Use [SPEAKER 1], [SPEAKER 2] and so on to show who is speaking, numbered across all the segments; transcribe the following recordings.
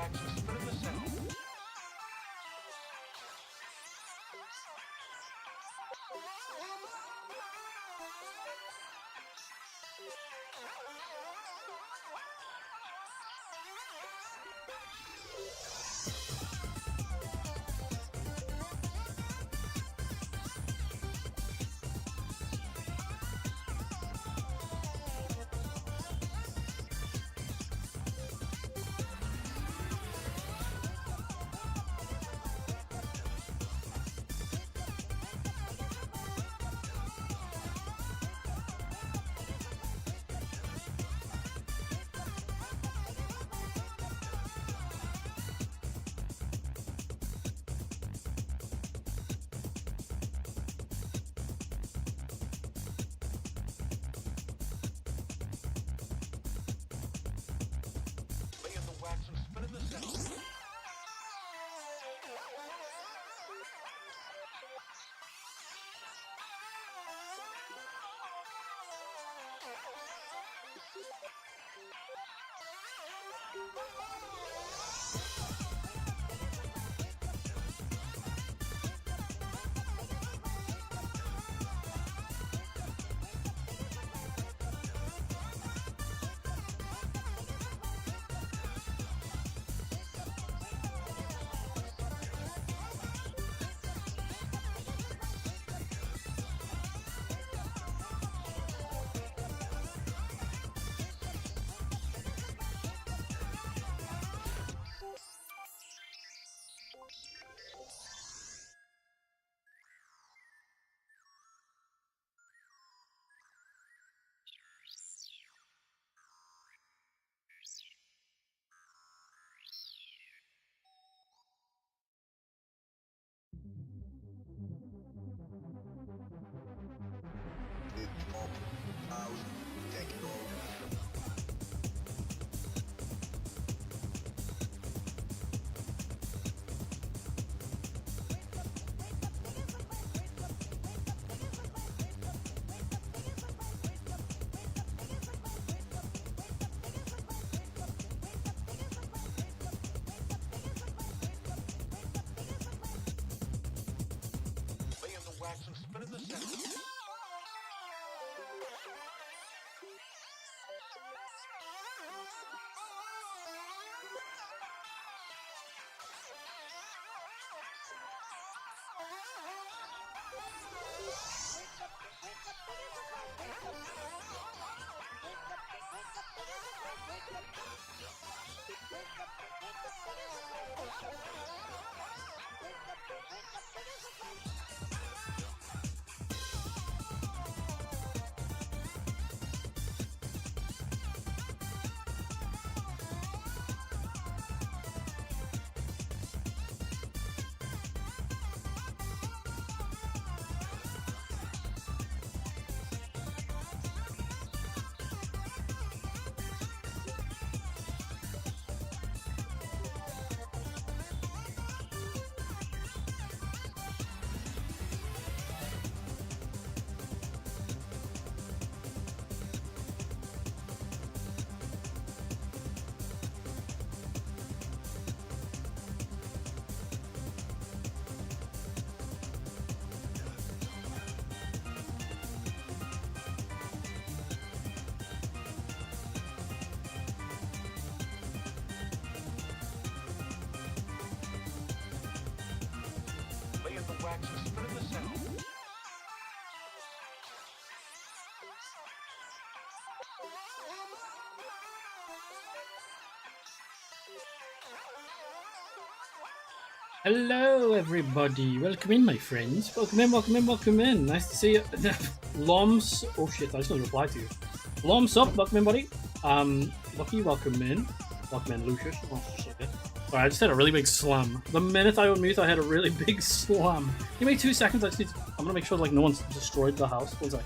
[SPEAKER 1] wax and spinning the sound. Laying the wax and spinning the sound. Laying the wax and spinning the sound. Laying the wax and spinning the sound.
[SPEAKER 2] Hello, everybody. Welcome in, my friends. Welcome in, welcome in, welcome in. Nice to see you. Loms. Oh shit! I just want to reply to you. Loms up. Welcome in, buddy. Lucky, welcome in. Welcome in, Lucius. Oh shit. Sorry, I just had a really big slam. The minute I unmute, I had a really big slam. Give me 2 seconds. I just need to, I'm gonna make sure like no one's destroyed the house. What was I?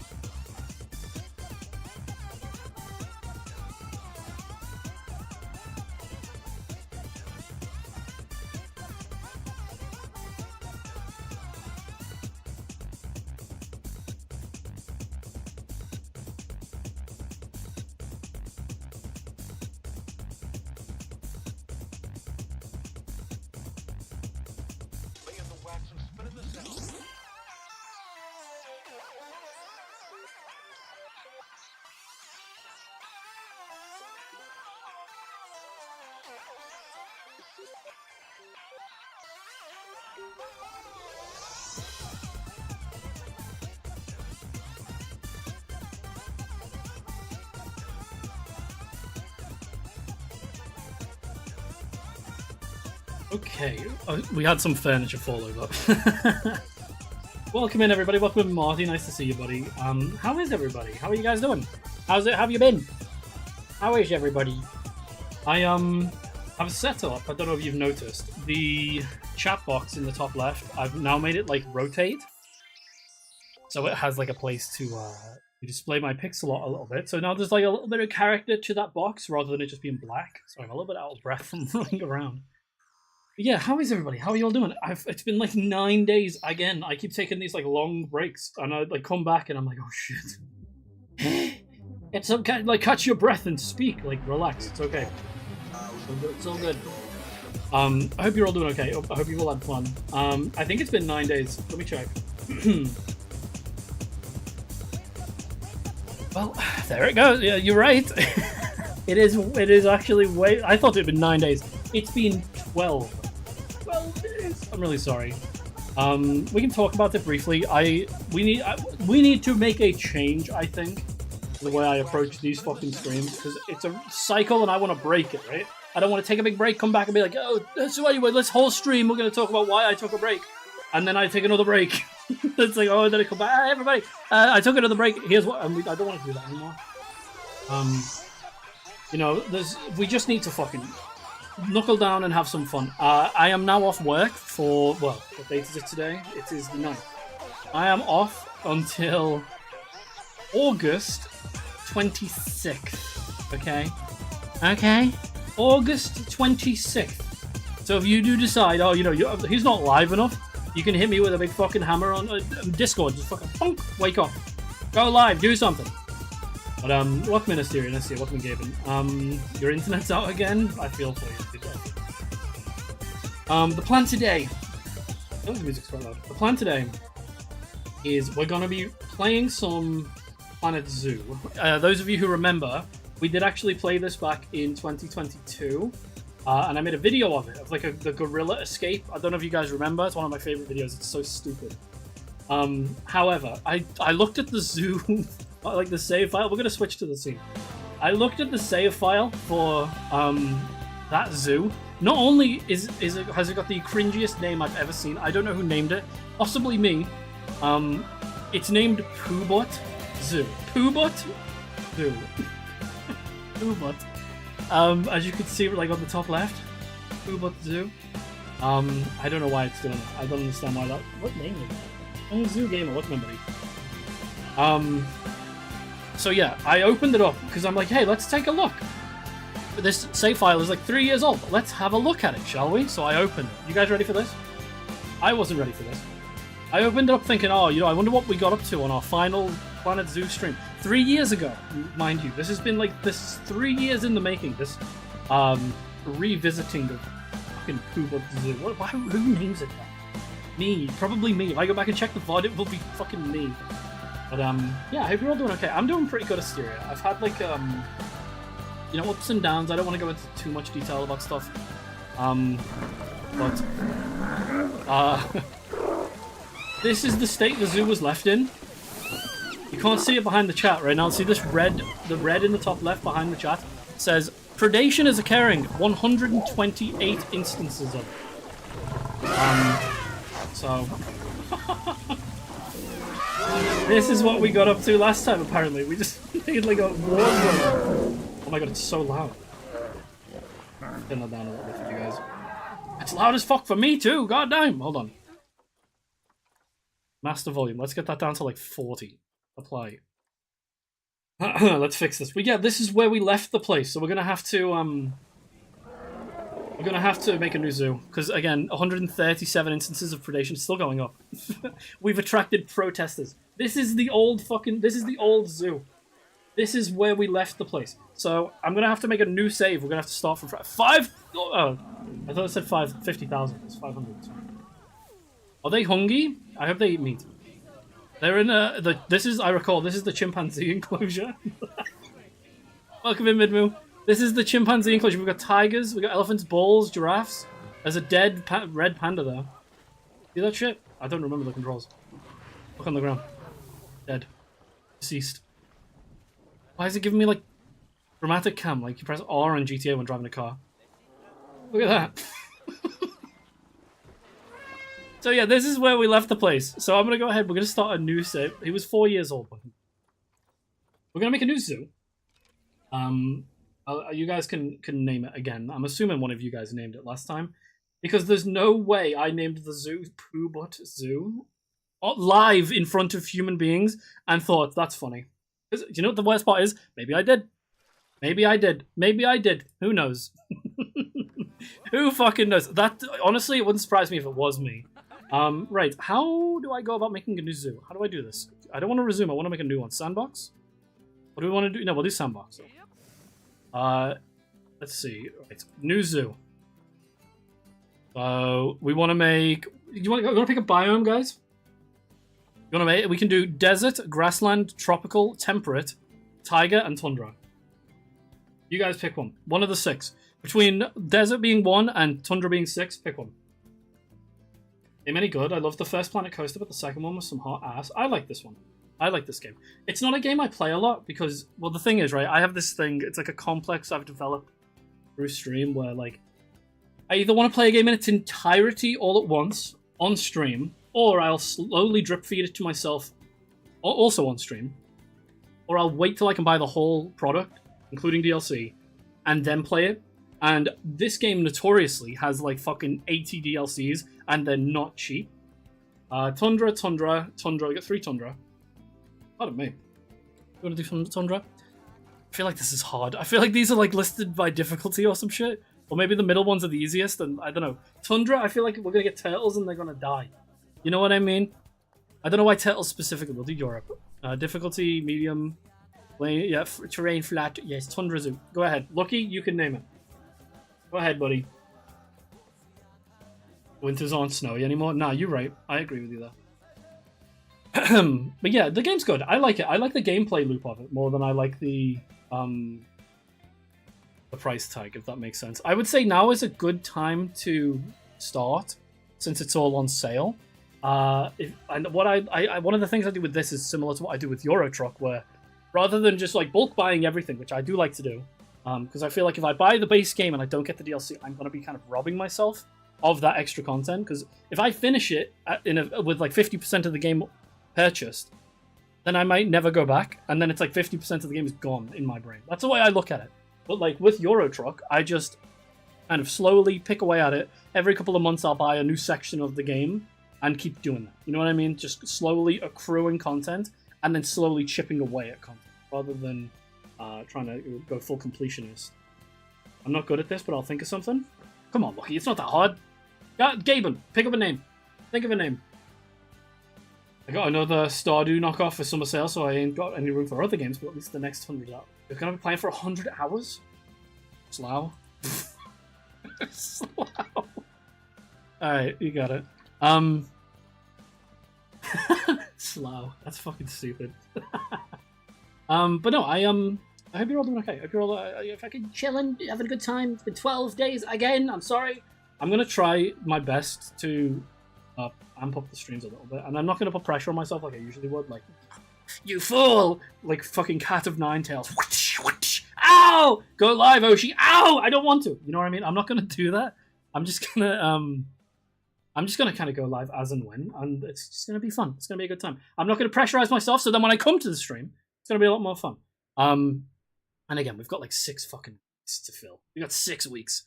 [SPEAKER 2] Okay, we had some furniture fall over. Welcome in, everybody. Welcome in, Marty. Nice to see you, buddy. How is everybody? How are you guys doing? How's it? How have you been? How is everybody? I've set up. I don't know if you've noticed the chat box in the top left. I've now made it like rotate, so it has like a place to display my pixel art a little bit. So now there's like a little bit of character to that box rather than it just being black. So I'm a little bit out of breath from running around. Yeah, how is everybody? How are you all doing? It's been like 9 days again. I keep taking these like long breaks, and I like come back and I'm like, oh shit. It's okay. Like catch your breath and speak. Like relax. It's okay. It's all good. I hope you're all doing okay. I hope you all had fun. I think it's been 9 days. Let me check. Well, there it goes. Yeah, you're right. It is actually way. I thought it'd been 9 days. It's been 12. 12 days. I'm really sorry. We can talk about it briefly. We need to make a change, I think, the way I approach these fucking streams, because it's a cycle and I want to break it, right? I don't want to take a big break, come back and be like, oh, so anyway, this whole stream we're going to talk about why I took a break, and then I take another break. It's like, oh, and then I come back, hey, everybody, I took another break. Here's what, I don't want to do that anymore. You know, we just need to fucking knuckle down and have some fun. I am now off work for, well, what date is it today? It is the 9th. I am off until August 26th. Okay? August 26th. So if you do decide, oh, you know, he's not live enough, you can hit me with a big fucking hammer on Discord. Just fucking punk, wake up. Go live, do something. But welcome in, Asterion. Let's see, welcome in, Gaben. Your internet's out again? I feel for you. The plan today. Oh, the music's quite loud. The plan today is we're gonna be playing some Planet Zoo. Those of you who remember, we did actually play this back in 2022, and I made a video of it, of like the gorilla escape. I don't know if you guys remember. It's one of my favorite videos. It's so stupid. However, I looked at the zoo, like the save file. We're gonna switch to the scene. I looked at the save file for that zoo. Not only has it got the cringiest name I've ever seen. I don't know who named it. Possibly me. It's named Poobot Zoo. Poobot Zoo. Poobot. As you can see, like on the top left, Poobot Zoo. I don't know why it's doing it. I don't understand why that. What name is that? Oh, Zoo Gamer. What's my buddy? So yeah, I opened it up because I'm like, hey, let's take a look. This save file is like 3 years old. Let's have a look at it, shall we? So I opened it. You guys ready for this? I wasn't ready for this. I opened it up thinking, oh, you know, I wonder what we got up to on our final Planet Zoo stream 3 years ago, mind you. This has been like 3 years in the making. This revisiting of fucking Poobot Zoo. Who names it that? Me, probably me. If I go back and check the VOD, it will be fucking me. But yeah, I hope you're all doing okay. I'm doing pretty good, Asteria. I've had like you know, ups and downs. I don't want to go into too much detail about stuff. But this is the state the zoo was left in. You can't see it behind the chat right now. See this red, the red in the top left behind the chat says predation is occurring. 128 instances of it. So this is what we got up to last time. Apparently, we just made like a war zone. Oh my god, it's so loud. Turn that down a little bit for you guys. It's loud as fuck for me too. God damn. Hold on. Master volume. Let's get that down to like 40. Apply. Let's fix this. But yeah, this is where we left the place. So we're gonna have to make a new zoo because again, 137 instances of predation still going up. We've attracted protesters. This is the old zoo. This is where we left the place. So I'm gonna have to make a new save. We're gonna have to start from five. Oh, I thought it said 50,000. It's 500. Are they hungry? I hope they eat meat. They're in this is the chimpanzee enclosure. Welcome in, Midmoo. This is the chimpanzee enclosure. We've got tigers, we've got elephants, bulls, giraffes. There's a dead red panda there. See that shit? I don't remember the controls. Look on the ground. Dead. Deceased. Why is it giving me, like, dramatic cam? Like, you press R on GTA when driving a car. Look at that. So yeah, this is where we left the place. So I'm gonna go ahead. We're gonna start a new save. He was 4 years old. We're gonna make a new zoo. You guys can name it again. I'm assuming one of you guys named it last time, because there's no way I named the zoo Pooh Butt Zoo live in front of human beings and thought that's funny. Do you know what the worst part is? Maybe I did. Maybe I did. Maybe I did. Who knows? Who fucking knows? That honestly, it wouldn't surprise me if it was me. Right. How do I go about making a new zoo? How do I do this? I don't want to resume. I want to make a new one. Sandbox? What do we want to do? No, we'll do sandbox. Let's see. Right. New zoo. We want to make... You want to pick a biome, guys? You want to make... We can do desert, grassland, tropical, temperate, taiga, and tundra. You guys pick one. One of the 6. Between desert being 1 and tundra being 6, pick one. Game any good? I love the first Planet Coaster, but the second one was some hot ass. I like this one. I like this game. It's not a game I play a lot because, well, the thing is, right, I have this thing, it's like a complex I've developed through stream where, like, I either want to play a game in its entirety all at once on stream, or I'll slowly drip feed it to myself also on stream, or I'll wait till I can buy the whole product, including DLC, and then play it. And this game notoriously has like fucking 80 DLCs, and they're not cheap. Tundra. We got 3 Tundra. Pardon me. You want to do some Tundra? I feel like this is hard. I feel like these are like listed by difficulty or some shit. Or maybe the middle ones are the easiest, and I don't know. Tundra, I feel like we're gonna get turtles and they're gonna die. You know what I mean? I don't know why turtles specifically. We'll do Europe. Difficulty, medium, yeah, terrain, flat. Yes, Tundra Zoo. Go ahead. Lucky, you can name it. Go ahead, buddy. Winters aren't snowy anymore. Nah, you're right. I agree with you there. But yeah, the game's good. I like it. I like the gameplay loop of it more than I like the price tag, if that makes sense. I would say now is a good time to start, since it's all on sale. And what I one of the things I do with this is similar to what I do with Euro Truck, where rather than just like bulk buying everything, which I do like to do, because I feel like if I buy the base game and I don't get the DLC, I'm going to be kind of robbing myself of that extra content. Because if I finish it with like 50% of the game purchased, then I might never go back, and then it's like 50% of the game is gone in my brain. That's the way I look at it. But like with Euro Truck, I just kind of slowly pick away at it. Every couple of months I'll buy a new section of the game and keep doing that. You know what I mean? Just slowly accruing content and then slowly chipping away at content, rather than trying to go full completionist. I'm not good at this, but I'll think of something. Come on, Lucky, it's not that hard. Gaben, pick up a name. Think of a name. I got another Stardew knockoff for summer sale, so I ain't got any room for other games, but at least the next 100 hours. You're going to be playing for 100 hours? Slow. Slow. Alright, you got it. Slow. That's fucking stupid. But no, I hope you're all doing okay. I hope you're all fucking chilling, having a good time. It's been 12 days again. I'm sorry. I'm gonna try my best to amp up the streams a little bit, and I'm not gonna put pressure on myself like I usually would. Like, you fool! Like fucking Cat of Nine Tails. Ow! Go live, Oshi. Ow! I don't want to. You know what I mean? I'm not gonna do that. I'm just gonna kind of go live as and when, and it's just gonna be fun. It's gonna be a good time. I'm not gonna pressurize myself, so then when I come to the stream, it's gonna be a lot more fun. And again, we've got like 6 fucking weeks to fill. We got 6 weeks.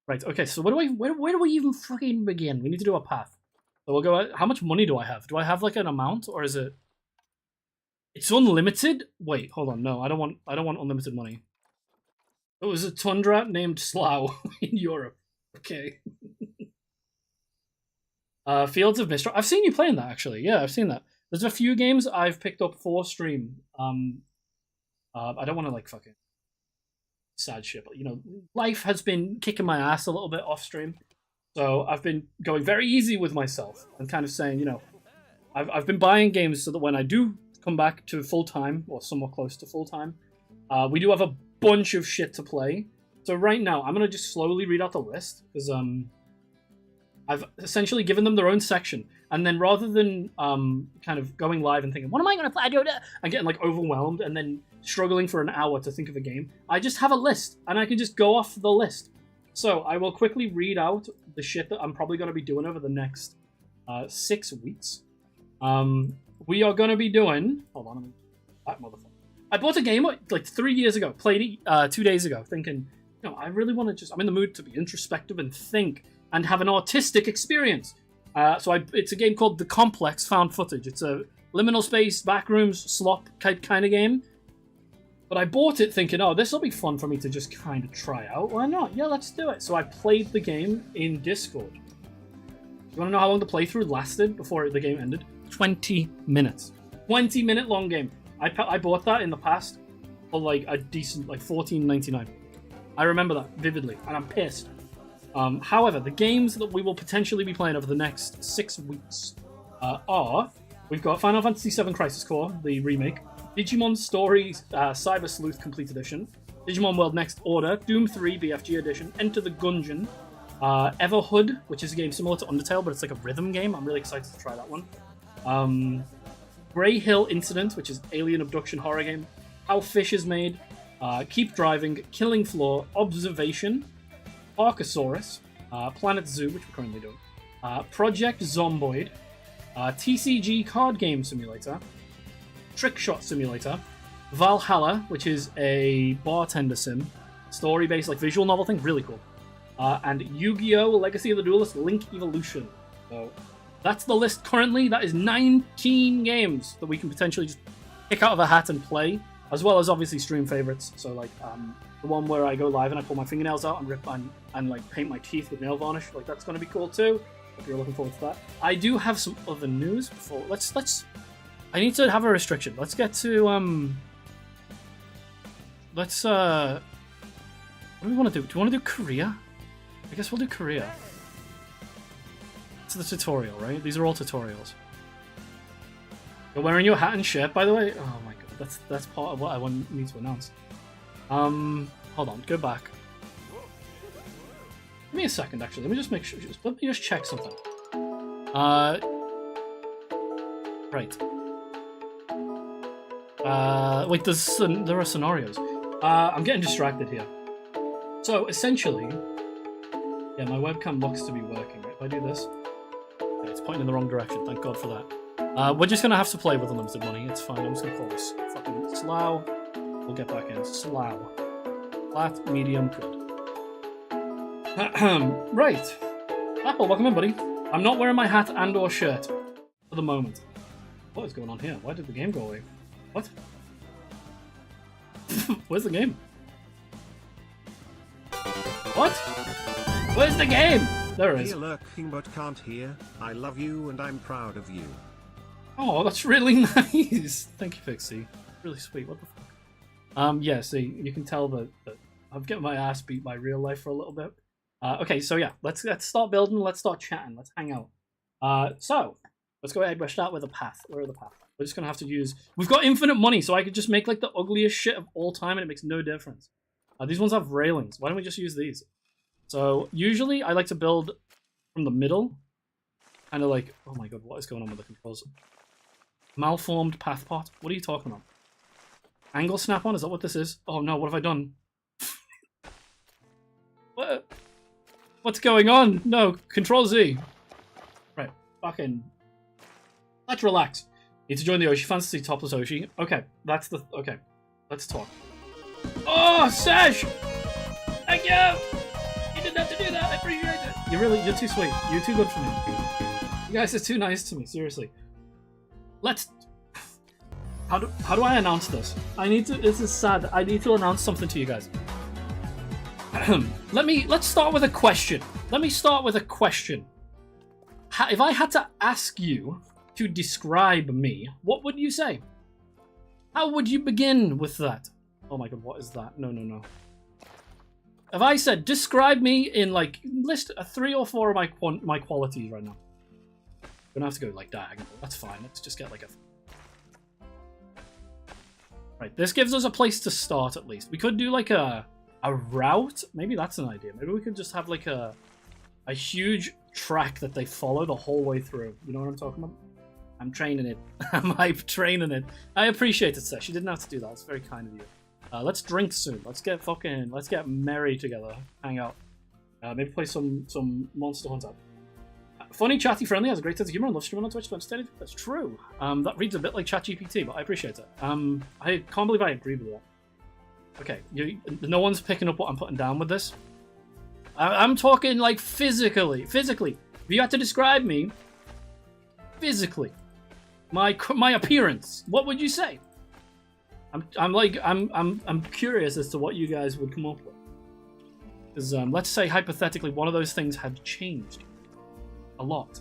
[SPEAKER 2] Right. Okay. So where do we even fucking begin? We need to do a path. So we'll go. How much money do I have? Do I have like an amount, or is it? It's unlimited. Wait. Hold on. No, I don't want unlimited money. It was a tundra named Slough in Europe. Okay. Fields of Mistral. I've seen you playing that actually. Yeah, I've seen that. There's a few games I've picked up for stream. I don't want to like fucking sad shit, but you know, life has been kicking my ass a little bit off stream, so I've been going very easy with myself and kind of saying, you know, I've been buying games so that when I do come back to full time or somewhat close to full time, we do have a bunch of shit to play. So right now, I'm gonna just slowly read out the list because I've essentially given them their own section, and then rather than kind of going live and thinking, what am I going to play? And getting like overwhelmed and then struggling for an hour to think of a game, I just have a list, and I can just go off the list. So I will quickly read out the shit that I'm probably going to be doing over the next 6 weeks. We are going to be doing... Hold on, that motherfucker. I bought a game like 3 years ago, played it 2 days ago, thinking, I really want to I'm in the mood to be introspective and think and have an artistic experience. It's a game called The Complex Found Footage. It's a liminal space, backrooms, slop type kind of game. But I bought it thinking, this will be fun for me to just kind of try out. Why not? Yeah, let's do it. So I played the game in Discord. You want to know how long the playthrough lasted before the game ended? 20 minutes. 20-minute long game. I bought that in the past for like a decent, like $14.99. I remember that vividly, and I'm pissed. However, the games that we will potentially be playing over the next 6 weeks are... We've got Final Fantasy VII Crisis Core, the remake, Digimon Story Cyber Sleuth Complete Edition, Digimon World Next Order, Doom 3 BFG Edition, Enter the Gungeon, Everhood, which is a game similar to Undertale, but it's like a rhythm game. I'm really excited to try that one. Grey Hill Incident, which is alien abduction horror game, How Fish is Made, Keep Driving, Killing Floor, Observation, Archosaurus, Planet Zoo, which we're currently doing, Project Zomboid, TCG Card Game Simulator, Trick Shot Simulator, Valhalla, which is a bartender sim, story-based, like visual novel thing, really cool, and Yu-Gi-Oh! Legacy of the Duelist Link Evolution. So that's the list currently. That is 19 games that we can potentially just pick out of a hat and play, as well as obviously stream favorites. So like the one where I go live and I pull my fingernails out and rip and like paint my teeth with nail varnish, like that's going to be cool too. If you're looking forward to that. I do have some other news before. Let's. I need to have a restriction. Let's get to Let's What do we want to do? Do we want to do Korea? I guess we'll do Korea. It's the tutorial, right? These are all tutorials. You're wearing your hat and shirt, by the way. Oh my god, that's part of what I need to announce. Hold on, go back. Give me a second, actually. Let me just make sure. Let me just check something. Right. Wait, there are scenarios. I'm getting distracted here. So, essentially... Yeah, my webcam looks to be working. If I do this... Okay, it's pointing in the wrong direction. Thank God for that. We're just going to have to play with unlimited money. It's fine. I'm just going to call this fucking Slough. We'll get back in. Slough. Flat, medium, good. Right. Apple, welcome in, buddy. I'm not wearing my hat and or shirt for the moment. What is going on here? Why did the game go away? What? Where's the game? What? Where's the game? There it is.
[SPEAKER 3] Here lurking but can't hear. I love you and I'm proud of you.
[SPEAKER 2] Oh, that's really nice. Thank you, Pixie. Really sweet. What the fuck? Yeah, see, you can tell that I'm getting my ass beat by real life for a little bit. Okay, so yeah, let's start building, let's start chatting, let's hang out. So, let's go ahead, we'll start with a path. Where are the path? We're just gonna have to use... We've got infinite money, so I could just make like the ugliest shit of all time and it makes no difference. These ones have railings. Why don't we just use these? So, usually I like to build from the middle. Kind of like... Oh my god, what is going on with the controls? Malformed path pot? What are you talking about? Angle snap-on? Is that what this is? Oh no, what have I done? What? What's going on? No, Control Z. Right, fucking... Let's relax. Need to join the Oshi Fantasy Topless Oshi. Okay, that's the... Okay, let's talk. Oh, Sash! Thank you! You didn't have to do that, I appreciate it. You're too sweet. You're too good for me. You guys are too nice to me, seriously. Let's... How do I announce this? I need to... This is sad. I need to announce something to you guys. Let's start with a question. Let me start with a question. If I had to ask you to describe me, what would you say? How would you begin with that? Oh my god, what is that? No. If I said, describe me in, like, list 3 or 4 of my qualities right now. I'm gonna have to go, like, diagonal. That's fine. Let's just get, like, a... Right, this gives us a place to start, at least. We could do, like, a route. Maybe that's an idea. Maybe we could just have, like, a huge track that they follow the whole way through. You know what I'm talking about? I'm training it. I'm training it. I appreciate it, Sesh. You didn't have to do that. It's very kind of you. Let's drink soon. Let's get merry together. Hang out. Maybe play some Monster Hunter. Funny, chatty, friendly, has a great sense of humor and loves streaming on Twitch. That's true. That reads a bit like ChatGPT, but I appreciate it. I can't believe I agree with that. Okay, no one's picking up what I'm putting down with this. I'm talking like physically. Physically. If you had to describe me physically, my appearance, what would you say? I'm curious as to what you guys would come up with. Because let's say hypothetically one of those things had changed a lot.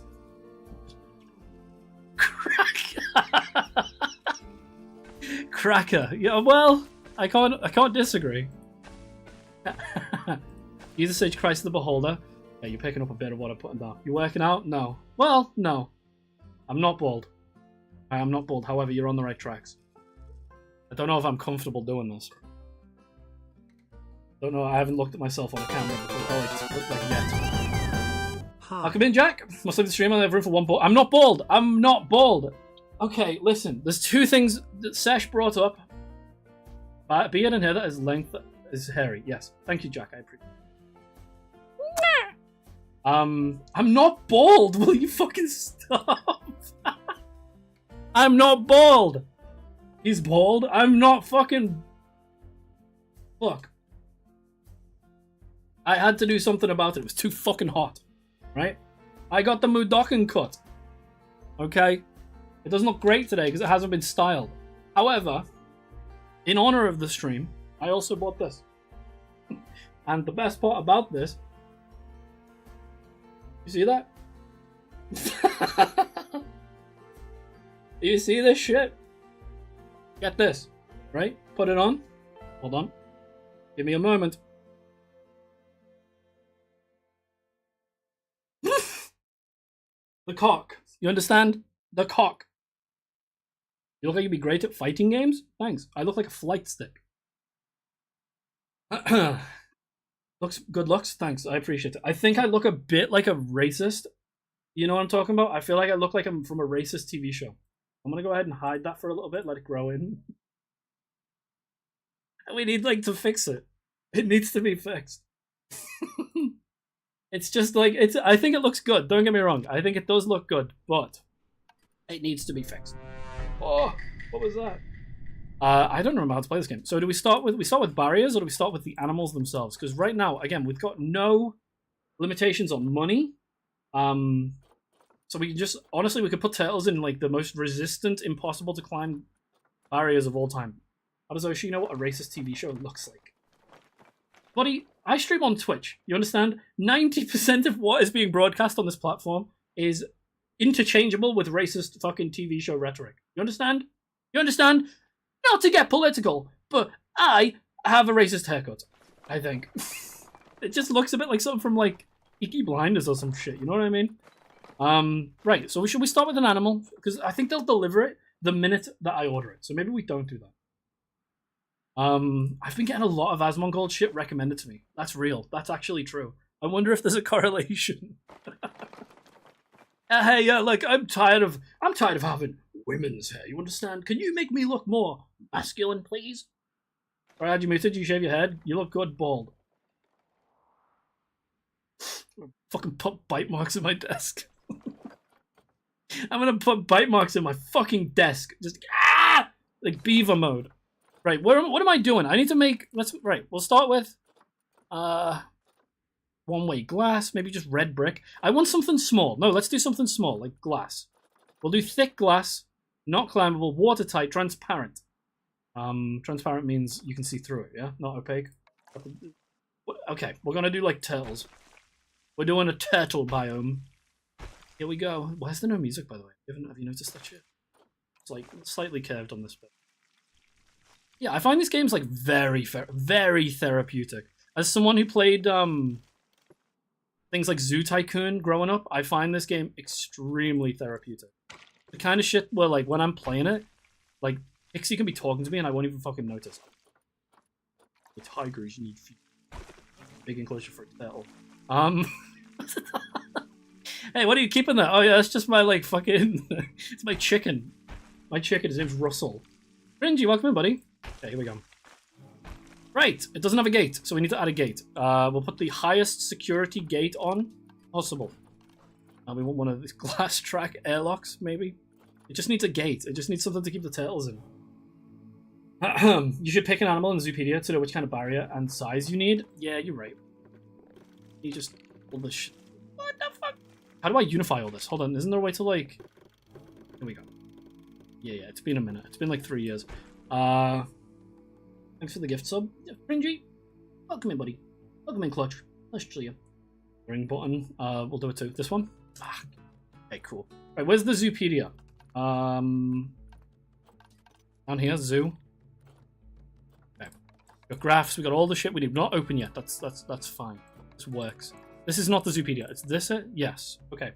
[SPEAKER 2] Cracker. Yeah, well, I can't disagree. Jesus Sage Christ the Beholder. Yeah, you're picking up a bit of what I'm putting down. You working out? No. Well, no. I'm not bald. I am not bald. However, you're on the right tracks. I don't know if I'm comfortable doing this. Don't know. I haven't looked at myself on the camera before, yet. I'll come in, Jack. Must leave the stream. I have room for one bald. I'm not bald. I'm not bald. Okay, listen. There's two things that Sesh brought up. Beard and hair that is length is hairy. Yes. Thank you, Jack. I appreciate it. I'm not bald. Will you fucking stop? I'm not bald. He's bald. I'm not fucking... Look. I had to do something about it. It was too fucking hot. Right? I got the Mudokan cut. Okay? It doesn't look great today because it hasn't been styled. However, in honor of the stream, I also bought this. And the best part about this... You see that? You see this shit? Get this, right? Put it on. Hold on. Give me a moment. The cock. You understand? The cock. You look like you'd be great at fighting games? Thanks. I look like a flight stick. Good looks? Thanks. I appreciate it. I think I look a bit like a racist. You know what I'm talking about? I feel like I look like I'm from a racist TV show. I'm gonna go ahead and hide that for a little bit, let it grow in. We need, like, to fix it. It needs to be fixed. It's just, like, I think it looks good. Don't get me wrong. I think it does look good, but it needs to be fixed. Oh, what was that? I don't remember how to play this game. So do we start with barriers, or do we start with the animals themselves? Because right now, again, we've got no limitations on money. So we can just, honestly, we could put turtles in, like, the most resistant, impossible to climb barriers of all time. How does Oshi know what a racist TV show looks like? Buddy, I stream on Twitch. You understand? 90% of what is being broadcast on this platform is interchangeable with racist fucking TV show rhetoric. You understand? You understand? Not to get political, but I have a racist haircut, I think. It just looks a bit like something from, like, Peaky Blinders or some shit, you know what I mean? Right, so should we start with an animal? Because I think they'll deliver it the minute that I order it, so maybe we don't do that. I've been getting a lot of Asmongold shit recommended to me. That's real. That's actually true. I wonder if there's a correlation. Hey, like, I'm tired of having women's hair, you understand? Can you make me look more masculine, please? Sorry, had you muted? You shave your head? You look good bald. Fucking put bite marks in my desk. I'm gonna put bite marks in my fucking desk. Just, like beaver mode. Right, what am I doing? I need to make, we'll start with, one-way glass, maybe just red brick. I want something small. No, let's do something small, like glass. We'll do thick glass, not climbable, watertight, transparent. Transparent means you can see through it, yeah? Not opaque. Okay, we're gonna do, like, turtles. We're doing a turtle biome. Here we go. Why is there no music, by the way? Have you noticed that shit? It's, like, slightly curved on this bit. Yeah, I find these games, like, very therapeutic. As someone who played things like Zoo Tycoon growing up, I find this game extremely therapeutic. The kind of shit where, like, when I'm playing it, like, Pixie can be talking to me and I won't even fucking notice. The tigers need feet. Big enclosure for a turtle. Hey, what are you keeping there? Oh yeah, that's just my like fucking. It's my chicken. My chicken. His name's Russell. Fringy, welcome in, buddy. Okay, here we go. Right, it doesn't have a gate, so we need to add a gate. We'll put the highest security gate on possible. We want one of these glass track airlocks, maybe. It just needs a gate. It just needs something to keep the turtles in. You should pick an animal in Zoopedia to know which kind of barrier and size you need. Yeah, you're right. You just all this shit. What the fuck? How do I unify all this? Hold on, isn't there a way to like? Here we go. Yeah, it's been a minute. It's been like 3 years. Thanks for the gift sub. Fringy, welcome in, buddy. Welcome in, Clutch. Nice to see you. Ring button. We'll do it too. This one. Okay, cool. Right, where's the Zoopedia? Down here, zoo. Okay. Got graphs. We got all the shit we need. Not open yet. That's fine. This works. This is not the Zoopedia. It's this it? Yes. Okay.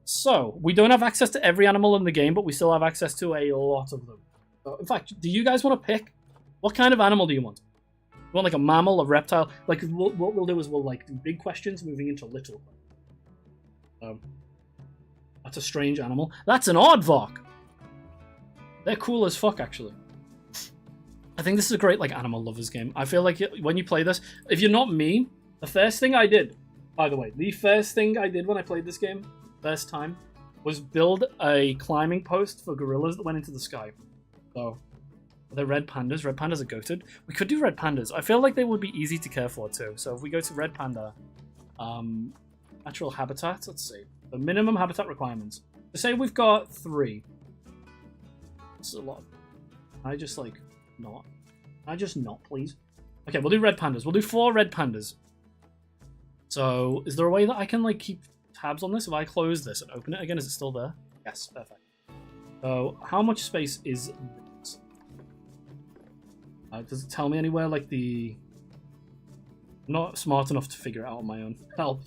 [SPEAKER 2] So, we don't have access to every animal in the game, but we still have access to a lot of them. So, in fact, do you guys want to pick? What kind of animal do you want? You want like a mammal, a reptile? Like, what we'll do is we'll like do big questions moving into little. That's a strange animal. That's an aardvark! They're cool as fuck, actually. I think this is a great like animal lovers game. I feel like when you play this, if you're not me, the first thing I did, by the way, the first thing I did when I played this game, first time, was build a climbing post for gorillas that went into the sky. So, they're red pandas. Red pandas are goated. We could do red pandas. I feel like they would be easy to care for too. So if we go to red panda, natural habitat, let's see. The minimum habitat requirements. So say we've got 3. This is a lot. I just like, not. I just not, please. Okay, we'll do red pandas. We'll do 4 red pandas. So, is there a way that I can like keep tabs on this? If I close this and open it again, is it still there? Yes, perfect. So, how much space is this? Does it tell me anywhere like the... I'm not smart enough to figure it out on my own. Help.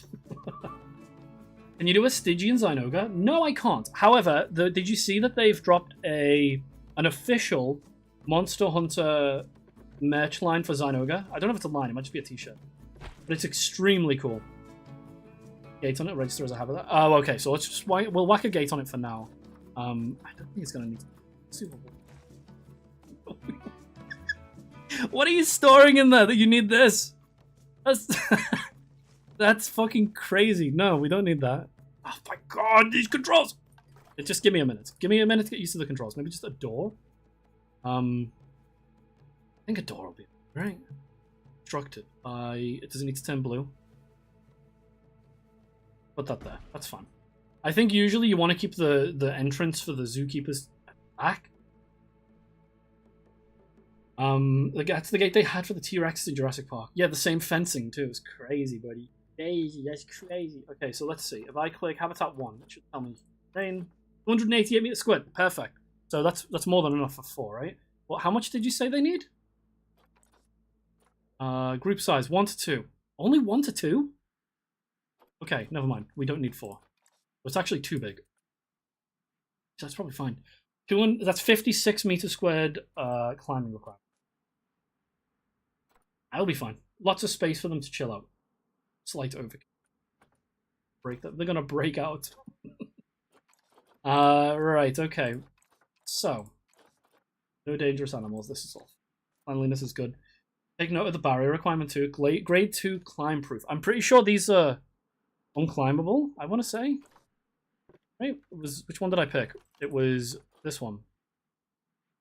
[SPEAKER 2] Can you do a Stygian Zynoga? No, I can't. However, did you see that they've dropped an official Monster Hunter merch line for Zynoga? I don't know if it's a line. It might just be a t-shirt. But it's extremely cool. Gate on it, register as a habitat. Oh, okay. So let's just we'll whack a gate on it for now. I don't think it's gonna need super. What are you storing in there that you need this? That's that's fucking crazy. No, we don't need that. Oh my god, these controls! Just give me a minute. Give me a minute to get used to the controls. Maybe just a door. I think a door will be right. Constructed by. It doesn't need to turn blue. Put that there. That's fine. I think usually you want to keep the entrance for the zookeepers back. That's the gate they had for the T-Rex in Jurassic Park. Yeah, the same fencing too. It's crazy, buddy. Crazy. That's crazy. Okay, so let's see. If I click Habitat 1, it should tell me. 288 meters squared. Perfect. So that's more than enough for 4, right? Well, how much did you say they need? Group size 1 to 2. Only 1 to 2? Okay, never mind. We don't need 4. It's actually too big. So that's probably fine. That's 56 meters squared climbing requirement. That'll be fine. Lots of space for them to chill out. Slight overkill. Break that. They're gonna break out. Right. Okay. So, no dangerous animals. This is all. Cleanliness is good. Take note of the barrier requirement too. Grade 2 climb proof. I'm pretty sure these are unclimbable. I want to say. Right. Which one did I pick? It was this one.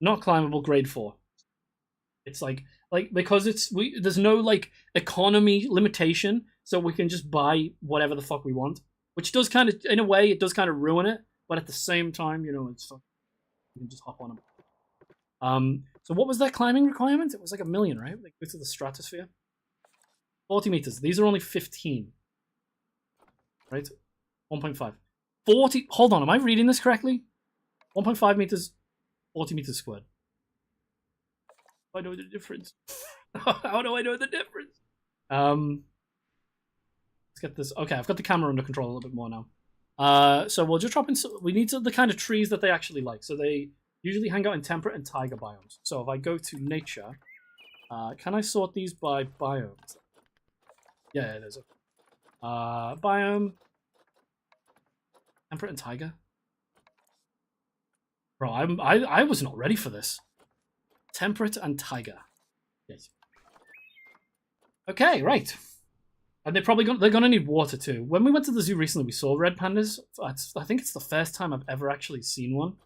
[SPEAKER 2] Not climbable. Grade 4. It's like because there's no like economy limitation, so we can just buy whatever the fuck we want, which does kind of, in a way, it does kind of ruin it, but at the same time, you know, it's you can just hop on them. So what was that climbing requirement? It was like 1 million, right? Like go to the stratosphere. 40 meters. These are only 15. Right? 1.5. 40. Hold on, am I reading this correctly? 1.5 meters, 40 meters squared. I know the difference. How do I know the difference? Let's get this. Okay, I've got the camera under control a little bit more now. So we'll just drop in. We need the kind of trees that they actually like. So they usually hang out in temperate and taiga biomes. So if I go to nature, can I sort these by biomes? Yeah, there's a biome. Temperate and Tiger. Bro, I was not ready for this. Temperate and Tiger. Yes. Okay, right. And they're gonna need water too. When we went to the zoo recently, we saw red pandas. I think it's the first time I've ever actually seen one.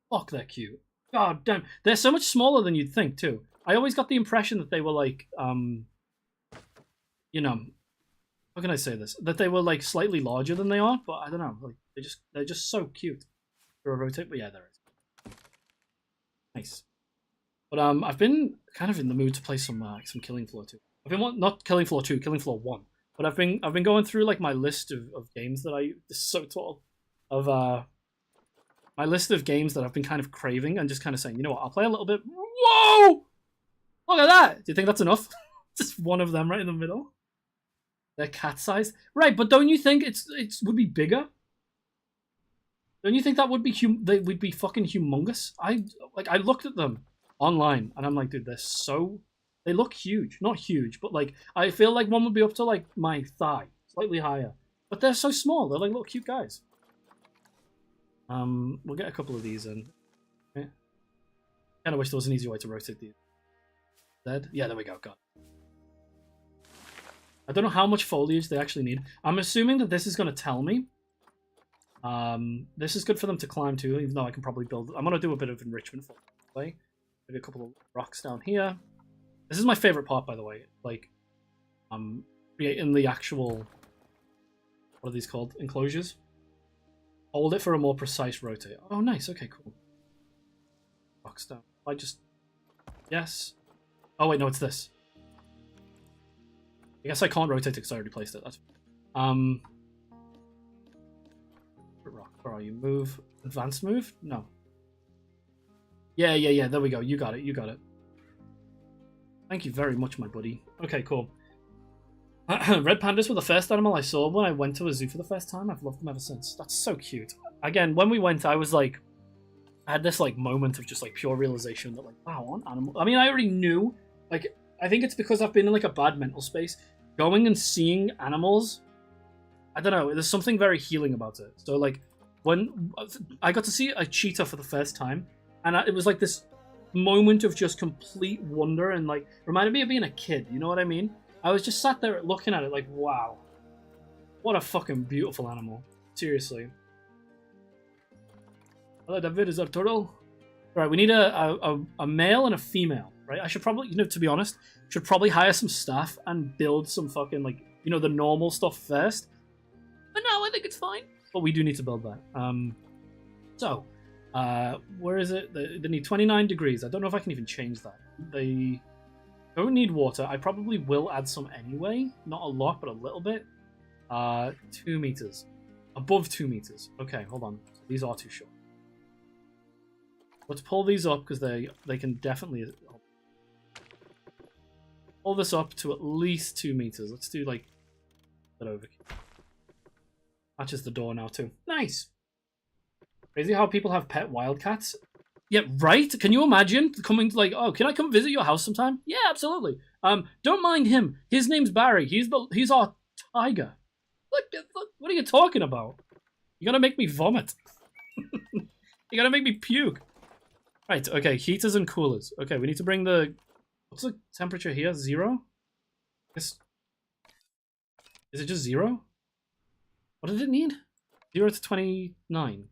[SPEAKER 2] Fuck, they're cute. God damn, they're so much smaller than you'd think too. I always got the impression that they were like, you know, how can I say this? That they were like slightly larger than they are, but I don't know. Like they're just so cute. For a rotate, but yeah, there is. Nice. But I've been kind of in the mood to play some Killing Floor 2. I've been not Killing Floor 2, Killing Floor 1. But I've been going through like my list of games that this is so tall of my list of games that I've been kind of craving and just kind of saying, you know what, I'll play a little bit. Whoa! Look at that! Do you think that's enough? Just one of them right in the middle. They're cat-sized, right? But don't you think it would be bigger? Don't you think that would be they would be fucking humongous? I looked at them online and I'm like, dude, they look huge. Not huge, but like I feel like one would be up to like my thigh, slightly higher. But they're so small. They're like little cute guys. We'll get a couple of these in. Okay. Kind of wish there was an easier way to rotate these. Dead? Yeah, there we go. Got it. I don't know how much foliage they actually need. I'm assuming that this is going to tell me. This is good for them to climb to, even though I can probably build. I'm going to do a bit of enrichment for the way. Maybe a couple of rocks down here. This is my favorite part, by the way. Like, creating the actual, what are these called? Enclosures. Hold it for a more precise rotate. Oh, nice. Okay, cool. Rocks down. I just, yes. Oh wait, no, it's this. I guess I can't rotate it because I already placed it. That's rock. Where are you? Move. Advanced move? No. Yeah. There we go. You got it. Thank you very much, my buddy. Okay, cool. Red pandas were the first animal I saw when I went to a zoo for the first time. I've loved them ever since. That's so cute. Again, when we went, I was like, I had this like moment of just like pure realization that like, wow, an animal. I mean, I already knew. Like, I think it's because I've been in like a bad mental space. Going and seeing animals, I don't know. There's something very healing about it. So like, when I got to see a cheetah for the first time, and it was like this moment of just complete wonder and like reminded me of being a kid. You know what I mean? I was just sat there looking at it like, wow, what a fucking beautiful animal. Seriously. Hello, David. Is that a turtle? All right, we need a male and a female, right? I should probably, to be honest, should probably hire some staff and build some fucking, like, the normal stuff first. But no, I think it's fine. But we do need to build that. So, where is it? They need 29 degrees. I don't know if I can even change that. They don't need water. I probably will add some anyway. Not a lot, but a little bit. 2 meters. Above 2 meters. Okay, hold on. These are too short. Let's pull these up because they can definitely pull this up to at least 2 meters. Let's do like that over. Matches the door now too. Nice. Crazy how people have pet wildcats. Yeah, right? Can you imagine coming to like, oh, can I come visit your house sometime? Yeah, absolutely. Don't mind him. His name's Barry. He's our tiger. Look, what are you talking about? You're gonna make me vomit. You're gonna make me puke. Right, okay, heaters and coolers. Okay, we need to bring what's the temperature here? 0? Is it just 0? What did it need? 0 to 29.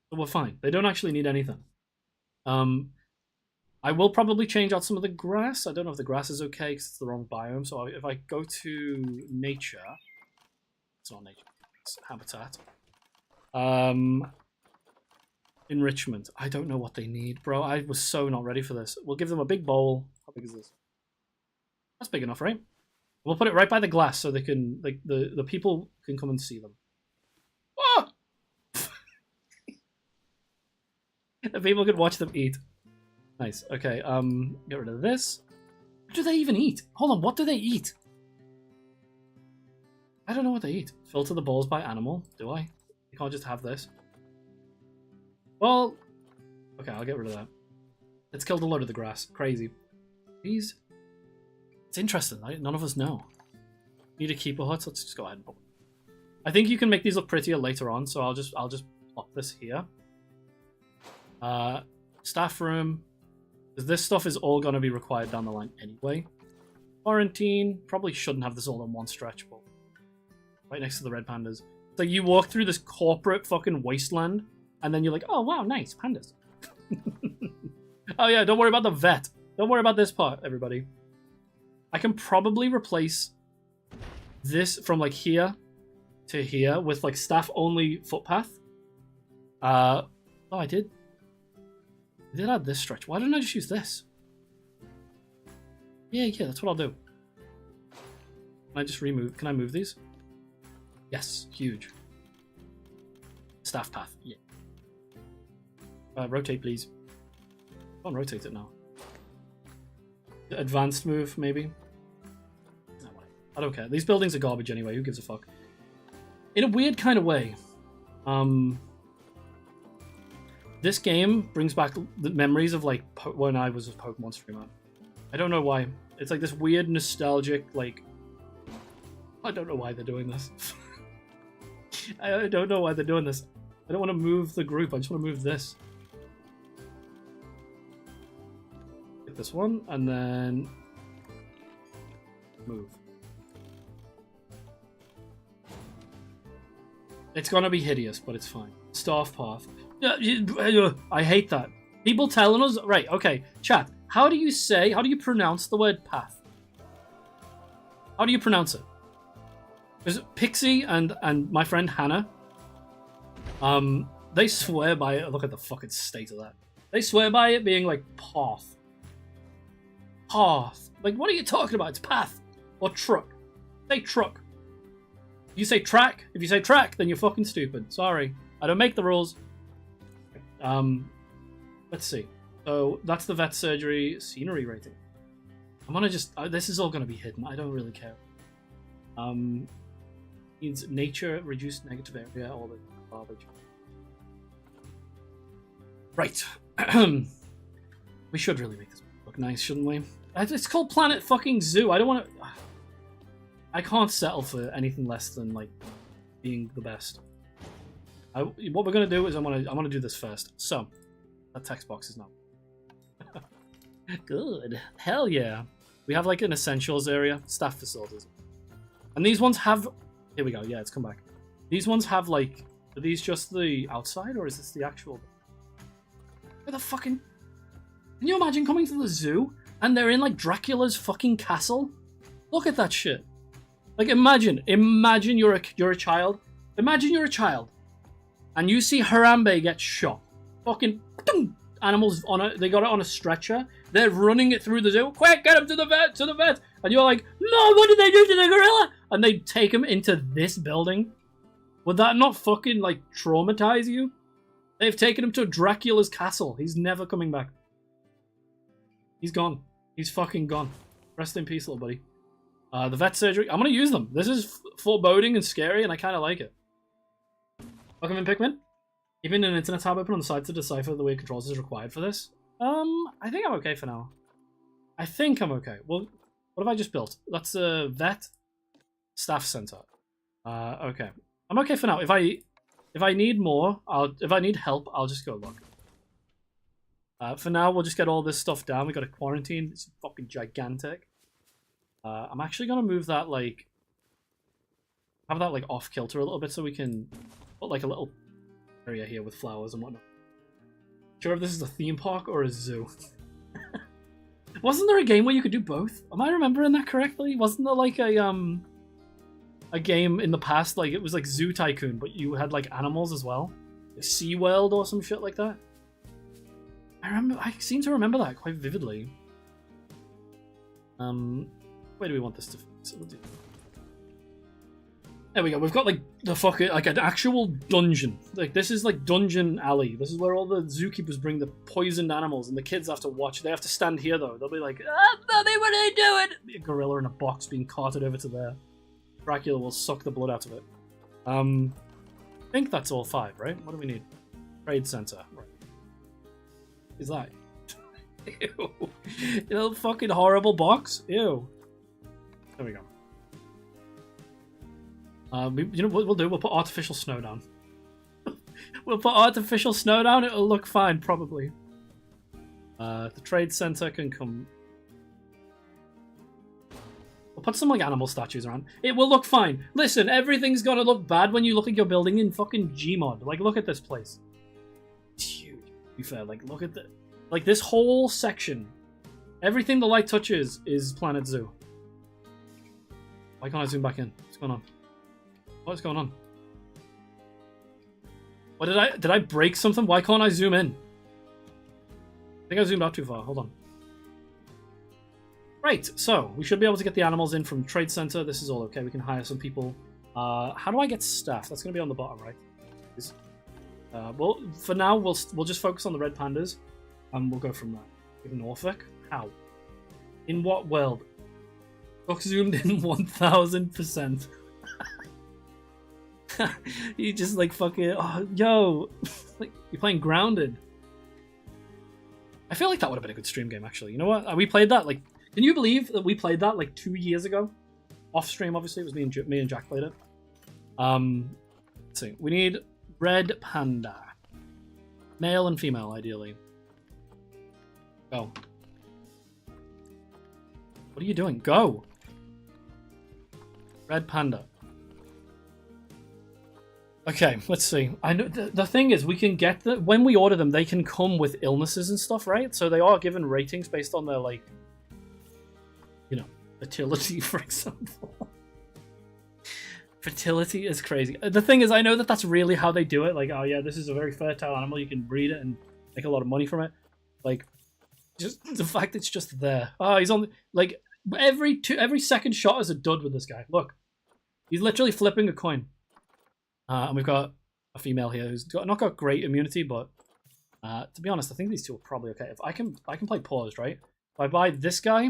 [SPEAKER 2] So we're fine. They don't actually need anything. I will probably change out some of the grass. I don't know if the grass is okay because it's the wrong biome. So if I go to nature, it's not nature, it's habitat. Enrichment. I don't know what they need, bro. I was so not ready for this. We'll give them a big bowl. How big is this? That's big enough, right? We'll put it right by the glass so they can, like, the people can come and see them. Oh! The people can watch them eat. Nice. Okay. Get rid of this. What do they even eat? Hold on. What do they eat? I don't know what they eat. Filter the bowls by animal. Do I? You can't just have this. Well, okay, I'll get rid of that. It's killed a lot of the grass. Crazy. These. It's interesting, right? None of us know. Need a keeper hut? Let's just go ahead and put. I think you can make these look prettier later on, so I'll just plop this here. Staff room, because this stuff is all going to be required down the line anyway. Quarantine, probably shouldn't have this all in one stretch, but right next to the red pandas. So you walk through this corporate fucking wasteland, and then you're like, oh wow, nice, pandas. Oh yeah, don't worry about the vet. Don't worry about this part, everybody. I can probably replace this from like here to here with like staff-only footpath. Oh, I did add this stretch. Why didn't I just use this? Yeah, that's what I'll do. Can I just remove? Can I move these? Yes, huge. Staff path, yeah. Rotate, please. Can't rotate it now. Advanced move, maybe? No, I don't care. These buildings are garbage anyway. Who gives a fuck? In a weird kind of way. This game brings back the memories of like when I was a Pokemon streamer. I don't know why. It's like this weird nostalgic, like... I don't know why they're doing this. I don't know why they're doing this. I don't want to move the group. I just want to move this. Get this one, and then... move. It's gonna be hideous, but it's fine. Staff path. I hate that. People telling us... Right, okay. Chat, how do you pronounce the word path? How do you pronounce it? Because Pixie and my friend Hannah, they swear by it. Look at the fucking state of that. They swear by it being like path. Path. Like, what are you talking about? It's path. Or truck. Say truck. You say track. If you say track, then you're fucking stupid. Sorry. I don't make the rules. Let's see. So, that's the vet surgery scenery rating. I'm gonna just... this is all gonna be hidden. I don't really care. Means nature, reduced negative area, all the garbage. Right. We should really make this look nice, shouldn't we? It's called Planet fucking Zoo. I don't want to... I can't settle for anything less than, like, being the best. What we're going to do is I'm gonna do this first. So, that text box is not... Good. Hell yeah. We have, like, an essentials area. Staff facilities. And these ones have... Here we go. Yeah, it's come back. These ones have, like... Are these just the outside, or is this the actual... Where the fucking... Can you imagine coming to the zoo, and they're in, like, Dracula's fucking castle? Look at that shit. Like, imagine you're a child. Imagine you're a child, and you see Harambe get shot. Fucking... Animals on it. They got it on a stretcher. They're running it through the zoo. Quick, get him to the vet! And you're like, no, what did they do to the gorilla? And they take him into this building. Would that not fucking, like, traumatize you? They've taken him to Dracula's castle. He's never coming back. He's gone. He's fucking gone. Rest in peace, little buddy. The vet surgery. I'm gonna use them. This is foreboding and scary, and I kind of like it. Welcome in, Pikmin. Keeping an internet tab open on the side to decipher the way controls is required for this. I think I'm okay for now. I think I'm okay. Well, what have I just built? That's a vet staff center. Okay. I'm okay for now. If I need more, if I need help, I'll just go look. For now, we'll just get all this stuff down. We got a quarantine. It's fucking gigantic. I'm actually gonna move that, like, have that, like, off kilter a little bit so we can put, like, a little area here with flowers and whatnot. Sure if this is a theme park or a zoo. Wasn't there a game where you could do both? Am I remembering that correctly? Wasn't there, like, a game in the past, like, it was like Zoo Tycoon, but you had, like, animals as well? Like SeaWorld or some shit like that? I seem to remember that quite vividly. Where do we want this to fix? We'll do... There we go. We've got, like, the fucking, like, an actual dungeon. Like, this is like Dungeon Alley. This is where all the zookeepers bring the poisoned animals, and the kids have to watch. They have to stand here, though. They'll be like, Daddy, what are you doing? Be a gorilla in a box being carted over to there. Dracula will suck the blood out of it. I think that's all 5, right? What do we need? Trade center. Right. Is that? Ew. You little fucking horrible box. Ew. There we go. You know what we'll do? We'll put artificial snow down. We'll put artificial snow down. It'll look fine, probably. The trade center can come. We'll put some like animal statues around. It will look fine. Listen, everything's gonna look bad when you look at your building in fucking Gmod. Like, look at this place. It's huge. To be fair, like, look at the, like, this whole section. Everything the light touches is Planet Zoo. Why can't I zoom back in? What's going on? What's going on? What did I break something? Why can't I zoom in? I think I zoomed out too far. Hold on. Right, so we should be able to get the animals in from Trade Center. This is all okay. We can hire some people. How do I get staff? That's going to be on the bottom, right? Well, for now, we'll just focus on the red pandas, and we'll go from there. In Norfolk? How? In what world? Look, zoomed in 1000%. You just like fucking, oh, yo, like you're playing Grounded. I feel like that would have been a good stream game, actually. You know what? We played that like. Can you believe that we played that like 2 years ago? Off stream, obviously, it was me and Jack played it. Let's see. We need red panda, male and female, ideally. Go. What are you doing? Go. Red panda. Okay, let's see. I know the thing is, we can get when we order them, they can come with illnesses and stuff, right? So they are given ratings based on their like, you know, fertility, for example. Fertility is crazy. The thing is, I know that that's really how they do it. Like, oh yeah, this is a very fertile animal. You can breed it and make a lot of money from it. Like, just the fact it's just there. Oh, he's on like every second shot is a dud with this guy. Look, he's literally flipping a coin. And we've got a female here who's not got great immunity, but to be honest, I think these two are probably okay. If I can play paused, right? If I buy this guy,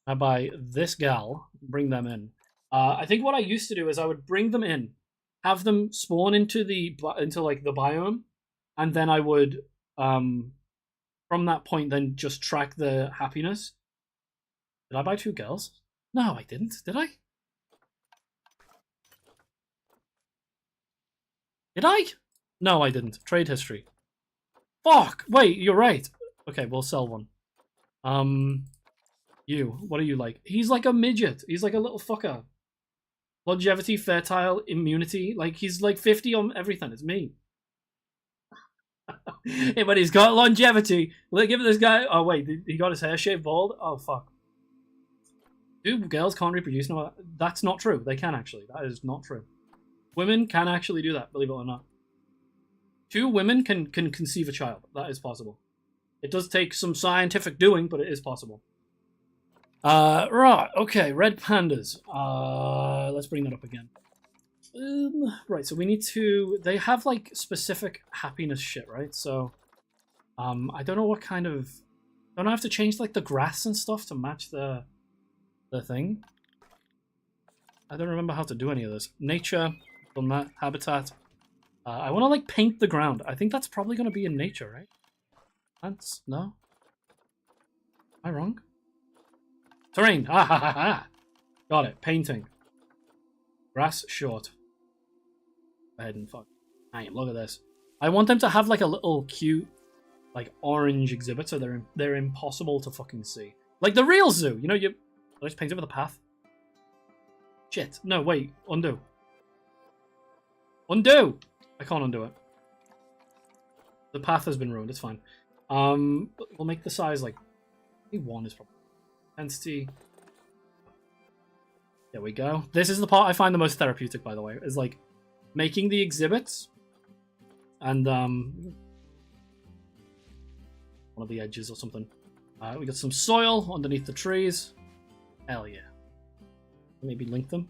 [SPEAKER 2] I buy this gal, bring them in. I think what I used to do is I would bring them in, have them spawn into like the biome, and then I would from that point then just track the happiness. Did I buy two girls? No, I didn't. Did I? Did I? No, I didn't. Trade history. Fuck! Wait, you're right. Okay, we'll sell one. You. What are you like? He's like a midget. He's like a little fucker. Longevity, fertile, immunity. Like, he's like 50 on everything. It's me. Hey, but he's got longevity. Look, give this guy... Oh, wait. He got his hair shaved bald? Oh, fuck. Dude, girls can't reproduce. No, that's not true. They can, actually. That is not true. Women can actually do that, believe it or not. 2 women can conceive a child. That is possible. It does take some scientific doing, but it is possible. Right, okay, red pandas. Let's bring that up again. Right, so we need to... They have, like, specific happiness shit, right? So, I don't know what kind of... Don't I have to change, like, the grass and stuff to match the thing? I don't remember how to do any of this. Nature... On that habitat. I want to like paint the ground. I think that's probably going to be in nature, right? Plants? No? Am I wrong? Terrain! Ah ha ha ha! Got it. Painting. Grass short. Go ahead and fuck. Dang, look at this. I want them to have like a little cute, like orange exhibit, so they're impossible to fucking see. Like the real zoo. You know, I just paint it with a path. Shit. No, wait. Undo. Undo! I can't undo it. The path has been ruined, it's fine. We'll make the size like... I think 1 is probably... Intensity. There we go. This is the part I find the most therapeutic, by the way, is like making the exhibits and one of the edges or something. We got some soil underneath the trees. Hell yeah. Maybe link them.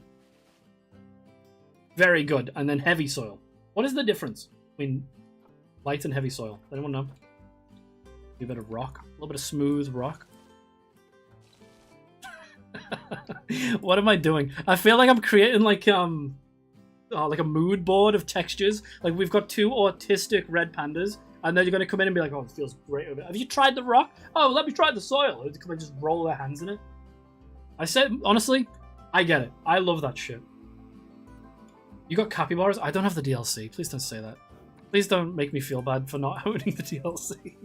[SPEAKER 2] Very good. And then heavy soil. What is the difference between light and heavy soil? Does anyone know? A bit of rock. A little bit of smooth rock. What am I doing? I feel like I'm creating like a mood board of textures. Like we've got 2 autistic red pandas, and then you're gonna come in and be like, "Oh, it feels great over it. Have you tried the rock? Oh, let me try the soil." And come and just roll their hands in it. I said honestly, I get it. I love that shit. You got capybaras? I don't have the DLC. Please don't say that. Please don't make me feel bad for not owning the DLC.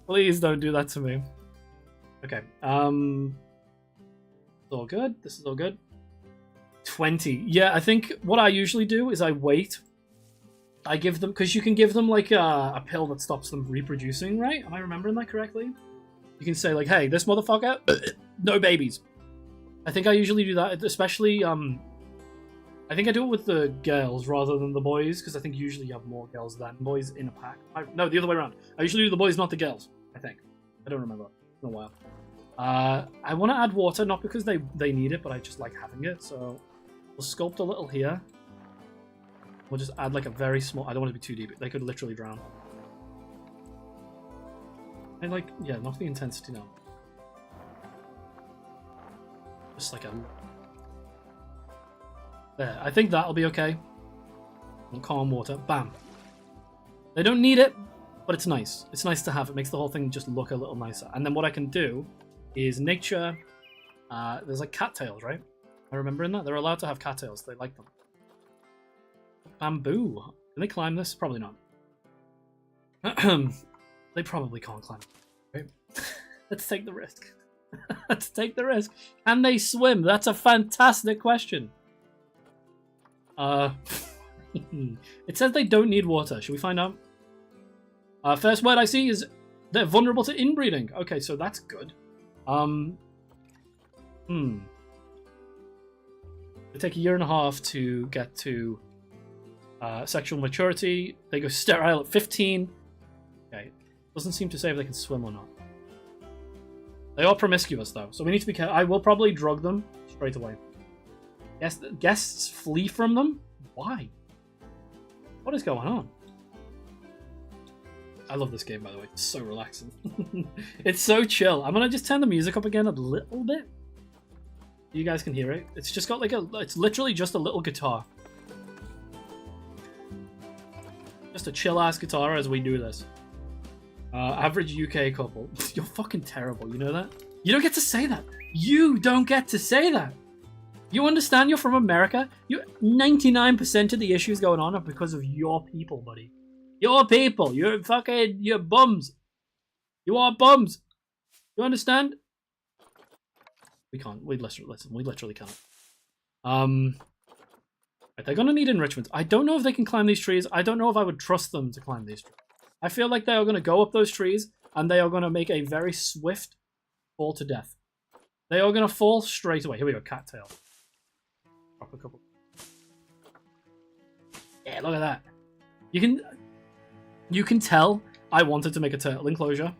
[SPEAKER 2] Please don't do that to me. Okay. It's all good. This is all good. 20. Yeah, I think what I usually do is I wait. I give them, because you can give them like a pill that stops them reproducing, right? Am I remembering that correctly? You can say like, hey, this motherfucker, no babies. I think I usually do that, especially, I think I do it with the girls rather than the boys, because I think usually you have more girls than boys in a pack. No, the other way around. I usually do the boys, not the girls, I think. I don't remember. It's been a while. I want to add water, not because they need it, but I just like having it, so we'll sculpt a little here. We'll just add like a very small... I don't want to be too deep. They could literally drown. And like, yeah, knock the intensity down. Just like a... There, I think that'll be okay. And calm water. Bam. They don't need it, but it's nice. It's nice to have. It makes the whole thing just look a little nicer. And then what I can do is nature... there's like cattails, right? I remember in that. They're allowed to have cattails. They like them. Bamboo. Can they climb this? Probably not. They probably can't climb it, right? Let's take the risk. Let's take the risk. Can they swim? That's a fantastic question. It says they don't need water. Should we find out? First word I see is they're vulnerable to inbreeding. Okay, so that's good. It take a year and a half to get to sexual maturity. They go sterile at 15. Okay, doesn't seem to say if they can swim or not. They are promiscuous though, so we need to be careful. I will probably drug them straight away. Guests flee from them? Why? What is going on? I love this game, by the way. It's so relaxing. It's so chill. I'm gonna just turn the music up again a little bit. You guys can hear it. It's just got like it's literally just a little guitar. Just a chill-ass guitar as we do this. Average UK couple. You're fucking terrible, you know that? You don't get to say that. You don't get to say that. You understand you're from America? 99% of the issues going on are because of your people, buddy. Your people. You're bums. You are bums. You understand? We can't. We literally can't. They're gonna need enrichment. I don't know if they can climb these trees. I don't know if I would trust them to climb these trees. I feel like they are gonna go up those trees and they are gonna make a very swift fall to death. They are gonna fall straight away. Here we go, cattail. Drop a couple. Yeah, look at that. You can tell I wanted to make a turtle enclosure.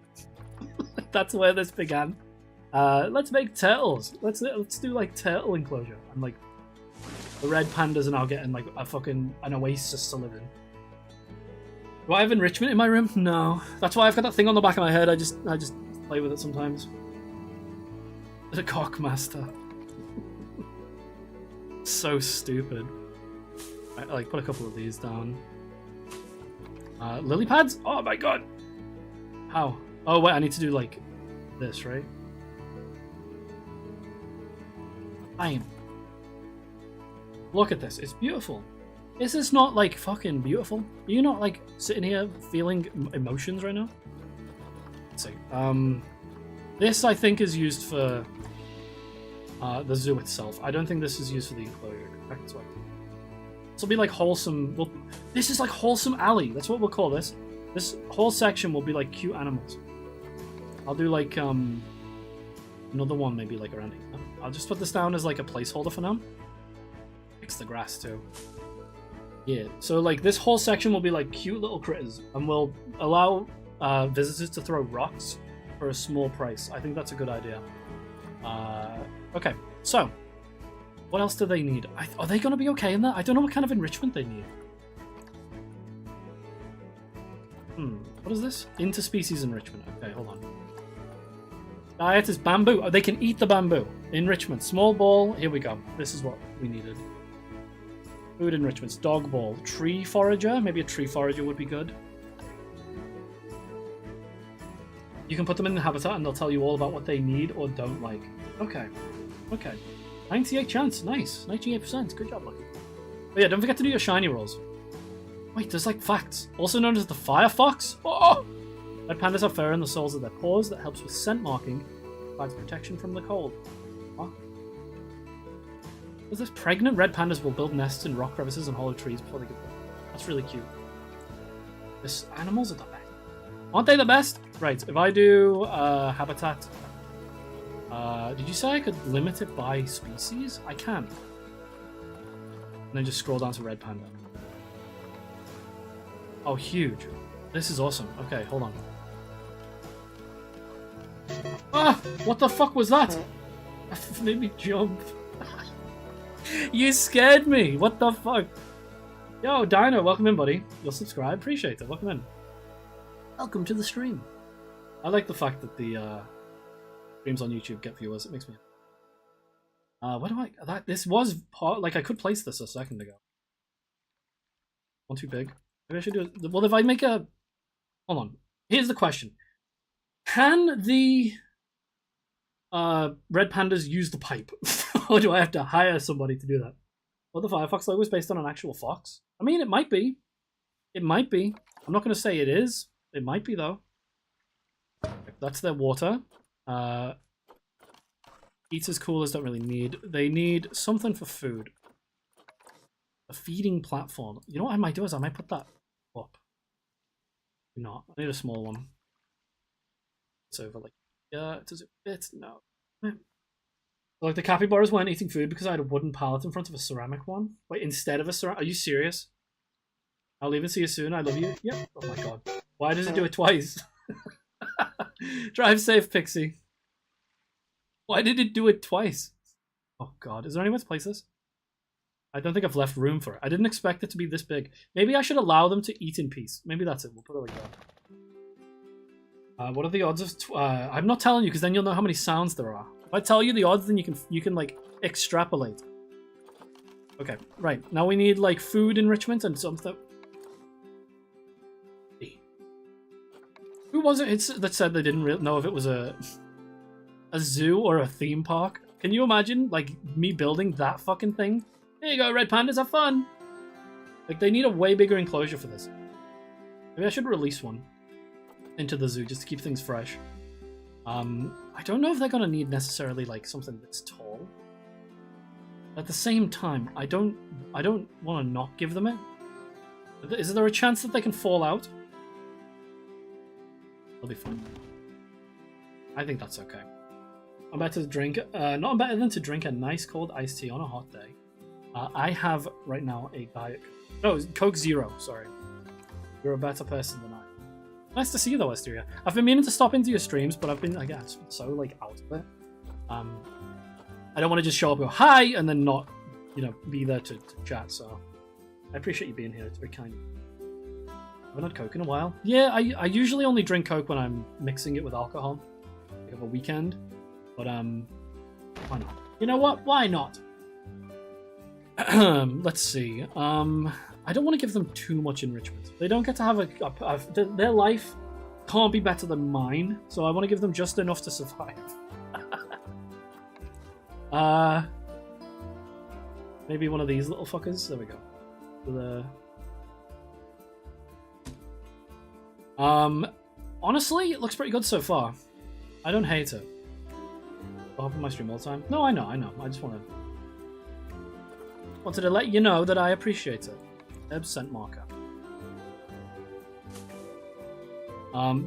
[SPEAKER 2] That's where this began. Let's make turtles. Let's do like turtle enclosure. And like the red pandas are now getting like an oasis to live in. Do I have enrichment in my room? No. That's why I've got that thing on the back of my head. I just play with it sometimes. The cockmaster. So stupid. Right, like put a couple of these down. Lily pads? Oh my god! How? Oh wait, I need to do like this, right? Fine. Look at this, it's beautiful. Is this not like fucking beautiful? Are you not like sitting here feeling emotions right now? Let's see. This I think is used for the zoo itself. I don't think this is used for the enclosure. That's why. This will be like wholesome. Well, this is like wholesome alley. That's what we'll call this. This whole section will be like cute animals. I'll do like another one maybe like around here. I'll just put this down as like a placeholder for now. Fix the grass too. Yeah, so like this whole section will be like cute little critters, and we'll allow visitors to throw rocks for a small price. I think that's a good idea. Okay, so what else do they need? Are they going to be okay in that? I don't know what kind of enrichment they need. What is this? Interspecies enrichment. Okay, hold on. Diet is bamboo. Oh, they can eat the bamboo. Enrichment. Small ball. Here we go. This is what we needed. Food enrichments. Dog ball. Tree forager. Maybe a tree forager would be good. You can put them in the habitat and they'll tell you all about what they need or don't like. Okay. Okay. 98 chance. Nice. 98%. Good job, Lucky. But yeah, don't forget to do your shiny rolls. Wait, there's like facts. Also known as the Fire Fox. Oh! Red pandas have fur in the soles of their paws that helps with scent marking, provides protection from the cold. What? Is this pregnant red pandas will build nests in rock crevices and hollow trees before they give birth? That's really cute. This animals are the best. Aren't they the best? Right, if I do habitat, did you say I could limit it by species? I can. And then just scroll down to red panda. Oh, huge. This is awesome. Okay, hold on. Ah! What the fuck was that? That made me jump. You scared me! What the fuck? Yo, Dino, welcome in, buddy. You'll subscribe. Appreciate it. Welcome in. Welcome to the stream. I like the fact that the streams on YouTube get viewers. It makes me... what do I... This was part... Like, I could place this a second ago. One too big. Maybe I should do it... Well, if I make a... Hold on. Here's the question. Can the red pandas use the pipe? Or do I have to hire somebody to do that? Well, the Firefox logo is based on an actual fox. I mean, it might be. It might be. I'm not going to say it is. It might be, though. That's their water. Eaters, coolers don't really need. They need something for food. A feeding platform. You know what I might do is I might put that up. Not. I need a small one. It's over like... Yeah, does it fit? No. Like the capybaras weren't eating food because I had a wooden pallet in front of a ceramic one. Wait, instead of a ceramic... Are you serious? I'll leave and see you soon. I love you. Yep. Oh my god. Why does it do it twice? Drive safe, Pixie. Why did it do it twice? Oh god. Is there anywhere to place this? I don't think I've left room for it. I didn't expect it to be this big. Maybe I should allow them to eat in peace. Maybe that's it. We'll put it like that. What are the odds of... I'm not telling you because then you'll know how many sounds there are. If I tell you the odds, then you can like extrapolate. Okay, right. Now we need like food enrichment and something. Who was it that said they didn't know if it was a zoo or a theme park? Can you imagine like me building that fucking thing? There you go, red pandas, have fun. Like they need a way bigger enclosure for this. Maybe I should release one into the zoo just to keep things fresh. I don't know if they're gonna need necessarily like something that's tall. At the same time, I don't want to not give them it. Is there a chance that they can fall out? They'll be fine. I think that's okay. I'm better to drink. Not better than to drink a nice cold iced tea on a hot day. I have right now a diet. No, Coke Zero. Sorry, you're a better person than I. Nice to see you though, Asteria. I've been meaning to stop into your streams, but I've been, I guess, so like out of it. I don't want to just show up and go hi and then not, you know, be there to chat. So I appreciate you being here. It's very kind. I haven't had Coke in a while. Yeah, I usually only drink Coke when I'm mixing it with alcohol, like of a weekend. But why not? You know what? Why not? Let's see. I don't want to give them too much enrichment. They don't get to have their life can't be better than mine, so I want to give them just enough to survive. Maybe one of these little fuckers. There we go. Honestly, it looks pretty good so far. I don't hate it. I'll open my stream all the time. No, I know. I just wanted to let you know that I appreciate it. Scent marker.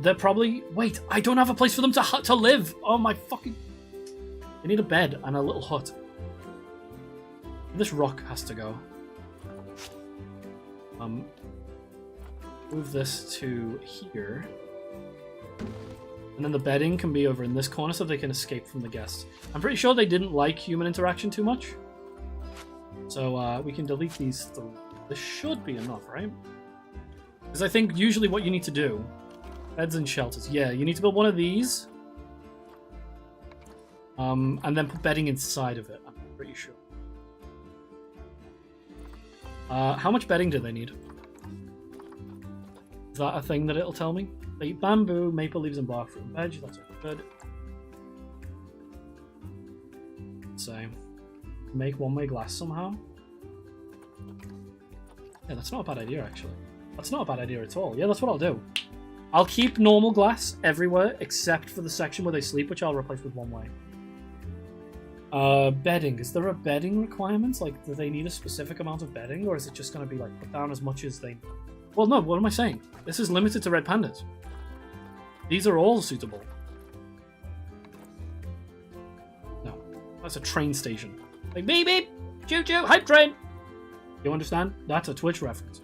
[SPEAKER 2] They're probably... Wait, I don't have a place for them to live! Oh my fucking... They need a bed and a little hut. This rock has to go. Move this to here. And then the bedding can be over in this corner so they can escape from the guests. I'm pretty sure they didn't like human interaction too much. So we can delete these three. This should be enough, right? Because I think usually what you need to do... Beds and shelters. Yeah, you need to build one of these. And then put bedding inside of it. I'm pretty sure. How much bedding do they need? Is that a thing that it'll tell me? They eat bamboo, maple leaves, and bark fruit and veg. That's good. Let's say, make one-way glass somehow. Yeah, that's not a bad idea, actually. That's not a bad idea at all. Yeah, that's what I'll do. I'll keep normal glass everywhere except for the section where they sleep, which I'll replace with one way. Bedding. Is there a bedding requirement? Like, do they need a specific amount of bedding, or is it just going to be like put down as much as they... Well, no, what am I saying? This is limited to red pandas. These are all suitable. No, that's a train station. Like, beep beep, choo choo, hype train. You understand? That's a Twitch reference.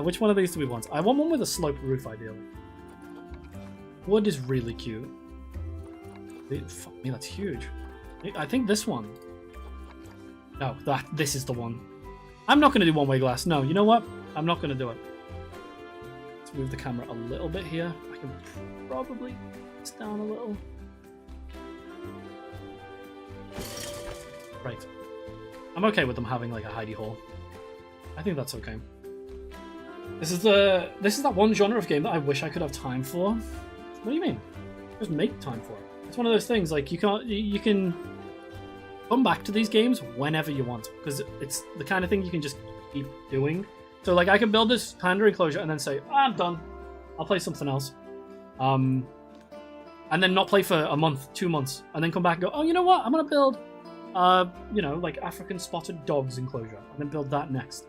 [SPEAKER 2] Which one of these do we want? I want one with a sloped roof, ideally. Wood is really cute. Fuck me, that's huge. I think this one. No, this is the one. I'm not going to do one-way glass. No, you know what? I'm not going to do it. Let's move the camera a little bit here. I can probably this down a little. Right. I'm okay with them having like a hidey hole. I think that's okay. This is that one genre of game that I wish I could have time for. What do you mean? Just make time for it. It's one of those things like you can come back to these games whenever you want because it's the kind of thing you can just keep doing. So like I can build this panda enclosure and then say, oh, I'm done. I'll play something else. And then not play for a month, 2 months, and then come back and go, oh, you know what? I'm gonna build you know, like African spotted dogs enclosure, and then build that next.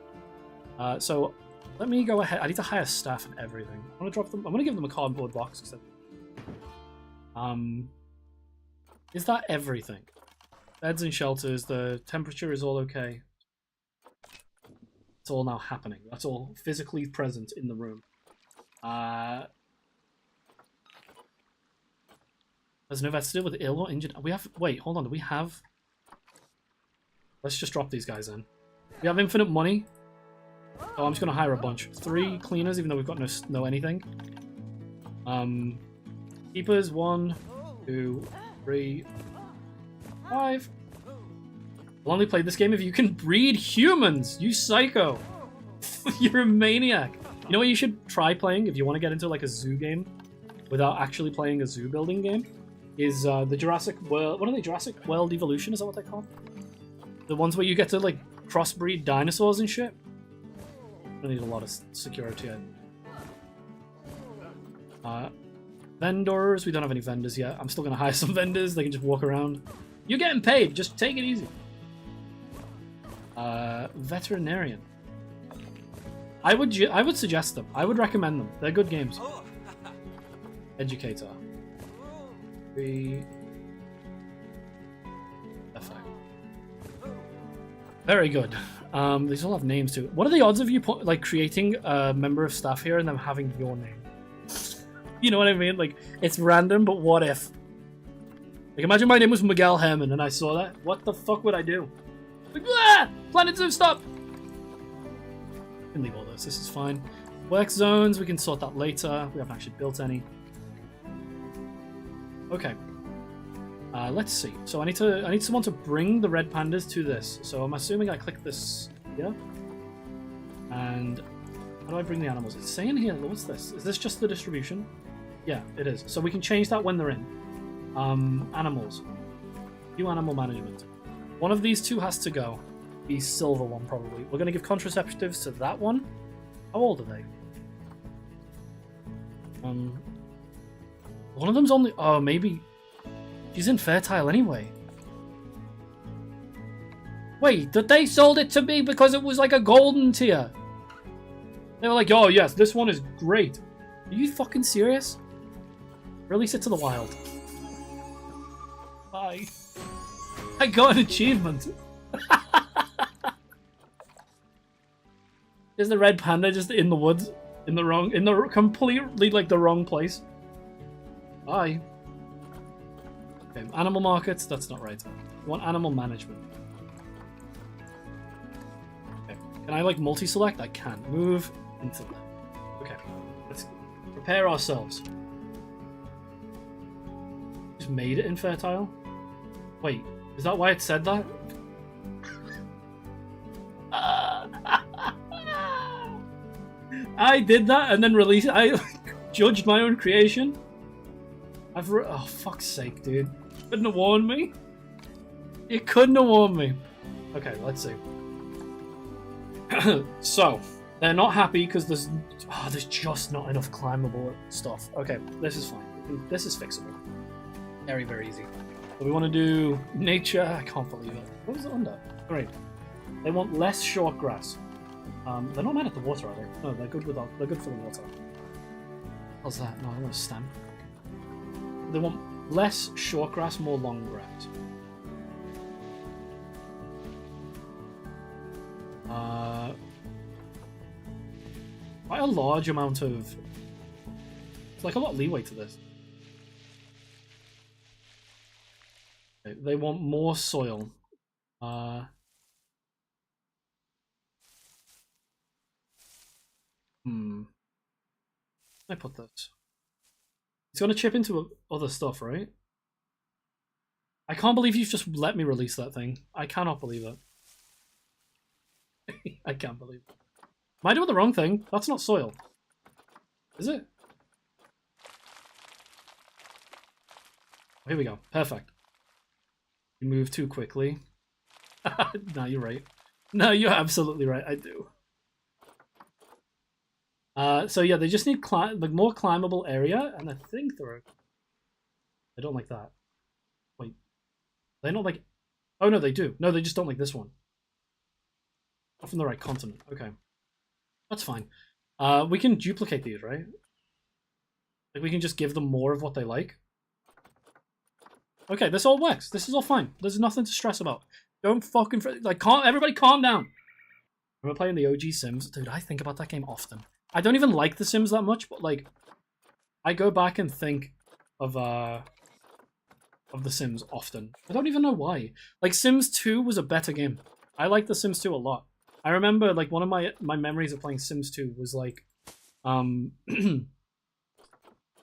[SPEAKER 2] So let me go ahead. I need to hire staff and everything. I'm gonna drop them. I'm gonna give them a cardboard box. Is that everything? Beds and shelters. The temperature is all okay. It's all now happening. That's all physically present in the room. There's no vets to deal with ill or injured. We have. Wait, hold on. Do we have? Let's just drop these guys in. We have infinite money. Oh, I'm just gonna hire a bunch. 3 cleaners, even though we've got no anything. Keepers. 1, 2, 3, 5. I'll only play this game if you can breed humans. You psycho. You're a maniac. You know what you should try playing if you want to get into like a zoo game without actually playing a zoo building game? Is the Jurassic World. What are they? Jurassic World Evolution? Is that what they call? The ones where you get to like crossbreed dinosaurs and shit. I need a lot of security. Vendors. We don't have any vendors yet. I'm still gonna hire some vendors. They can just walk around. You're getting paid. Just take it easy. Veterinarian. I would suggest them. I would recommend them. They're good games. Educator. 3. Perfect. Very good. These all have names too. What are the odds of you like creating a member of staff here and them having your name? You know what I mean? Like it's random, but what if? Like imagine my name was Miguel Herman and I saw that. What the fuck would I do? Like, ah! Planet Zoo, stop! We can leave all this. This is fine. Work zones. We can sort that later. We haven't actually built any. Okay. Let's see. So I need someone to bring the red pandas to this. So I'm assuming I click this here. And how do I bring the animals? It's saying here, what's this? Is this just the distribution? Yeah, it is. So we can change that when they're in. Animals. New animal management. One of these 2 has to go. The silver one, probably. We're going to give contraceptives to that one. How old are they? One of them's only... Oh, maybe... She's infertile anyway. Wait, that they sold it to me because it was like a golden tier. They were like, oh yes, this one is great. Are you fucking serious? Release it to the wild. Bye. I got an achievement. Is the red panda just in the woods? In the completely like the wrong place? Bye. Okay, animal markets, that's not right. I want animal management. Okay. Can I like multi-select? I can. Move into that. Okay. Let's prepare ourselves. Just made it infertile? Wait, is that why it said that? I did that and then released it. I judged my own creation. Oh, fuck's sake, dude. Couldn't have warned me. You couldn't have warned me. Okay, let's see. So, they're not happy because there's just not enough climbable stuff. Okay, this is fine. This is fixable. Very, very easy. So we want to do nature. I can't believe it. What was it under? Great. They want less short grass. They're not mad at the water, are they? No, they're good with they're good for the water. What's that? No, I want to stamp. They want less short grass, more long grass. Quite a large amount of... It's like a lot of leeway to this. Okay, they want more soil. I put this. It's going to chip into other stuff, right? I can't believe you've just let me release that thing. I cannot believe it. I can't believe it. Am I doing the wrong thing? That's not soil. Is it? Here we go. Perfect. You move too quickly. No, you're right. No, you're absolutely right. I do. So yeah, they just need like more climbable area, and I think they're... I don't like that. Wait. They don't like... Oh, no, they do. No, they just don't like this one. Not from the right continent. Okay. That's fine. We can duplicate these, right? Like, we can just give them more of what they like. Okay, this all works. This is all fine. There's nothing to stress about. Don't fucking... Like, everybody calm down. We're playing the OG Sims. Dude, I think about that game often. I don't even like The Sims that much, but, like, I go back and think of The Sims often. I don't even know why. Like, Sims 2 was a better game. I like The Sims 2 a lot. I remember, like, one of my memories of playing Sims 2 was, like, I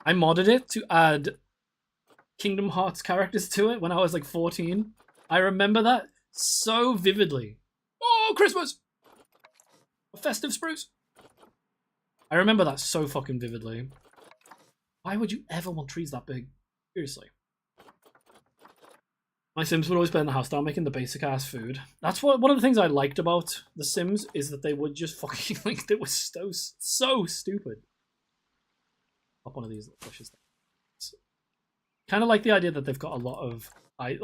[SPEAKER 2] modded it to add Kingdom Hearts characters to it when I was, like, 14. I remember that so vividly. Oh, Christmas! A festive spruce! I remember that so fucking vividly. Why would you ever want trees that big? Seriously. My Sims would always play in the house down making the basic ass food. That's one of the things I liked about The Sims is that they would just fucking, like, they were so stupid. Up one of these little bushes. Kind of like the idea that they've got a lot of... I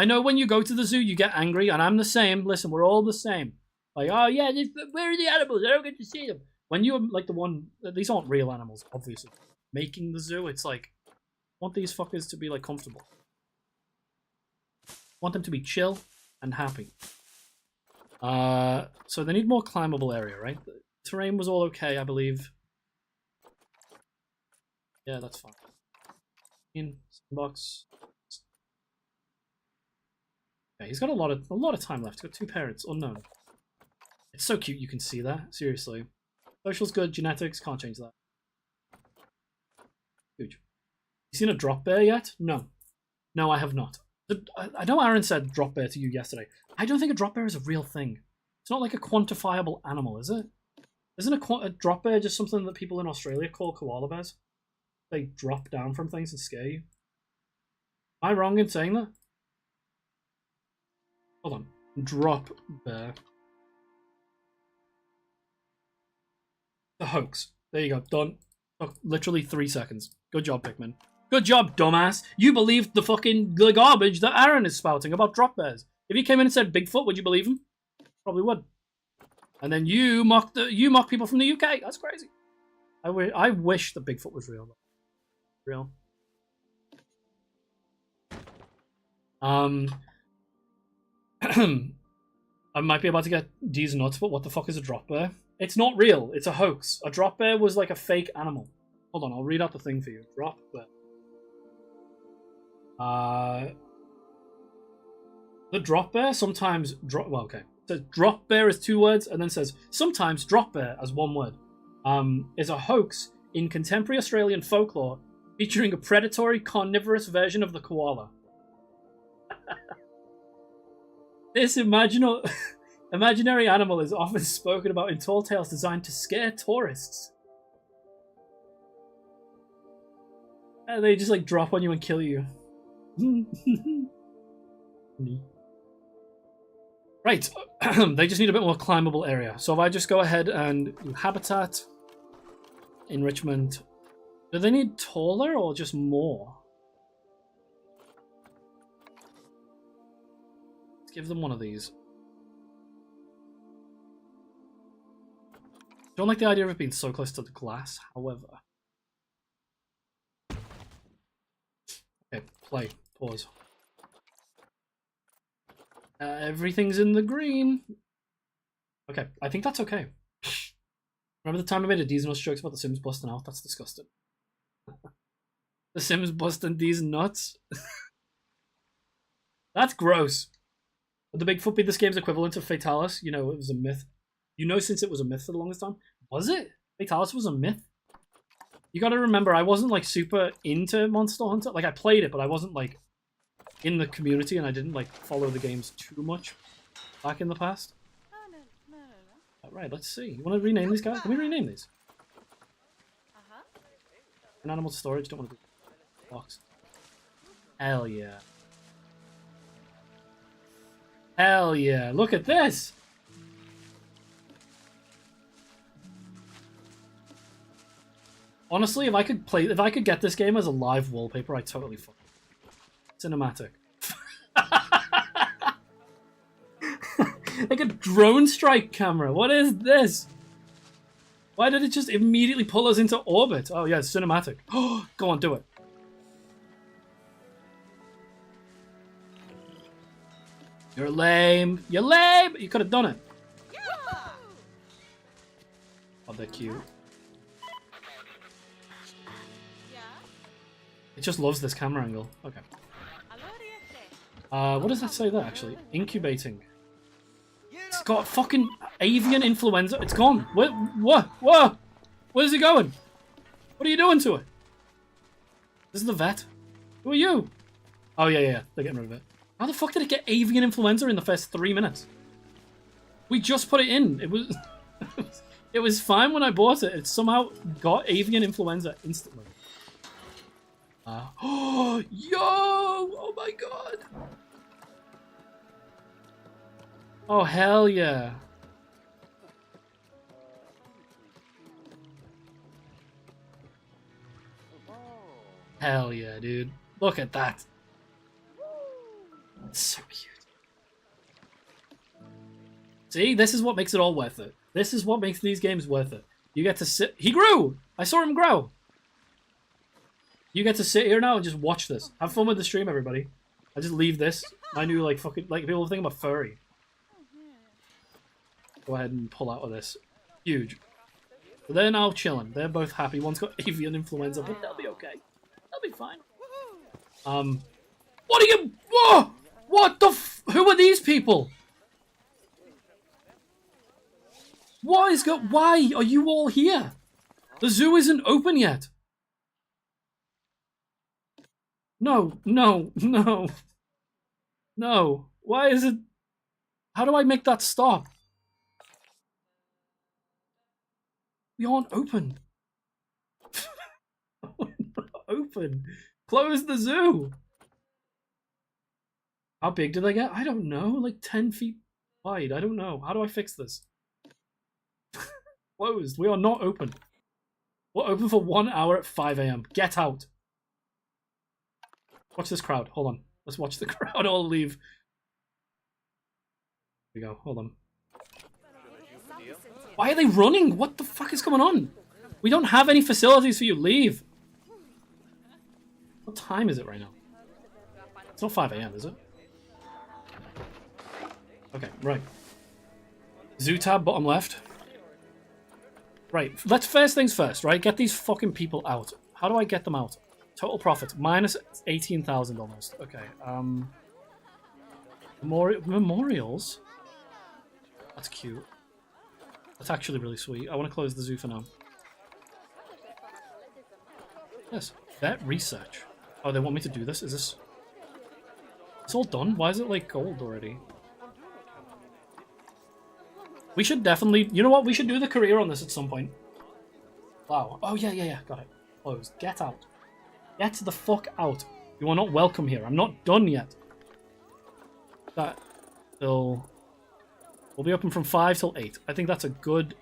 [SPEAKER 2] know when you go to the zoo you get angry, and I'm the same. Listen, we're all the same. Like, oh yeah, where are the animals? I don't get to see them. When you're like the one... These aren't real animals, obviously. Making the zoo, it's like... I want these fuckers to be, like, comfortable. Want them to be chill and happy. So they need more climbable area, right? The terrain was all okay, I believe. Yeah, that's fine. In box. Okay, he's got a lot of time left. He's got 2 parents, unknown. It's so cute you can see that. Seriously. Social's good, genetics, can't change that. Huge. You seen a drop bear yet? No. No, I have not. I know Aaron said drop bear to you yesterday. I don't think a drop bear is a real thing. It's not like a quantifiable animal, is it? Isn't a drop bear just something that people in Australia call koala bears? They drop down from things and scare you. Am I wrong in saying that? Hold on. Drop bear. The hoax. There you go. Done. Took literally 3 seconds. Good job, Pikmin. Good job, dumbass. You believed the garbage that Aaron is spouting about drop bears. If he came in and said Bigfoot, would you believe him? Probably would. And then you mock people from the UK. That's crazy. I wish that Bigfoot was real. Real. I might be about to get D's nuts, but what the fuck is a drop bear? It's not real. It's a hoax. A drop bear was like a fake animal. Hold on, I'll read out the thing for you. Drop bear. The drop bear sometimes well, okay. So drop bear is 2 words, and then says sometimes drop bear as 1 word. Is a hoax in contemporary Australian folklore featuring a predatory carnivorous version of the koala. This imaginary animal is often spoken about in tall tales designed to scare tourists. And they just like drop on you and kill you. Right, they just need a bit more climbable area. So if I just go ahead and do habitat, enrichment, do they need taller or just more? Let's give them one of these. Don't like the idea of it being so close to the glass, however. Okay, play, pause. Everything's in the green. Okay, I think that's okay. Remember the time I made a D's nuts jokes about the Sims busting out? That's disgusting. The Sims busting D's nuts? That's gross. Would the Bigfoot be this game's equivalent of Fatalis? You know, it was a myth. You know, since it was a myth for the longest time. Was it? Fatalis was a myth? You gotta remember, I wasn't like super into Monster Hunter. Like, I played it, but I wasn't like in the community, and I didn't like follow the games too much back in the past. Right, let's see. You want to rename these guys? Can we rename these? An animal storage, don't want to do box. Hell yeah. Hell yeah, look at this! Honestly, if I could get this game as a live wallpaper, I'd totally fuck it. Cinematic. Like a drone strike camera. What is this? Why did it just immediately pull us into orbit? Oh yeah, it's cinematic. Oh, go on, do it. You're lame. You're lame. You could have done it. Oh, they're cute. It just loves this camera angle. Okay. What does that say there, actually? Incubating. It's got fucking avian influenza. It's gone. What? Where's it going? What are you doing to it? This is the vet. Who are you? Oh, yeah. They're getting rid of it. How the fuck did it get avian influenza in the first 3 minutes? We just put it in. It was... it was fine when I bought it. It somehow got avian influenza instantly. Oh, yo! Oh my god! Oh, hell yeah. Hell yeah, dude. Look at that. It's so cute. See, this is what makes it all worth it. This is what makes these games worth it. You get to sit... He grew! I saw him grow! You get to sit here now and just watch this. Have fun with the stream, everybody. I just leave this. My new, like, fucking... Like, people think I'm a furry. Go ahead and pull out of this. Huge. But they're now chilling. They're both happy. One's got avian influenza, but they'll be okay. They'll be fine. What are you... Whoa! What the f... Who are these people? What is going... Why are you all here? The zoo isn't open yet. No. No. Why is it... How do I make that stop? We aren't open. Open. Close the zoo. How big do they get? I don't know. Like 10 feet wide. I don't know. How do I fix this? Closed. We are not open. We're open for 1 hour at 5 AM. Get out. Watch this crowd. Hold on. Let's watch the crowd all leave. Here we go. Hold on. Why are they running? What the fuck is going on? We don't have any facilities for you. Leave. What time is it right now? It's not 5 AM, is it? Okay, right. Zoo tab, bottom left. Right, let's first things first, right? Get these fucking people out. How do I get them out? Total profit, minus 18,000 almost. Okay, memorials? That's cute. That's actually really sweet. I want to close the zoo for now. Yes, vet research. Oh, they want me to do this? Is this... It's all done? Why is it like gold already? We should definitely... You know what? We should do the career on this at some point. Wow. Oh, yeah. Got it. Closed. Get out. Get the fuck out. You are not welcome here. I'm not done yet. That still We'll be open from 5 till 8. I think that's a good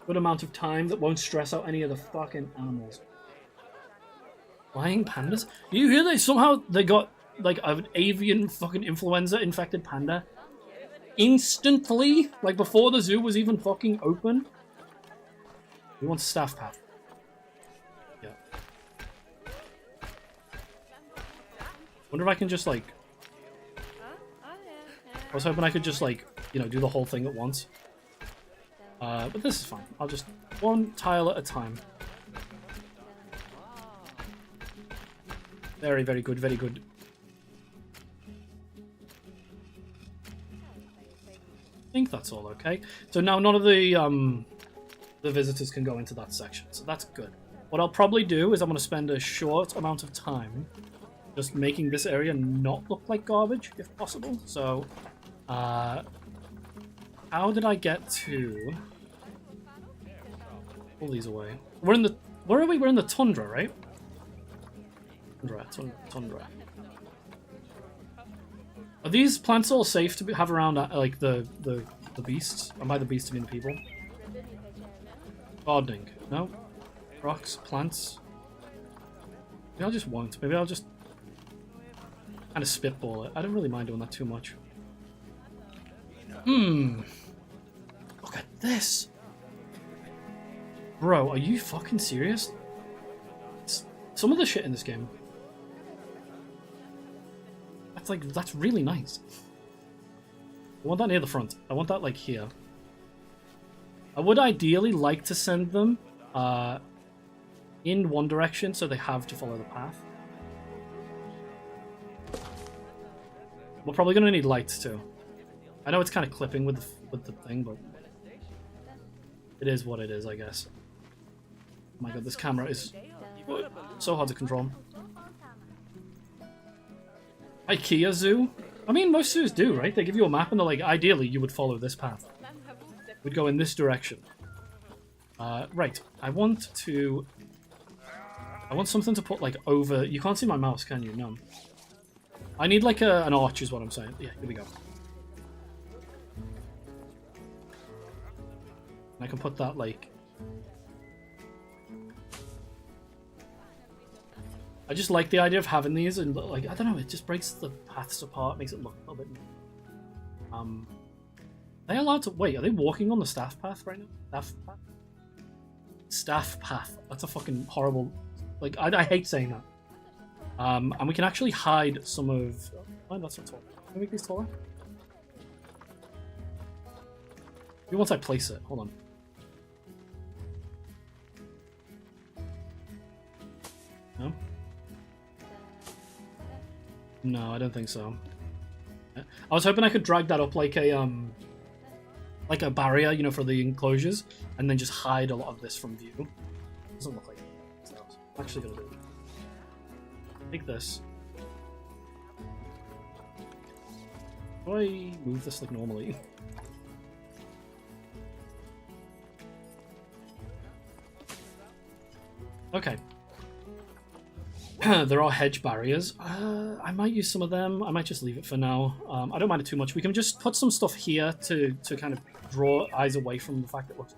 [SPEAKER 2] amount of time that won't stress out any of the fucking animals. Flying pandas? You hear they somehow they got like an avian fucking influenza infected panda instantly, like before the zoo was even fucking open. He wants a staff path. Yeah. Wonder if I can just like. I was hoping I could just like, you know, do the whole thing at once. But this is fine. I'll just one tile at a time. Very, very good, very good. I think that's all okay. So now none of the visitors can go into that section, so that's good. What I'll probably do is I'm going to spend a short amount of time just making this area not look like garbage, if possible. So, how did I get to pull these away? We're in the where are we? We're in the tundra, right? Tundra. Are these plants all safe to have around, like the beasts? And by the beasts, I mean the people. Gardening. No. Rocks, plants. Maybe I'll just won't. Maybe I'll just kind of spitball it. I don't really mind doing that too much. Look at this. Bro, are you fucking serious? Some of the shit in this game. That's really nice. I want that near the front. I want that like here. I would ideally like to send them in one direction so they have to follow the path. We're probably going to need lights too. I know it's kind of clipping with the thing, but it is what it is, I guess. Oh my god, this camera is so hard to control. IKEA Zoo? I mean, most zoos do, right? They give you a map and they're like, ideally, you would follow this path. We'd go in this direction. Right. I want something to put, like, over... You can't see my mouse, can you? No. I need, like, an arch is what I'm saying. Yeah, here we go. And I can put that, like... I just like the idea of having these, and like, I don't know, it just breaks the paths apart, makes it look a little bit... Are they allowed to... Wait, are they walking on the staff path right now? Staff path? Staff path. That's a fucking horrible... Like, I hate saying that. And we can actually hide some of... Oh, that's not tall. Can we make these taller? Maybe once I place it. Hold on. No? No, I don't think so. I was hoping I could drag that up like a barrier, you know, for the enclosures, and then just hide a lot of this from view. Doesn't look like it. So I'm actually gonna do it. Take this. How do I move this like normally? Okay. There are hedge barriers. I might use some of them. I might just leave it for now. I don't mind it too much. We can just put some stuff here to kind of draw eyes away from the fact that it looks...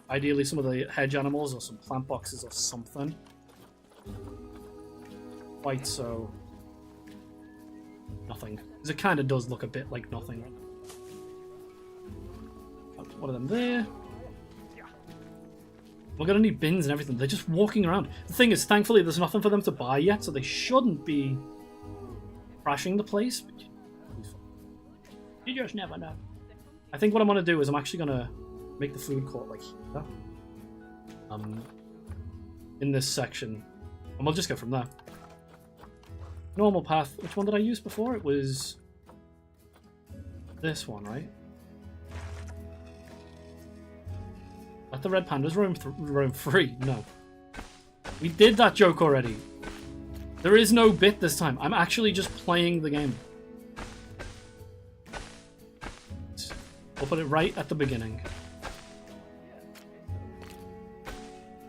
[SPEAKER 2] ideally some of the hedge animals or some plant boxes or something. Quite so... Nothing. Because it kind of does look a bit like nothing. One of them there. We're gonna need bins and everything. They're just walking around. The thing is, thankfully, there's nothing for them to buy yet, so they shouldn't be crashing the place. But you just never know. I think what I'm gonna do is I'm actually gonna make the food court like here. In this section. And we'll just go from there. Normal path. Which one did I use before? It was this one, right? Let the red pandas roam free. No. We did that joke already. There is no bit this time. I'm actually just playing the game. We'll put it right at the beginning.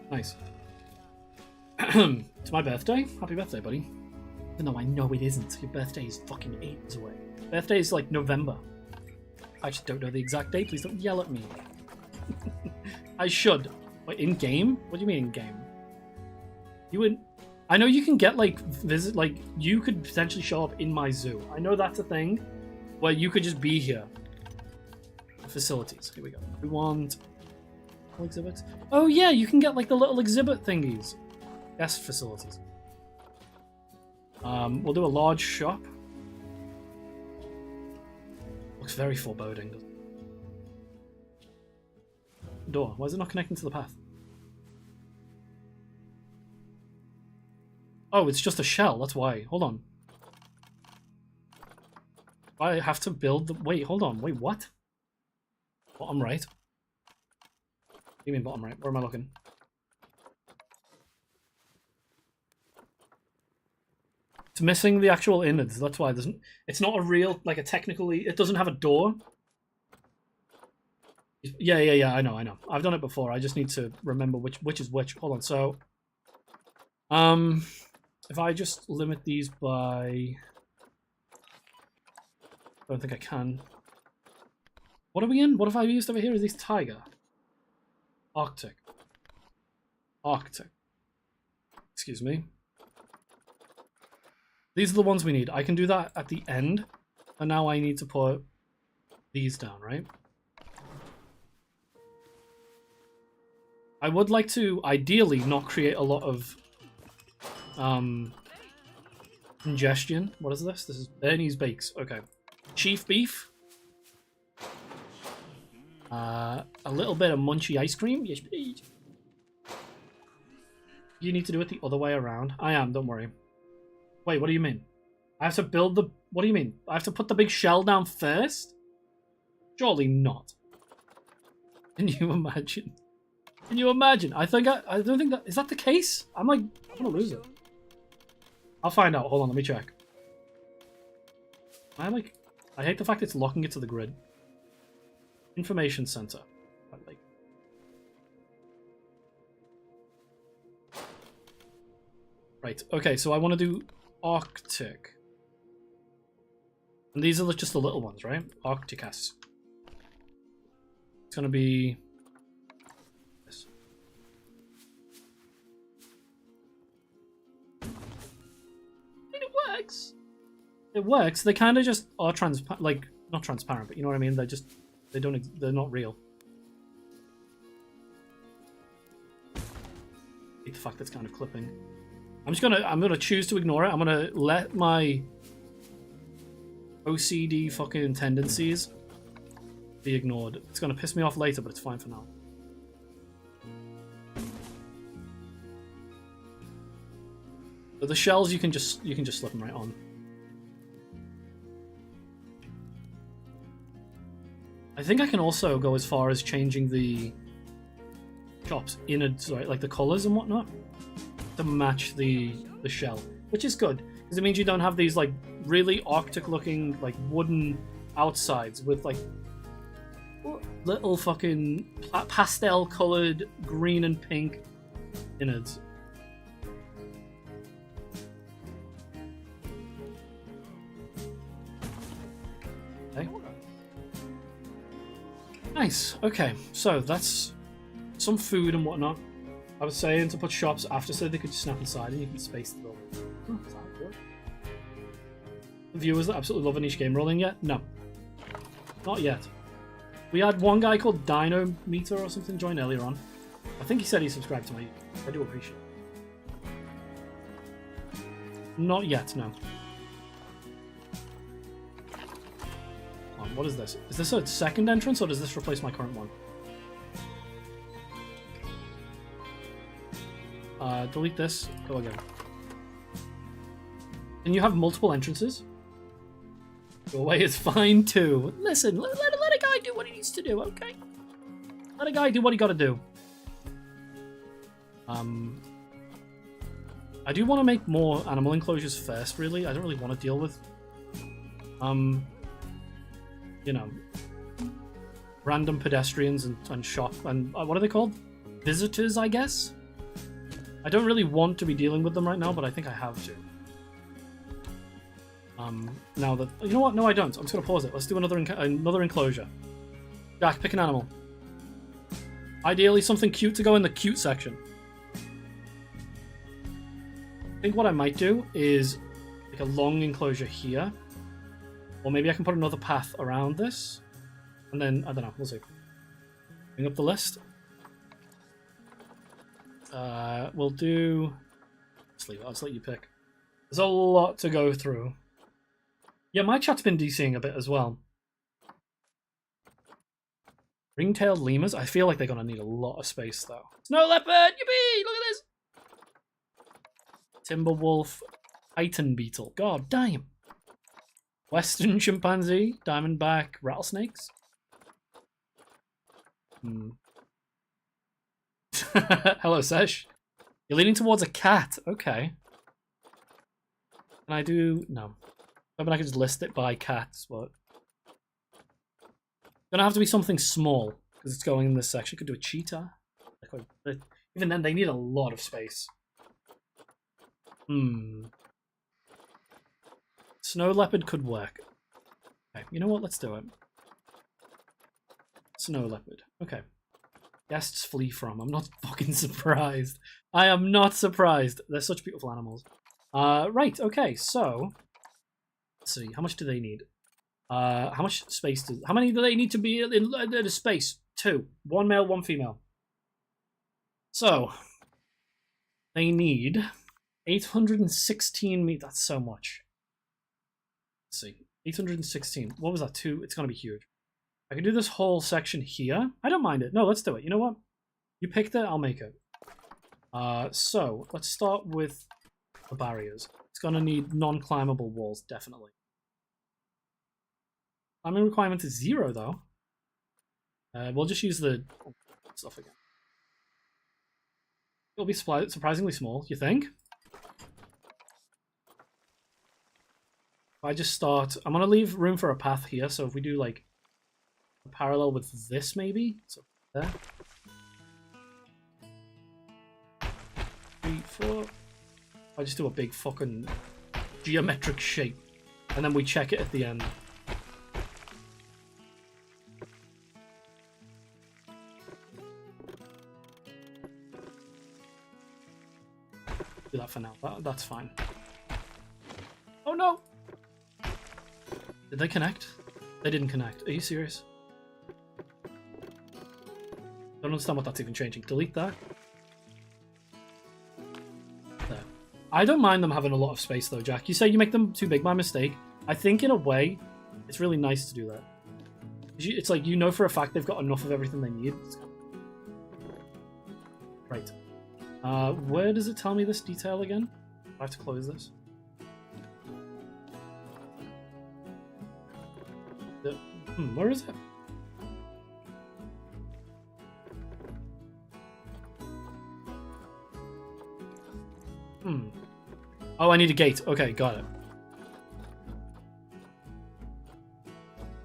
[SPEAKER 2] Nice. It's my birthday. Happy birthday, buddy. Even though I know it isn't. Your birthday is fucking 8 days away. Birthday is like November. I just don't know the exact date. Please don't yell at me. I should. Wait, in game? What do you mean in game? You would. I know you can get like you could potentially show up in my zoo. I know that's a thing, where you could just be here. Facilities. Here we go. We want exhibits. Oh yeah, you can get like the little exhibit thingies. Guest facilities. We'll do a large shop. Looks very foreboding. Door. Why is it not connecting to the path? Oh, it's just a shell. That's why. Hold on. I have to build the... Wait, hold on. Wait, what? Bottom right? What do you mean bottom right? Where am I looking? It's missing the actual innards. That's why it doesn't... It's not a real... Like a technically... It doesn't have a door. Yeah. I know. I've done it before. I just need to remember which is which. Hold on. So... If I just limit these by... I don't think I can. What are we in? What have I used over here? Is this tiger? Arctic. Arctic. Excuse me. These are the ones we need. I can do that at the end. And now I need to put these down, right? I would like to, ideally, not create a lot of congestion. What is this? This is Bernie's Bakes. Okay. Chief beef. A little bit of munchy ice cream. Yes, please. You need to do it the other way around. I am, don't worry. Wait, what do you mean? I have to build the... What do you mean? I have to put the big shell down first? Surely not. Can you imagine? Can you imagine? I don't think that... Is that the case? I'm gonna lose it. I'll find out. Hold on, let me check. I hate the fact it's locking it to the grid. Information center. Right, okay, so I want to do Arctic. And these are just the little ones, right? Arcticus. It's going to be... this. It works! It works. They kind of just are transparent, like, not transparent, but you know what I mean? They're just... They're not real. I hate the fact that's kind of clipping. I'm gonna choose to ignore it. I'm gonna let my OCD fucking tendencies be ignored. It's gonna piss me off later, but it's fine for now. But the shells you can just slip them right on. I think I can also go as far as changing the shop's innards, right, like the colors and whatnot, to match the shell, which is good because it means you don't have these like really Arctic looking like wooden outsides with like little fucking pastel colored green and pink innards. Okay. Nice. Okay, so that's some food and whatnot. I was saying to put shops after so they could just snap inside and you can space the building. Viewers that absolutely love a niche game rolling yet? No. Not yet. We had one guy called Dino Meter or something join earlier on. I think he said he subscribed to my YouTube. I do appreciate it. Not yet, no. What is this? Is this a second entrance or does this replace my current one? Delete this. Go again. And you have multiple entrances? Go away is fine too. Listen, let a guy do what he needs to do, okay? Let a guy do what he gotta do. I do want to make more animal enclosures first, really. I don't really want to deal with... you know, random pedestrians and shop and what are they called? Visitors, I guess? I don't really want to be dealing with them right now, but I think I have to. Now that you know what? No, I don't. I'm just gonna pause it. Let's do another enclosure. Jack, pick an animal. Ideally, something cute to go in the cute section. I think what I might do is like a long enclosure here, or maybe I can put another path around this, and then I don't know. We'll see. Bring up the list. We'll do. Let's leave it. I'll just let you pick. There's a lot to go through. Yeah, my chat's been DCing a bit as well. Ring-tailed lemurs. I feel like they're gonna need a lot of space though. Snow leopard. Yippee! Look at this. Timber wolf. Titan beetle. God damn. Western chimpanzee. Diamondback. Rattlesnakes. Hello, Sesh. You're leaning towards a cat. Okay. Can I do... No. I mean, I could just list it by cats, but... It's gonna have to be something small, because it's going in this section. Could do a cheetah. Even then, they need a lot of space. Snow leopard could work. Okay, you know what? Let's do it. Snow leopard. Okay. Guests flee from. I'm not fucking surprised. I am not surprised. They're such beautiful animals. Right, okay, so... Let's see, how much do they need? How much space do... How many do they need to be in the space? 2. 1 male, 1 female. So... They need 816 meters. That's so much. Let's see. 816. What was that? 2? It's going to be huge. I can do this whole section here. I don't mind it. No, let's do it. You know what? You picked it, I'll make it. So, let's start with the barriers. It's going to need non-climbable walls, definitely. Climbing requirement is 0, though. We'll just use the stuff again. It'll be surprisingly small, you think? If I just start... I'm going to leave room for a path here, so if we do, like, a parallel with this, maybe? So, there. 3, 4... I just do a big fucking geometric shape, and then we check it at the end. Do that for now. That's fine. Oh no! Did they connect? They didn't connect. Are you serious? Don't understand what that's even changing. Delete that. There. I don't mind them having a lot of space though, Jack. You say you make them too big by mistake. I think in a way, it's really nice to do that. It's like, you know for a fact they've got enough of everything they need. Right. Where does it tell me this detail again? I have to close this. Where is it? Oh, I need a gate. Okay, got it.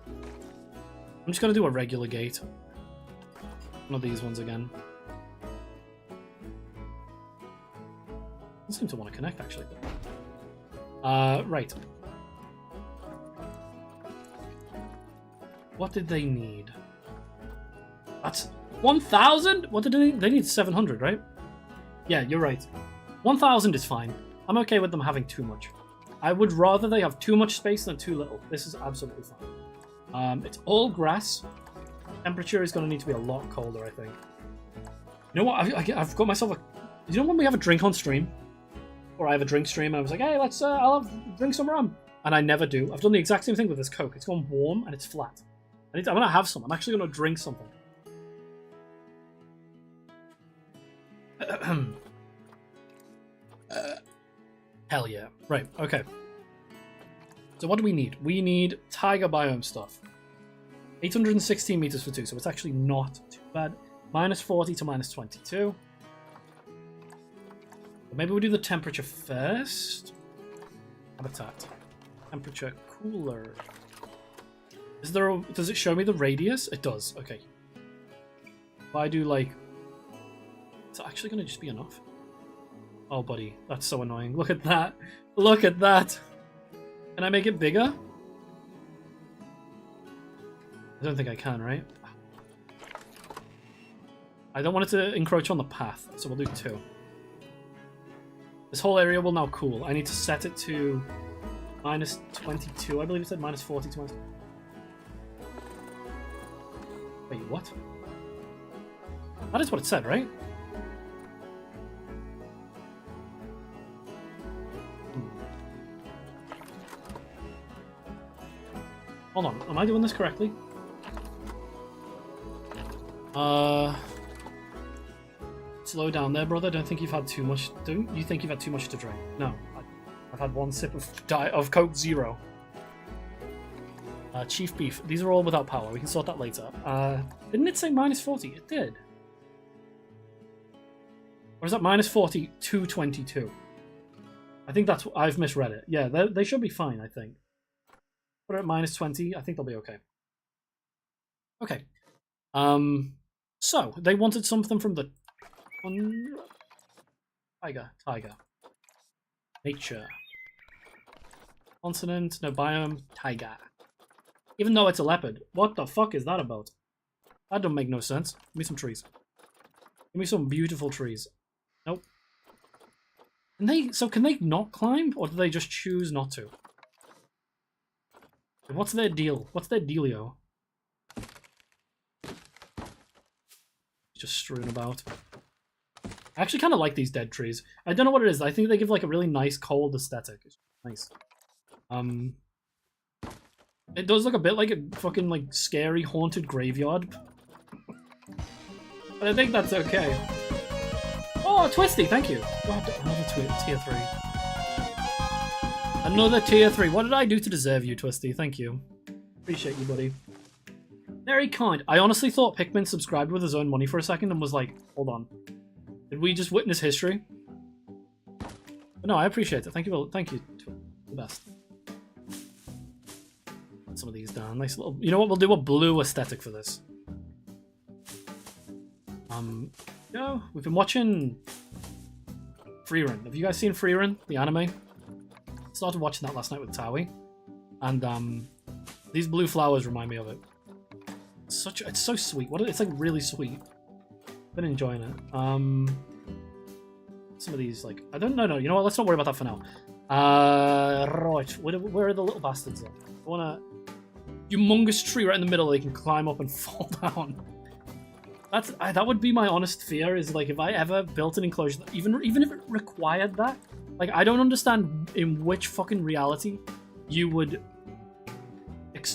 [SPEAKER 2] I'm just gonna do a regular gate. One of these ones again. I seem to want to connect, actually. Right. What did they need? That's 1,000? What did they need? 700, right? Yeah, you're right. 1,000 is fine. I'm okay with them having too much. I would rather they have too much space than too little. This is absolutely fine. It's all grass. Temperature is going to need to be a lot colder, I think. You know what? I've got myself a... You know when we have a drink on stream? Or I have a drink stream and I was like, hey, let's I'll drink some rum. And I never do. I've done the exact same thing with this Coke. It's gone warm and it's flat. I'm going to have some. I'm actually going to drink something. Hell yeah. Right, okay. So what do we need? We need tiger biome stuff. 816 meters for 2, so it's actually not too bad. Minus 40 to minus 22. But maybe we do the temperature first. Habitat. Temperature cooler. Is there a, does it show me the radius? It does, okay. If I do like... It's actually going to just be enough. Oh, buddy, that's so annoying. Look at that. Look at that. Can I make it bigger? I don't think I can, right? I don't want it to encroach on the path, so we'll do 2. This whole area will now cool. I need to set it to minus 22. I believe it said minus 40 to minus... Wait, what? That is what it said, right? Hold on, am I doing this correctly? Slow down there, brother. Don't think you've had too much. Don't you think you've had too much to drink? No, I've had 1 sip of Coke Zero. Chief beef. These are all without power. We can sort that later. Didn't it say minus 40? It did. Or is that minus 40 to 22? I think that's... I've misread it. Yeah, they should be fine, I think. Put it at minus 20. I think they'll be okay. Okay. So, they wanted something from the... Tiger. Nature. Continent, no biome, tiger. Even though it's a leopard. What the fuck is that about? That don't make no sense. Give me some trees. Give me some beautiful trees. Nope. Can they not climb? Or do they just choose not to? What's their deal? What's their dealio? Just strewn about. I actually kind of like these dead trees. I don't know what it is. I think they give like a really nice cold aesthetic. It's nice. It does look a bit like a fucking like scary haunted graveyard. But I think that's okay. Oh, Twisty, thank you. God, another tier 3. Another tier 3. What did I do to deserve you, Twisty? Thank you. Appreciate you, buddy. Very kind. I honestly thought Pikmin subscribed with his own money for a second and was like, hold on. Did we just witness history? But no, I appreciate it. Thank you. Thank you. The best. Put some of these down. Nice little... You know what? We'll do a blue aesthetic for this. No, we've been watching Frieren. Have you guys seen Frieren, the anime? Started watching that last night with Tawi. And these blue flowers remind me of it. It's so sweet. It's like really sweet. Been enjoying it. Some of these, like, I don't know. No, you know what? Let's not worry about that for now. Right. Where are the little bastards? Then? I want a humongous tree right in the middle. They can climb up and fall down. That would be my honest fear. Is like if I ever built an enclosure, even if it required that, like I don't understand in which fucking reality you would.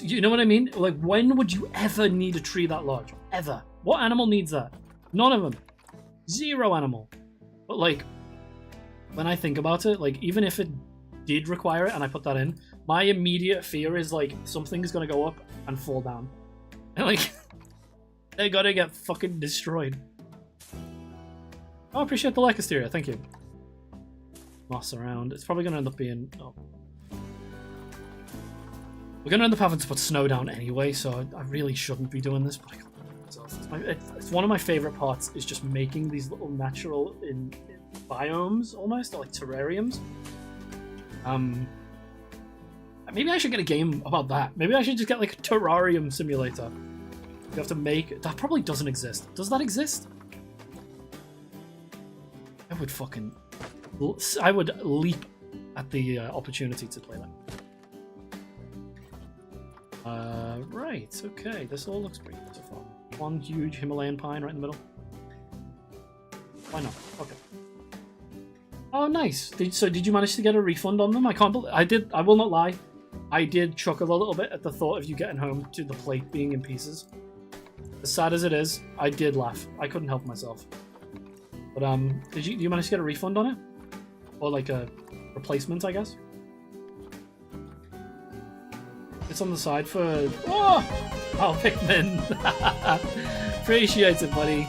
[SPEAKER 2] You know what I mean? Like when would you ever need a tree that large? Ever? What animal needs that? None of them. Zero animal. But like, when I think about it, like even if it did require it and I put that in, my immediate fear is like something's gonna go up and fall down. And like, they're gonna get fucking destroyed. Oh, I appreciate the Lycosteria, thank you. Moss around. It's probably gonna end up being... Oh. We're gonna end up having to put snow down anyway, so I really shouldn't be doing this, but I can't. It's one of my favorite parts is just making these little natural in biomes almost, or like terrariums. Maybe I should get a game about that. Maybe I should just get like a terrarium simulator. You have to make... That probably doesn't exist. Does that exist? I would leap at the opportunity to play that. Right, okay. This all looks pretty good so far. One huge Himalayan pine right in the middle. Why not? Okay. Oh, nice. Did you manage to get a refund on them? I can't believe... I will not lie. I did chuckle a little bit at the thought of you getting home to the plate being in pieces. As sad as it is, I did laugh. I couldn't help myself. But, did you manage to get a refund on it? Or, like, a replacement, I guess? It's on the side for... Oh, Pikmin! Appreciate it, buddy.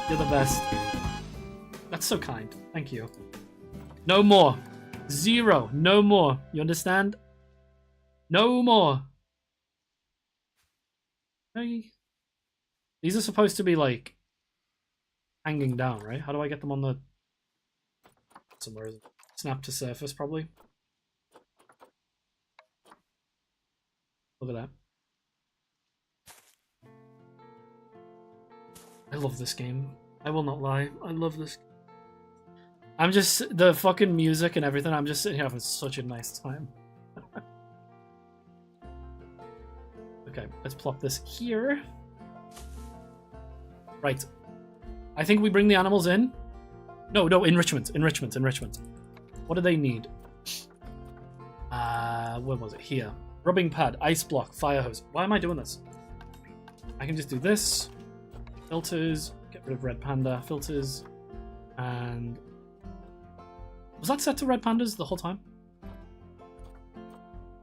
[SPEAKER 2] You're the best. That's so kind. Thank you. No more. Zero. No more. You understand? No more. Hey. These are supposed to be, like, hanging down, right? How do I get them on the... Somewhere is it? Snap to surface, probably. Look at that. I love this game. I will not lie. I love this. I'm just, the fucking music and everything, I'm just sitting here having such a nice time. Okay, let's plop this here. Right. I think we bring the animals in. No, enrichment. What do they need? Where was it? Here. Rubbing pad, ice block, fire hose. Why am I doing this? I can just do this. Filters, get rid of red panda, filters, and... Was that set to red pandas the whole time?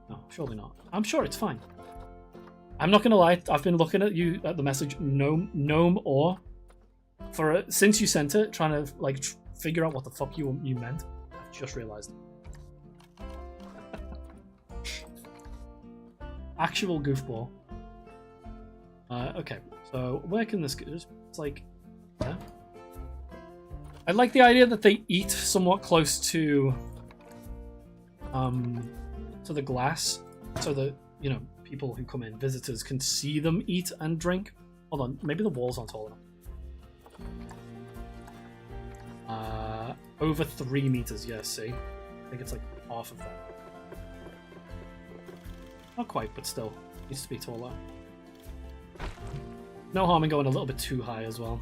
[SPEAKER 2] No, surely not. I'm sure it's fine. I'm not gonna lie, I've been looking at the message gnome or since you sent it, trying to like figure out what the fuck you meant. I've just realized. Actual goofball. Okay, so where can this go? It's like, yeah. I like the idea that they eat somewhat close to the glass, so that, you know, people who come in, visitors, can see them eat and drink. Hold on, maybe the walls aren't tall enough. Over 3 meters, yeah, see? I think it's like half of that. Not quite, but still. Needs to be taller. No harm in going a little bit too high as well.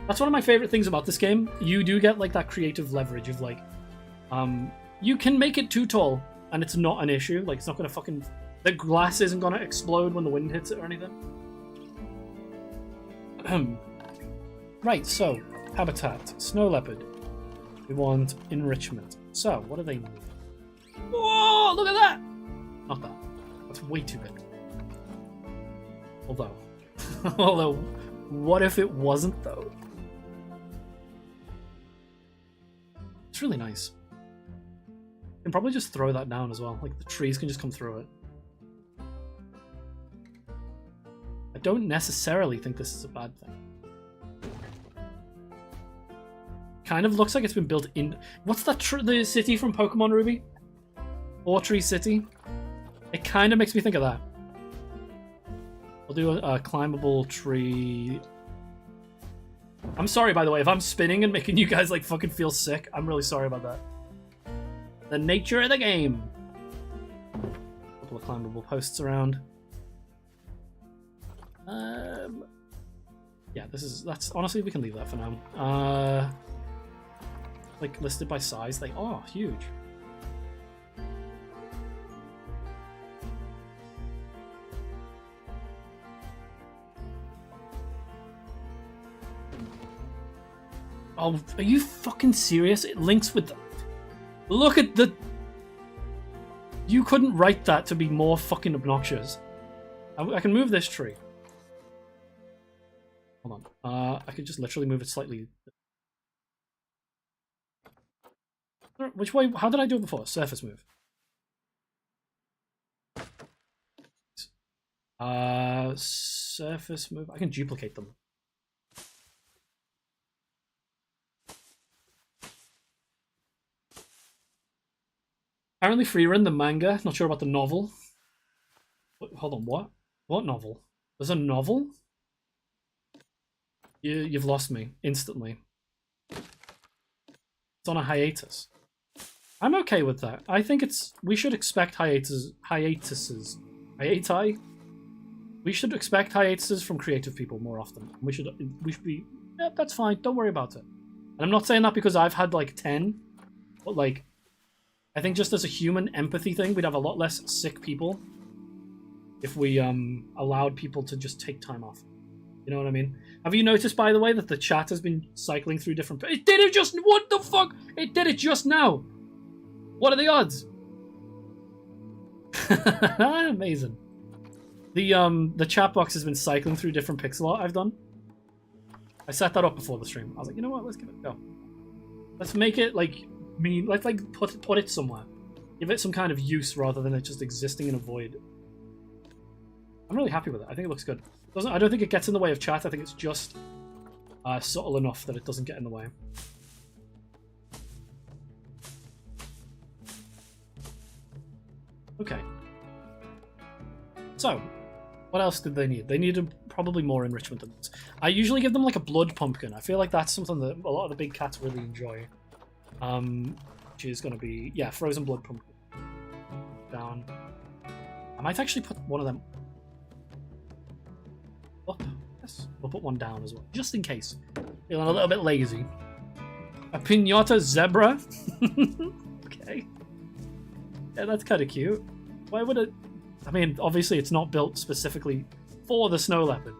[SPEAKER 2] That's one of my favorite things about this game. You do get like that creative leverage of like, you can make it too tall and it's not an issue. Like, it's not gonna fucking, the glass isn't gonna explode when the wind hits it or anything. Right, so habitat, snow leopard. We want enrichment. So what do they need? Whoa, look at that! Not that. That's way too big. Although, what if it wasn't though? It's really nice. You can probably just throw that down as well. Like the trees can just come through it. I don't necessarily think this is a bad thing. Kind of looks like it's been built in. What's that? The city from Pokemon Ruby? Ortree City. It kind of makes me think of that. We'll do a climbable tree. I'm sorry, by the way, if I'm spinning and making you guys like fucking feel sick. I'm really sorry about that. The nature of the game. A couple of climbable posts around. Yeah, that's honestly, we can leave that for now. Like listed by size, they are huge. Oh, are you fucking serious? It links with... Look at the... You couldn't write that to be more fucking obnoxious. I can move this tree. Hold on. I could just literally move it slightly. Which way? How did I do it before? Surface move. Surface move. I can duplicate them. Apparently Freerun, the manga. Not sure about the novel. Hold on, what? What novel? There's a novel? You've lost me instantly. It's on a hiatus. I'm okay with that. I think we should expect hiatuses. Hiati? We should expect hiatuses from creative people more often. We should be, yeah, that's fine, don't worry about it. And I'm not saying that because I've had like 10, but like, I think just as a human empathy thing, we'd have a lot less sick people if we allowed people to just take time off. You know what I mean? Have you noticed, by the way, that the chat has been cycling through different... It did it just... What the fuck? It did it just now. What are the odds? Amazing. The chat box has been cycling through different pixel art I've done. I set that up before the stream. I was like, you know what? Let's give it a go. Let's make it like... Let's like put it somewhere. Give it some kind of use rather than it just existing in a void. I'm really happy with it. I think it looks good. I don't think it gets in the way of chat. I think it's just subtle enough that it doesn't get in the way. Okay. So, what else did they need? They needed probably more enrichment than this. I usually give them like a blood pumpkin. I feel like that's something that a lot of the big cats really enjoy. Which is going to be, yeah, frozen blood pumpkin. Down. I might actually put one of them up. Yes, we'll put one down as well, just in case. Feeling a little bit lazy. A pinata zebra. Okay. Yeah, that's kind of cute. Why would it? I mean, obviously it's not built specifically for the snow leopard,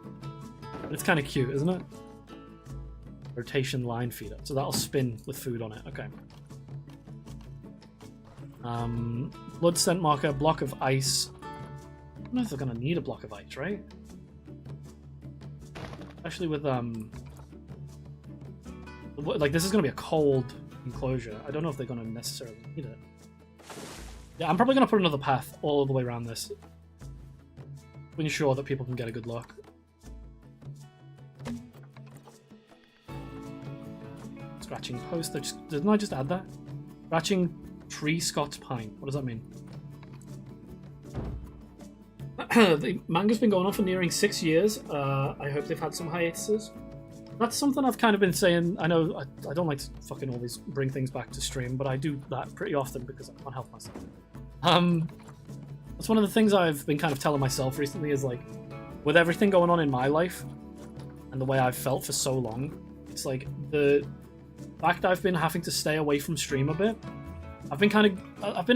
[SPEAKER 2] but it's kind of cute, isn't it? Rotation line feeder, so that'll spin with food on it. Okay. Blood scent marker, block of ice. I don't know if they're gonna need a block of ice, right? Especially with like this is gonna be a cold enclosure. I don't know if they're gonna necessarily need it. Yeah, I'm probably gonna put another path all the way around this to ensure that people can get a good look. Scratching post. Didn't I just add that? Scratching tree Scots pine. What does that mean? The manga's been going on for nearing 6 years. I hope they've had some hiatuses. That's something I've kind of been saying. I know I don't like to fucking always bring things back to stream, but I do that pretty often because I can't help myself. That's one of the things I've been kind of telling myself recently is like, with everything going on in my life and the way I've felt for so long, it's like the fact I've been having to stay away from stream a bit. I've been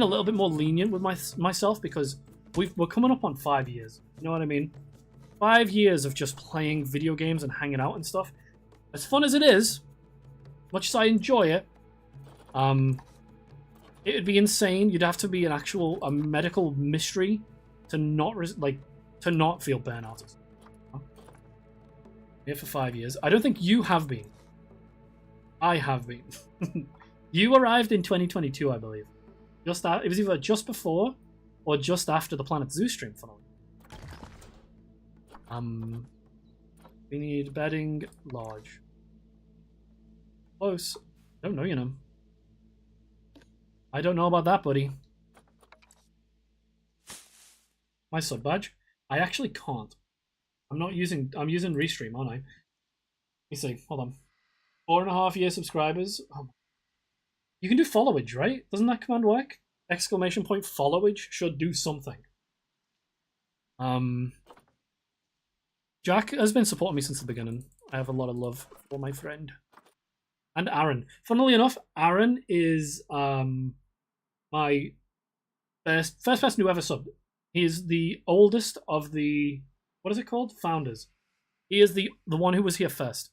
[SPEAKER 2] a little bit more lenient with myself because we're coming up on 5 years. You know what I mean? 5 years of just playing video games and hanging out and stuff. As fun as it is, much as I enjoy it, it would be insane. You'd have to be a medical mystery to not feel burnout. Here for 5 years. I don't think you have been. I have been. You arrived in 2022, I believe. It was either just before or just after the Planet Zoo stream finale. We need bedding large. Close. I don't know, you know. I don't know about that, buddy. My sub badge? I actually can't. I'm using Restream, aren't I? Let me see. Hold on. 4.5 year subscribers. Oh. You can do followage, right? Doesn't that command work? Exclamation point followage should do something. Jack has been supporting me since the beginning. I have a lot of love for my friend. And Aaron. Funnily enough, Aaron is my first person who ever subbed. He is the oldest of the, what is it called? Founders. He is the one who was here first.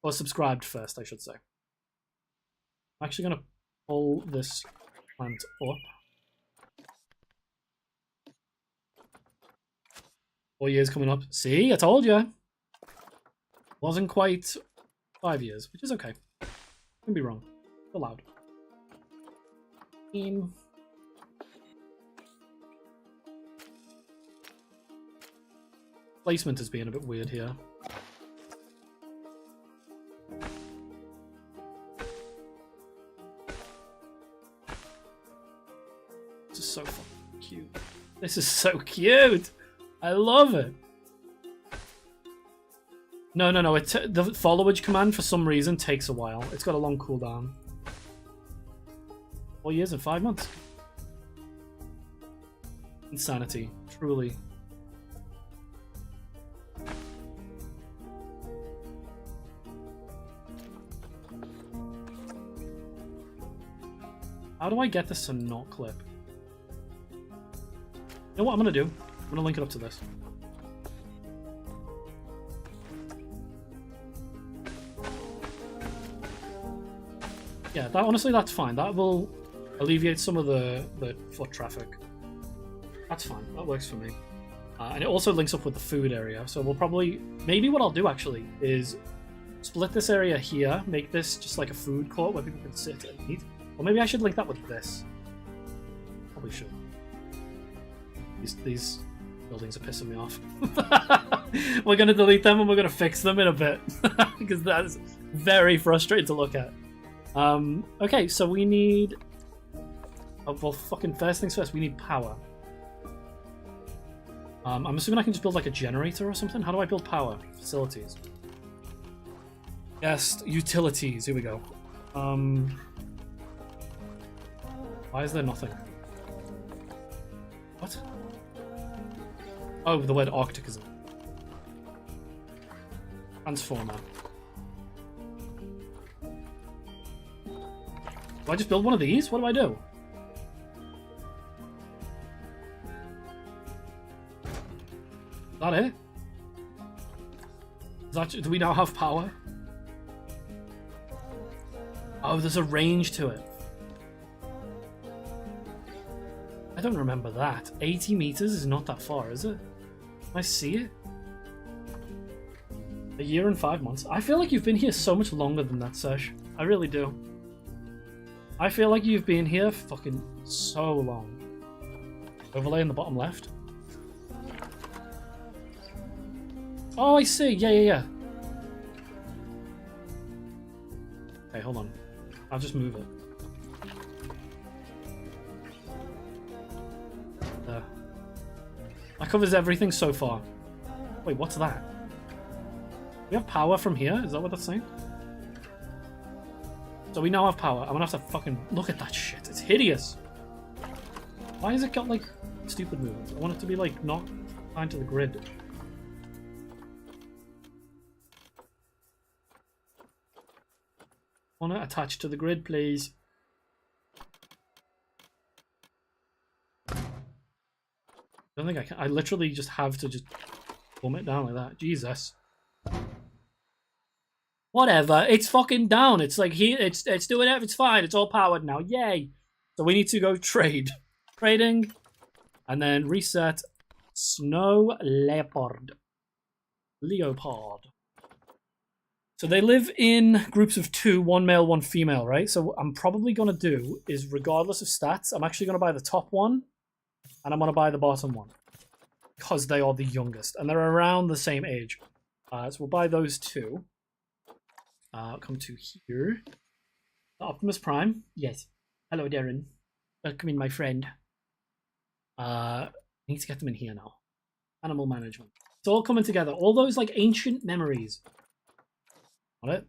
[SPEAKER 2] Or subscribed first, I should say. I'm actually going to pull this plant up. 4 years coming up. See, I told you. Wasn't quite 5 years, which is okay. Can be wrong. Allowed. Placement is being a bit weird here. This is so fucking cute. This is so cute. I love it. No. The followage command for some reason takes a while. It's got a long cooldown. 4 years and 5 months. Insanity, truly. How do I get this to not clip? You know what I'm gonna do? I'm gonna link it up to this. Yeah, honestly, that's fine. That will alleviate some of the foot traffic. That's fine. That works for me. And it also links up with the food area. So we'll probably... Maybe what I'll do, actually, is split this area here. Make this just like a food court where people can sit and eat. Or maybe I should link that with this. Probably should. These buildings are pissing me off. We're going to delete them and we're going to fix them in a bit. Because that's very frustrating to look at. Okay, so we need... Oh, well, fucking first things first, we need power. I'm assuming I can just build like a generator or something. How do I build power? Facilities. Guest utilities. Here we go. Why is there nothing? What? Oh, the word Arctic is in. Transformer. Do I just build one of these? What do I do? Is that it? Is that, do we now have power? Oh, there's a range to it. I don't remember that. 80 meters is not that far, is it? Can I see it? A year and 5 months. I feel like you've been here so much longer than that, Sesh. I really do. I feel like you've been here fucking so long. Overlay in the bottom left. Oh, I see. Yeah. Okay, hold on. I'll just move it. There. That covers everything so far. Wait, what's that? We have power from here? Is that what that's saying? So we now have power. I'm gonna have to fucking look at that shit. It's hideous. Why has it got like stupid movements? I want it to be like not aligned to the grid. I want it attached to the grid, please. I don't think I can. I literally just have to just plumb it down like that. Jesus. Whatever, it's fucking down. It's like here, it's doing it. It's fine. It's all powered now. Yay! So we need to go trade, trading, and then reset. Snow leopard. So they live in groups of 2, 1 male, 1 female, right? So what I'm probably gonna do is, regardless of stats, I'm actually gonna buy the top one, and I'm gonna buy the bottom one, because they are the youngest and they're around the same age. So we'll buy those 2. Come to here. Optimus Prime. Yes. Hello, Darren. Welcome in, my friend. I need to get them in here now. Animal management. It's all coming together. All those like ancient memories. Got it?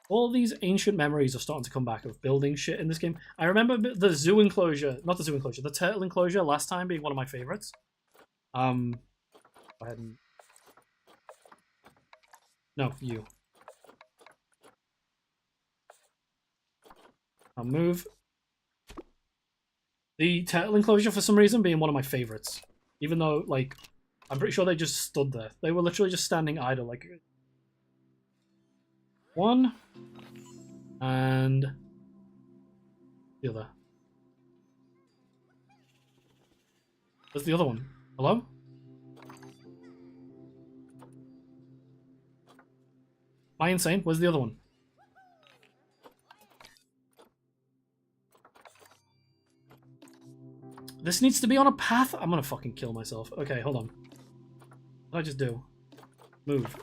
[SPEAKER 2] All these ancient memories are starting to come back of building shit in this game. I remember the zoo enclosure, not the zoo enclosure, the turtle enclosure last time being one of my favorites. Go ahead and... No, you. I'll move. The turtle enclosure, for some reason, being one of my favorites. Even though, like, I'm pretty sure they just stood there. They were literally just standing idle, like... 1. And... the other. Where's the other one? Hello? Am I insane? Where's the other one? This needs to be on a path? I'm gonna fucking kill myself. Okay, hold on. What did I just do? Move.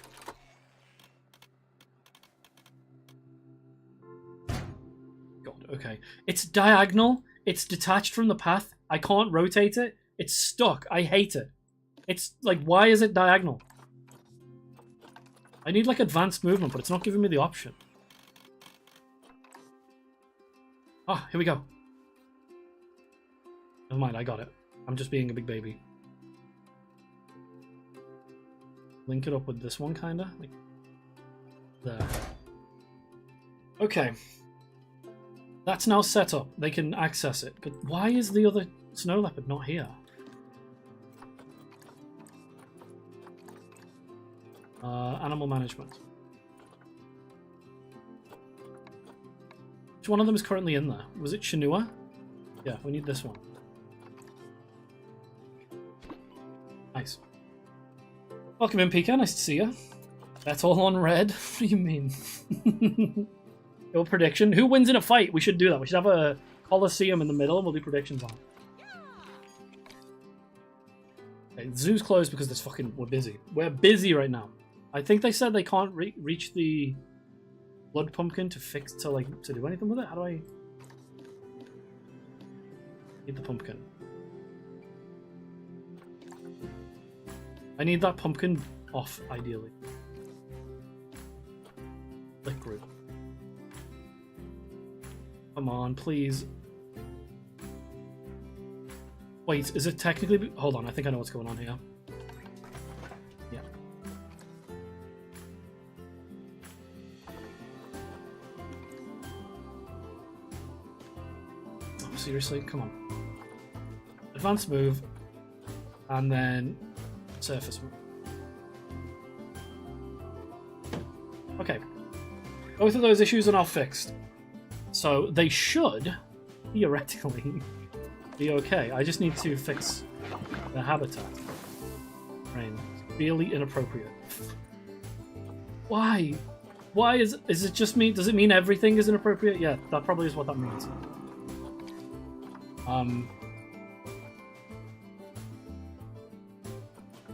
[SPEAKER 2] God, okay. It's diagonal. It's detached from the path. I can't rotate it. It's stuck. I hate it. It's like, why is it diagonal? I need like advanced movement, but it's not giving me the option. Ah, here we go. Never mind, I got it. I'm just being a big baby. Link it up with this one, kinda. Like, there. Okay. That's now set up. They can access it. But why is the other snow leopard not here? Animal management. Which one of them is currently in there? Was it Shinua? Yeah, we need this one. Nice. Welcome in, Pika. Nice to see you. That's all on red. What do you mean? Your prediction? Who wins in a fight? We should do that. We should have a Coliseum in the middle and we'll do predictions on it. Okay, the zoo's closed because this fucking... We're busy. We're busy right now. I think they said they can't reach the blood pumpkin to fix... to do anything with it. How do I... Need the pumpkin. I need that pumpkin off, ideally. Liquid. Come on, please. Wait, is it technically... Hold on, I think I know what's going on here. Yeah. Oh, seriously? Come on. Advanced move. And then... surface move. Okay. Both of those issues are now fixed. So they should, theoretically, be okay. I just need to fix the habitat. Rain. Really inappropriate. Why? Why is it just me? Does it mean everything is inappropriate? Yeah, that probably is what that means.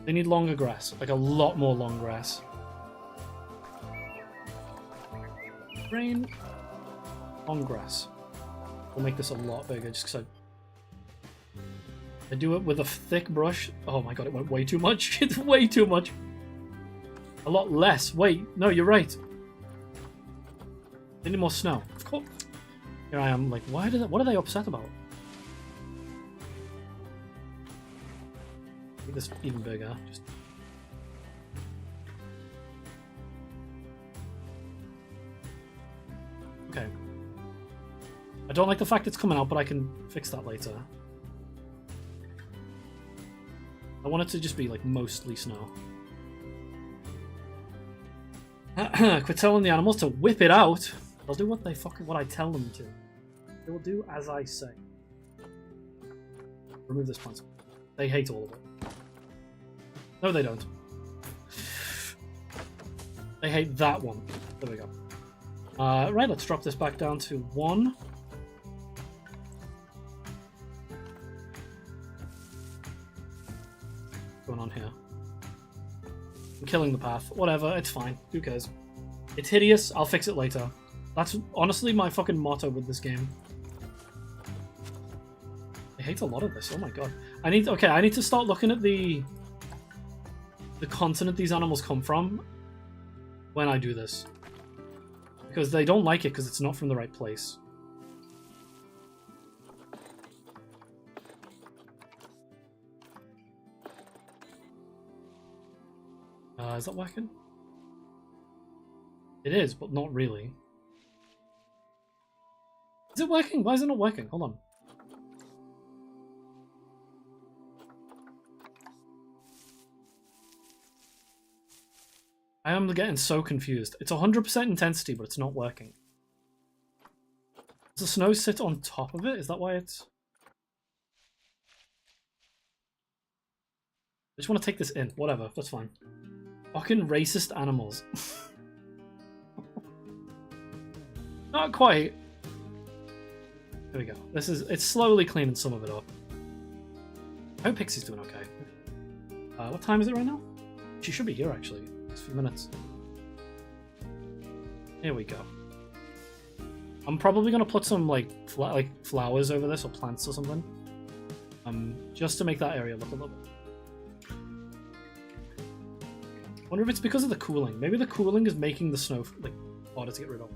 [SPEAKER 2] They need longer grass, like a lot more long grass. Rain, long grass. We'll make this a lot bigger just because I do it with a thick brush. Oh my god, it went way too much. It's way too much. A lot less. Wait, no, you're right. They need more snow. Of course. Here I am, like, what are they upset about? Make this even bigger. Just... Okay. I don't like the fact it's coming out, but I can fix that later. I want it to just be like mostly snow. Quit telling the animals to whip it out. They'll do what I tell them to. They will do as I say. Remove this plant. They hate all of it. No, they don't. They hate that one. There we go. Right, let's drop this back down to 1. What's going on here? I'm killing the path. Whatever, it's fine. Who cares? It's hideous. I'll fix it later. That's honestly my fucking motto with this game. I hate a lot of this. Oh my god. I need to start looking at the continent these animals come from when I do this. Because they don't like it because it's not from the right place. Is that working? It is, but not really. Is it working? Why is it not working? Hold on. I am getting so confused. It's 100% intensity, but it's not working. Does the snow sit on top of it? Is that why it's... I just want to take this in. Whatever, that's fine. Fucking racist animals. Not quite. There we go. It's slowly cleaning some of it up. I hope Pixie's doing okay. What time is it right now? She should be here actually. Next few minutes. Here we go. I'm probably gonna put some like flowers over this or plants or something. Just to make that area look a little bit. Wonder if it's because of the cooling. Maybe the cooling is making the snow like harder to get rid of.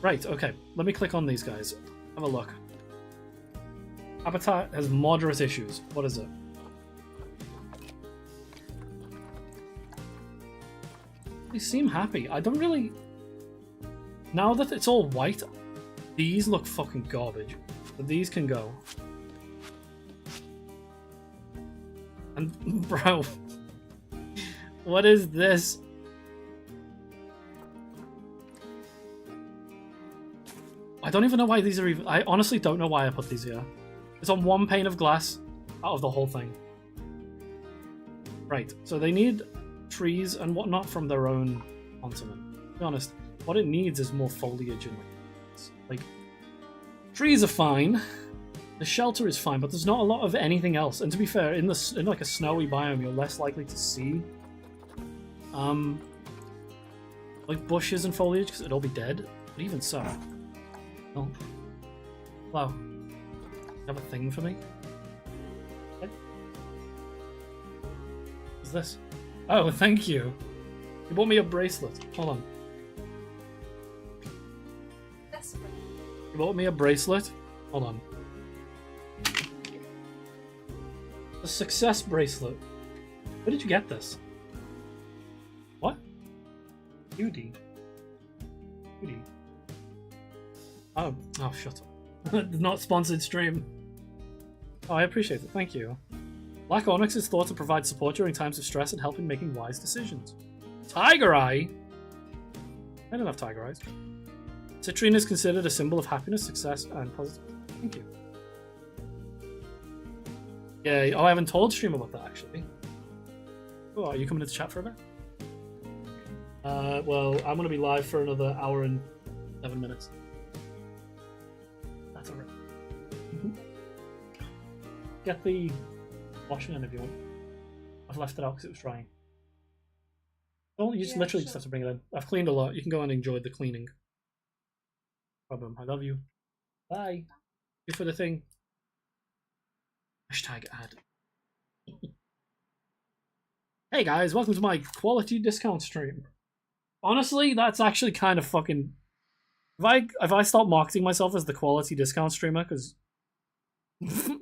[SPEAKER 2] Right, okay. Let me click on these guys. Have a look. Habitat has moderate issues. What is it? They seem happy. I don't really... Now that it's all white, these look fucking garbage. But these can go. And, bro... What is this? I don't even know why these are even... I honestly don't know why I put these here. It's on one pane of glass out of the whole thing. Right, so they need trees and whatnot from their own continent. To be honest, what it needs is more foliage and like trees are fine. The shelter is fine, but there's not a lot of anything else. And to be fair, in like a snowy biome, you're less likely to see like bushes and foliage because it'll all be dead. But even so, oh, hello. have a thing for me? Okay. What's this? Oh, thank you. You bought me a bracelet. Hold on. You bought me a bracelet? Hold on. A success bracelet. Where did you get this? What? Beauty. Beauty. Oh, shut up. Not sponsored stream. Oh, I appreciate it. Thank you. Black Onyx is thought to provide support during times of stress and help in making wise decisions. Tiger Eye? I don't have tiger eyes. Citrine is considered a symbol of happiness, success, and positivity. Thank you. Yeah, I haven't told stream about that, actually. Oh, are you coming into chat for a bit? Well, I'm going to be live for another hour and 7 minutes. That's alright. Get the washing in if you want. I've left it out because it was drying. Oh, you just literally just have to bring it in. I've cleaned a lot. You can go and enjoy the cleaning. Problem. I love you. Bye. You for the thing. Hashtag ad. Hey guys, welcome to my quality discount stream. Honestly, that's actually kind of fucking... If I start marketing myself as the quality discount streamer, because...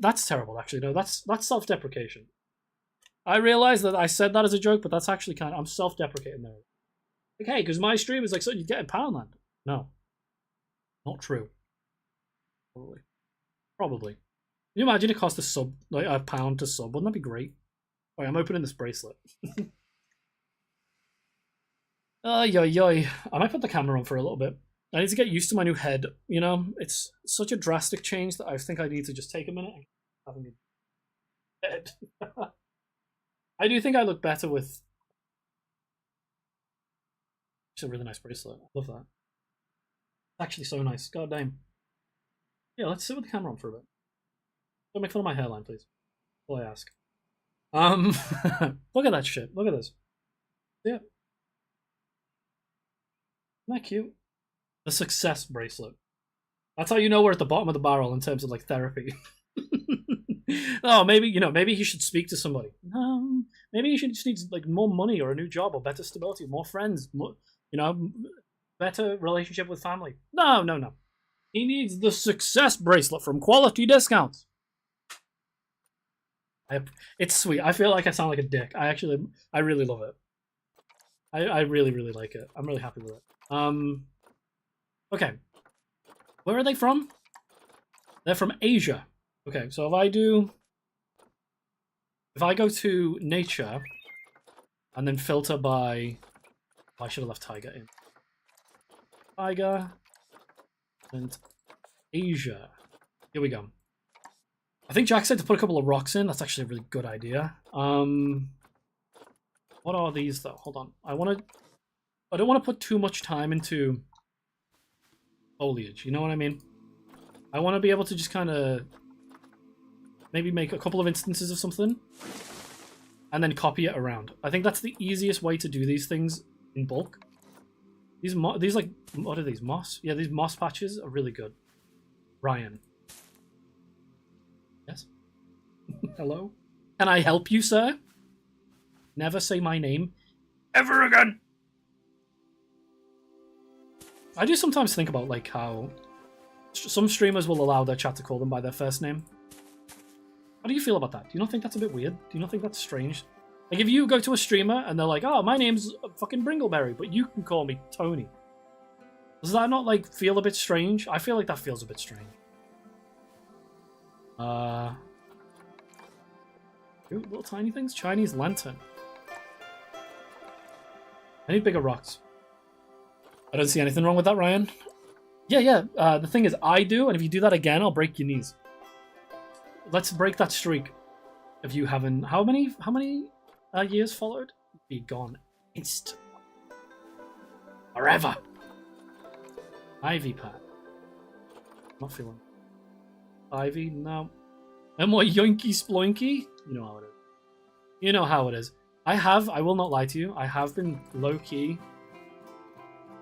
[SPEAKER 2] that's terrible, actually. No, that's self-deprecation. I realize that I said that as a joke, but that's actually kind of... I'm self-deprecating there. Like, hey, because my stream is like, so you get in Poundland. No. Not true. Probably. Can you imagine it cost like a pound to sub? Wouldn't that be great? Wait, I'm opening this bracelet. Yoy. I might put the camera on for a little bit. I need to get used to my new head. You know, it's such a drastic change that I think I need to just take a minute and having a head. I do think I look better with... It's a really nice bracelet. I love that. It's actually so nice. God damn. Yeah, let's sit with the camera on for a bit. Don't make fun of my hairline, please. All I ask. Look at that shit. Look at this. Yeah. Isn't that cute? The success bracelet. That's how you know we're at the bottom of the barrel in terms of like therapy. Oh, maybe he should speak to somebody. Maybe he just needs like more money or a new job or better stability, more friends, more, better relationship with family. No. He needs the success bracelet from Quality Discounts. It's sweet. I feel like I sound like a dick. I really love it. I really, really like it. I'm really happy with it. Okay. Where are they from? They're from Asia. Okay, so if I go to nature and then filter by... I should have left Tiger in. Tiger and Asia. Here we go. I think Jack said to put a couple of rocks in. That's actually a really good idea. What are these though? Hold on. I don't want to put too much time into foliage. You know what I mean? I want to be able to just kind of maybe make a couple of instances of something and then copy it around. I think that's the easiest way to do these things in bulk. These like, what are these, moss? Yeah, these moss patches are really good. Ryan. Yes? Hello? Can I help you, sir? Never say my name ever again! I do sometimes think about like how some streamers will allow their chat to call them by their first name. How do you feel about that? Do you not think that's a bit weird? Do you not think that's strange? Like if you go to a streamer and they're like, oh, my name's fucking Bringleberry, but you can call me Tony. Does that not like feel a bit strange? I feel like that feels a bit strange. Ooh, little tiny things. Chinese lantern. I need bigger rocks. I don't see anything wrong with that, Ryan. Yeah. The thing is, I do, and if you do that again, I'll break your knees. Let's break that streak. If you haven't, how many years followed? Be gone instantly. Forever. Ivy Pat. Not feeling. Ivy, no. And more yoinky sploinky? You know how it is. You know how it is. I will not lie to you, I have been low-key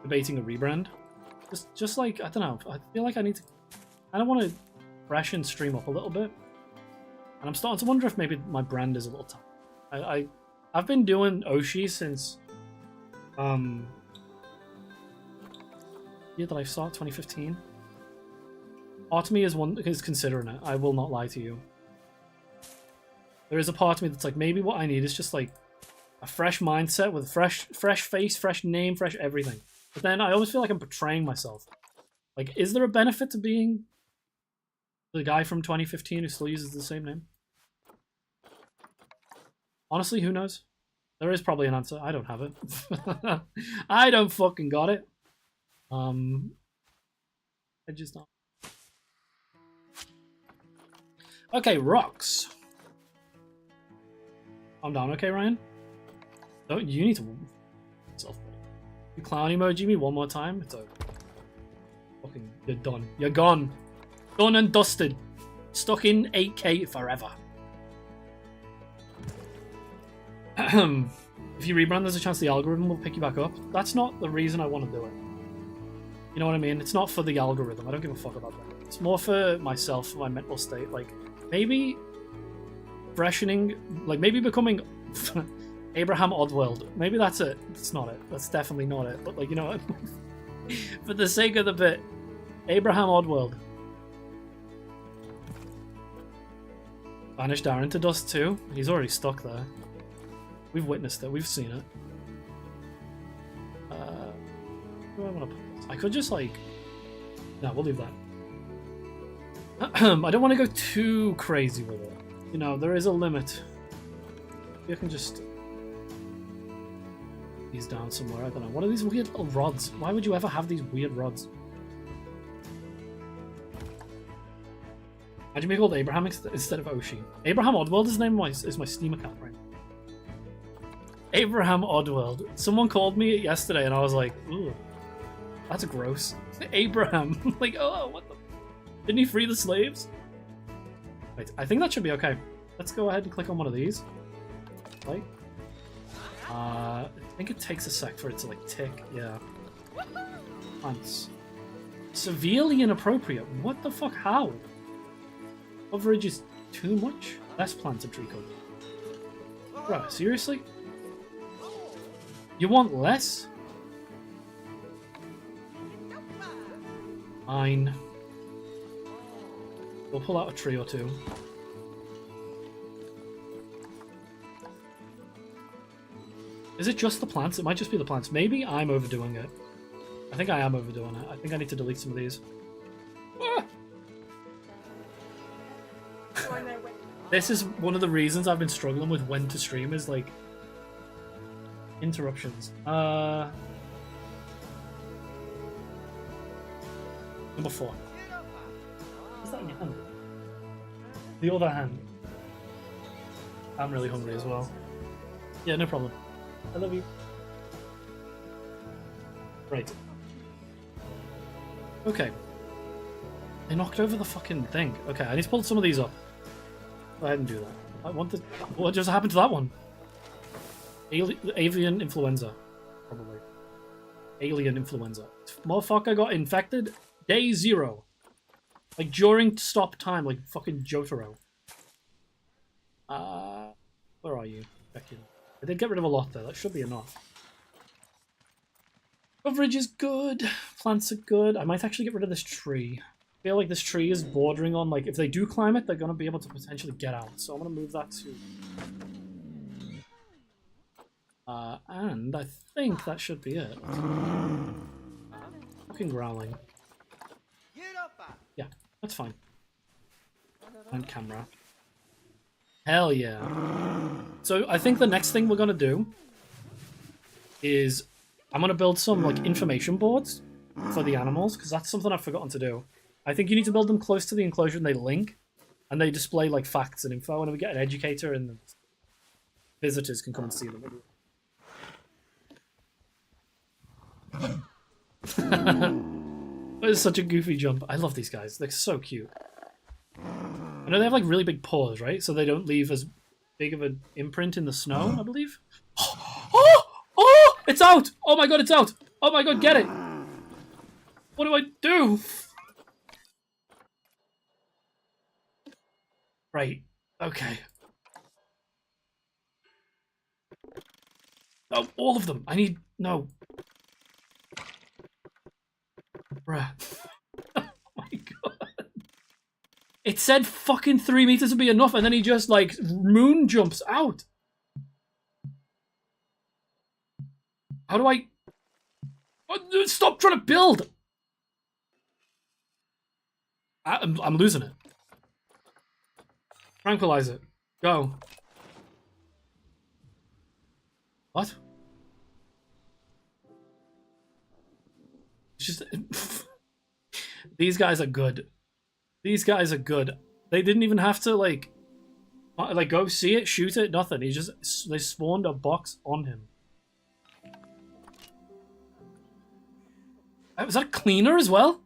[SPEAKER 2] debating a rebrand. Just like, I don't know, I feel like I need to... I don't want to freshen stream up a little bit. And I'm starting to wonder if maybe my brand is a little tight. I've been doing Oshi since year that I saw 2015. Part of me is considering it. I will not lie to you. There is a part of me that's like, maybe what I need is just like a fresh mindset with a fresh face, fresh name, fresh everything. But then I always feel like I'm betraying myself. Like, is there a benefit to being the guy from 2015 who still uses the same name? Honestly, who knows? There is probably an answer. I don't have it. I don't fucking got it. I just don't. Okay, rocks. I'm down, okay, Ryan? Don't you need to self. You clown emoji me one more time? It's over. Fucking, you're done. You're gone. Done and dusted. Stuck in 8K forever. If you rebrand, there's a chance the algorithm will pick you back up. That's not the reason I want to do it. You know what I mean? It's not for the algorithm. I don't give a fuck about that. It's more for myself, for my mental state. Like, maybe freshening, like maybe becoming Abraham Oddworld. Maybe that's it. That's not it. That's definitely not it. But like, you know what? For the sake of the bit, Abraham Oddworld. Banish Darren to dust too. He's already stuck there. We've witnessed it. We've seen it. Where do I want to put this? I could just like... No, we'll leave that. I don't want to go too crazy with it. You know, there is a limit. You can just... These down somewhere. I don't know. What are these weird little rods? Why would you ever have these weird rods? Why'd you make called Abraham instead of Oshi? Abraham Oddworld is the name is my Steam account right now. Abraham Oddworld. Someone called me yesterday and I was like, ooh, that's gross. Abraham. Like, oh, what the... Didn't he free the slaves? Wait, I think that should be okay. Let's go ahead and click on one of these. Like, I think it takes a sec for it to like tick. Yeah. Plants. Severely inappropriate. What the fuck? How? Coverage is too much. Less plants and tree coverage. Bro, seriously? You want less? Fine. We'll pull out a tree or two. Is it just the plants? It might just be the plants. Maybe I'm overdoing it. I think I am overdoing it. I think I need to delete some of these. Ah! This is one of the reasons I've been struggling with when to stream is like interruptions. Number 4. What's that in your hand? The other hand. I'm really hungry as well. Yeah, no problem. I love you. Right. Okay. They knocked over the fucking thing. Okay, I need to pull some of these up. Go ahead and do that. I want the... What just happened to that one? Avian influenza. Probably. Alien influenza. Motherfucker got infected day 0. Like during stop time, like fucking Jotaro. Where are you? Checking. I did get rid of a lot there. That should be enough. Coverage is good. Plants are good. I might actually get rid of this tree. I feel like this tree is bordering on, like, if they do climb it, they're going to be able to potentially get out. So I'm going to move that to... and I think that should be it. Fucking growling. Yeah, that's fine. And camera. Hell yeah. So I think the next thing we're going to do is I'm going to build some like information boards for the animals, because that's something I've forgotten to do. I think you need to build them close to the enclosure and they link, and they display like facts and info, and we get an educator and the visitors can come and see them. That is such a goofy jump. I love these guys. They're so cute. I know they have like really big paws, right? So they don't leave as big of an imprint in the snow, I believe. Oh! Oh! It's out! Oh my god, it's out! Oh my god, get it! What do I do? Right. Okay. Oh, all of them. I need... No. Bruh. Oh my god. It said fucking 3 meters would be enough, and then he just, like, moon jumps out. How do I... Oh, stop trying to build! I'm losing it. Tranquilize it. Go. What? It's just... These guys are good. These guys are good. They didn't even have to, like go see it, shoot it, nothing. He just... They spawned a box on him. Was that a cleaner as well?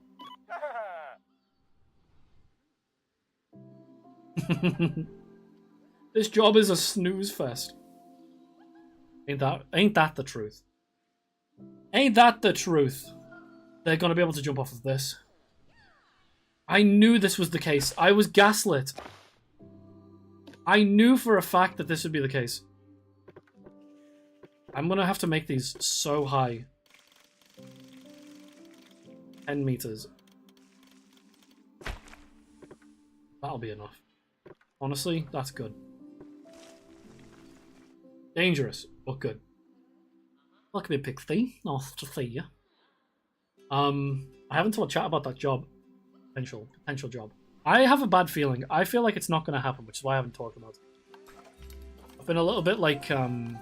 [SPEAKER 2] This job is a snooze fest. Ain't that the truth? Ain't that the truth? They're gonna be able to jump off of this. I knew this was the case. I was gaslit. I knew for a fact that this would be the case. I'm gonna have to make these so high. 10 meters. That'll be enough. Honestly, that's good. Dangerous, but good. Look at me, Pixie. Nice to see you. I haven't told chat about that job. Potential job. I have a bad feeling. I feel like it's not going to happen, which is why I haven't talked about it. I've been a little bit like, what's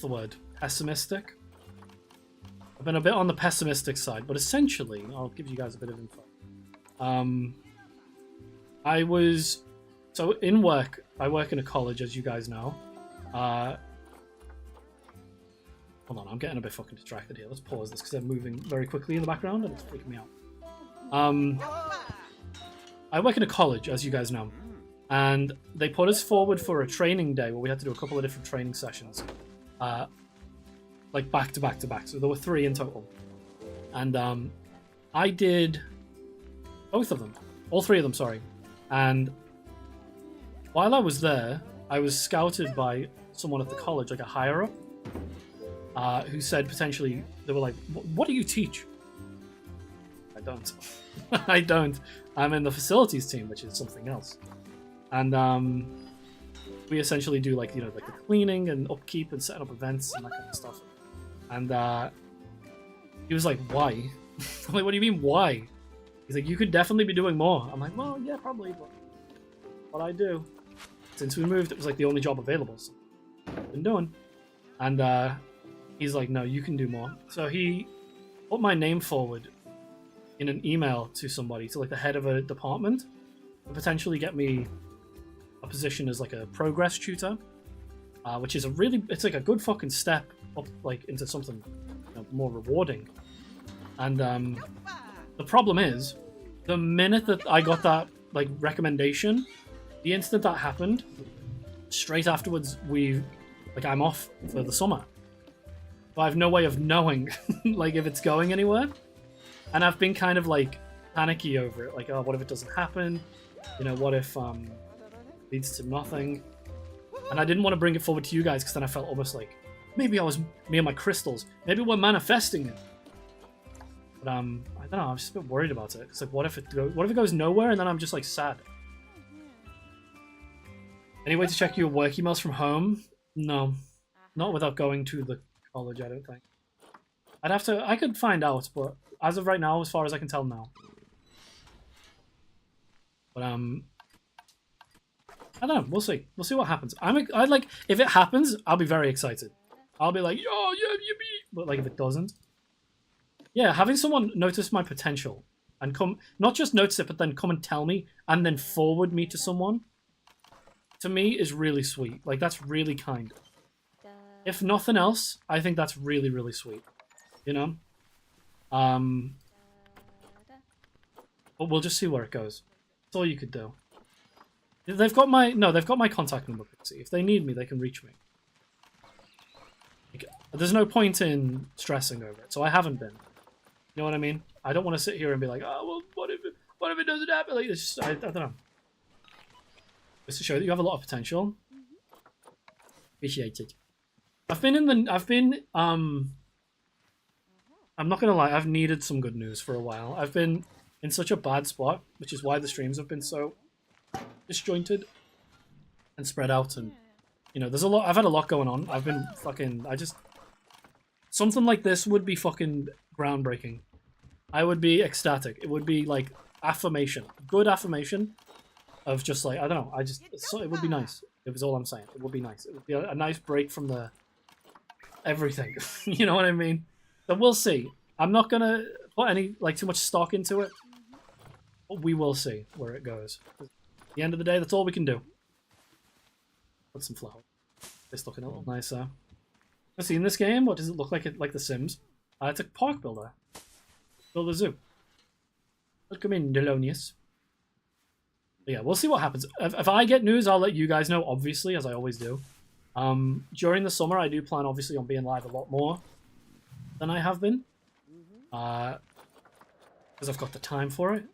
[SPEAKER 2] the word? Pessimistic? I've been a bit on the pessimistic side, but essentially, I'll give you guys a bit of info. I was... So, in work, I work in a college, as you guys know. Hold on, I'm getting a bit fucking distracted here. Let's pause this, because I'm moving very quickly in the background, and it's freaking me out. I work in a college, as you guys know. And they put us forward for a training day, where we had to do a couple of different training sessions. Like, back to back to back. So, there were 3 in total. And, I did... both of them. All 3 of them, sorry. And while I was there, I was scouted by someone at the college, like a higher-up, who said potentially, they were like, what do you teach? I don't. I don't. I'm in the facilities team, which is something else. And we essentially do, like, you know, like the cleaning and upkeep and setting up events and that kind of stuff. And he was like, why? I'm like, what do you mean, why? He's like, you could definitely be doing more. I'm like, well, yeah, probably, but what I do. Since we moved, it was like the only job available, so I've been doing. And he's like, no, you can do more. So he put my name forward in an email to somebody, to like the head of a department, to potentially get me a position as like a progress tutor, which is it's like a good fucking step up, like into something, you know, more rewarding. And the problem is, the minute that I got that like recommendation, the instant that happened, straight afterwards I'm off for the summer. But I have no way of knowing like if it's going anywhere. And I've been kind of like panicky over it, like, oh, what if it doesn't happen? You know, what if it leads to nothing? And I didn't want to bring it forward to you guys because then I felt almost like maybe me and my crystals, maybe we're manifesting it. But I don't know, I'm just a bit worried about it. It's like, what if it goes nowhere and then I'm just like sad? Any way to check your work emails from home? No, not without going to the college, I don't think. I could find out, but as of right now, as far as I can tell, no. But I don't know, we'll see. We'll see what happens. If it happens, I'll be very excited. I'll be like, yo, yeah, yippee! But like if it doesn't, yeah, having someone notice my potential and not just notice it, but then come and tell me and then forward me to someone, to me is really sweet. Like, that's really kind. If nothing else, I think that's really, really sweet. You know? But we'll just see where it goes. That's all you could do. They've got my contact number. If they need me, they can reach me. Like, there's no point in stressing over it, so I haven't been. You know what I mean? I don't want to sit here and be like, oh, well, what if it doesn't happen? Like, I don't know. Just to show that you have a lot of potential. Appreciate it. I'm not gonna lie, I've needed some good news for a while. I've been in such a bad spot, which is why the streams have been so disjointed and spread out, and you know, I've had a lot going on. I've been something like this would be fucking groundbreaking. I would be ecstatic. It would be like affirmation. Good affirmation of just like, I don't know, it would be nice. It was all I'm saying. It would be nice. It would be a nice break from the everything. You know what I mean? But we'll see. I'm not gonna put any too much stock into it. But we will see where it goes. At the end of the day, that's all we can do. Put some flowers. It's looking a little nicer. I've seen this game. What does it look like? Like The Sims? It's a park builder. Build a zoo. Welcome in, Delonius. But yeah, we'll see what happens. If I get news, I'll let you guys know, obviously, as I always do. During the summer, I do plan, obviously, on being live a lot more than I have been. Because I've got the time for it.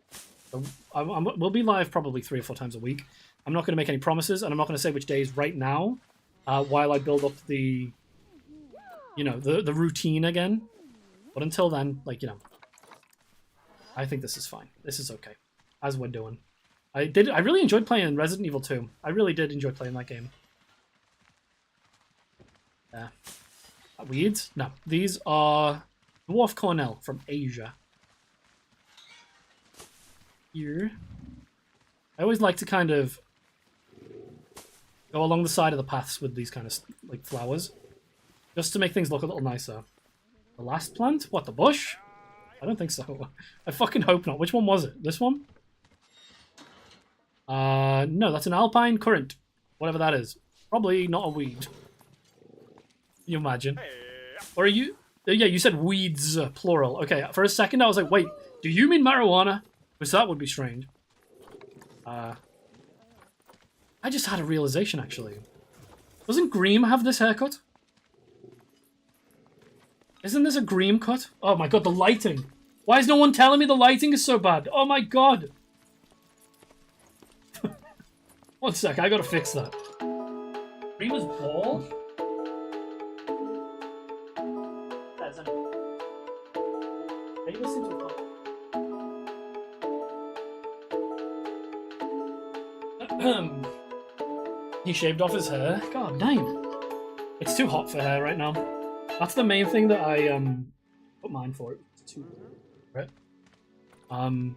[SPEAKER 2] So we'll be live probably 3 or 4 times a week. I'm not going to make any promises, and I'm not going to say which days right now, while I build up the, the routine again. But until then, I think this is fine. This is okay, as we're doing. I really enjoyed playing Resident Evil 2. I really did enjoy playing that game. Yeah. Weeds? No. These are Dwarf Cornell from Asia. Here. I always like to kind of go along the side of the paths with these kind of flowers, just to make things look a little nicer. The last plant? What, the bush? I don't think so. I fucking hope not. Which one was it? This one? No, that's an alpine currant. Whatever that is. Probably not a weed. Can you imagine? Or are you... Yeah, you said weeds, plural. Okay, for a second I was like, wait, do you mean marijuana? Because that would be strange. I just had a realization, actually. Doesn't Greem have this haircut? Isn't this a Greem cut? Oh my god, the lighting. Why is no one telling me the lighting is so bad? Oh my god. 1 sec, I gotta fix that. Greem is bald? Maybe this seems He shaved off his hair. God damn. It's too hot for hair right now. That's the main thing that I put mine for. It's too hot. Right?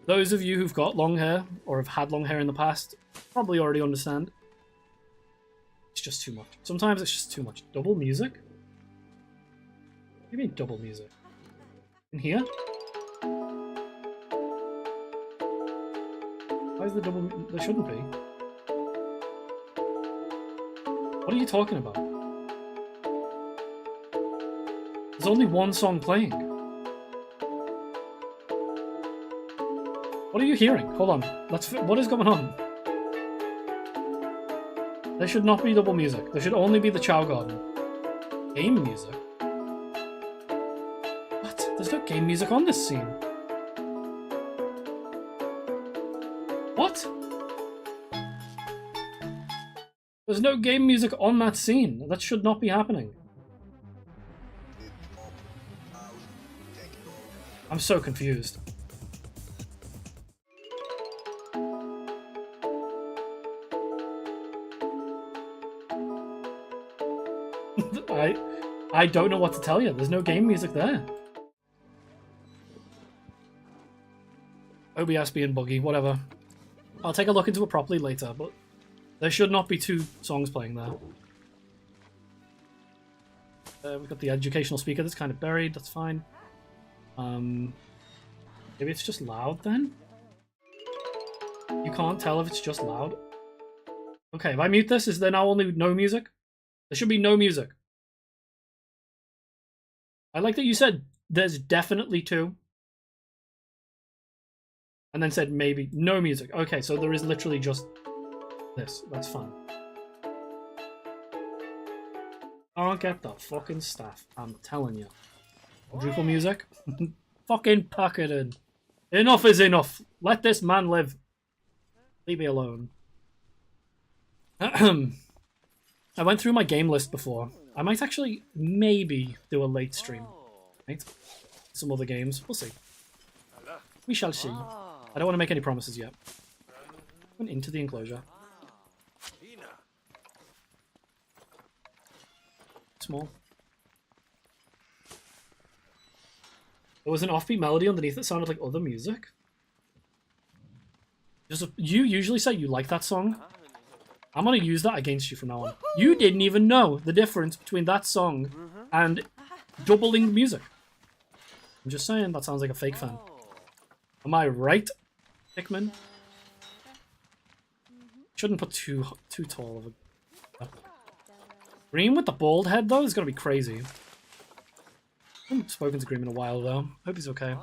[SPEAKER 2] Those of you who've got long hair or have had long hair in the past probably already understand. It's just too much. Sometimes it's just too much. Double music? What do you mean double music? In here? Why is the double... There shouldn't be. What are you talking about? There's only one song playing. What are you hearing? Hold on. What is going on? There should not be double music. There should only be the Chow Garden. Game music? What? There's no game music on this scene. What? There's no game music on that scene. That should not be happening. I'm so confused. I don't know what to tell you. There's no game music there. OBS being buggy, whatever. I'll take a look into it properly later, but there should not be 2 songs playing there. We've got the educational speaker that's kind of buried, that's fine. Maybe it's just loud then? You can't tell if it's just loud? Okay, if I mute this, is there now only no music? There should be no music. I like that you said there's definitely 2. And then said maybe no music. Okay, so there is literally just this. That's fine. I'll get the fucking stuff. I'm telling you. Drupal music? Fucking pack it in. Enough is enough. Let this man live. Leave me alone. I went through my game list before. I might actually maybe do a late stream. Right? Some other games. We'll see. We shall see. I don't want to make any promises yet. Went into the enclosure. Small. There was an offbeat melody underneath that sounded like other music. You usually say you like that song. I'm gonna use that against you from now on. You didn't even know the difference between that song and doubling music. I'm just saying, that sounds like a fake fan. Am I right, Pikmin? Shouldn't put too tall of a... Green with the bald head, though, is gonna be crazy. I haven't spoken to Green in a while, though. Hope he's okay.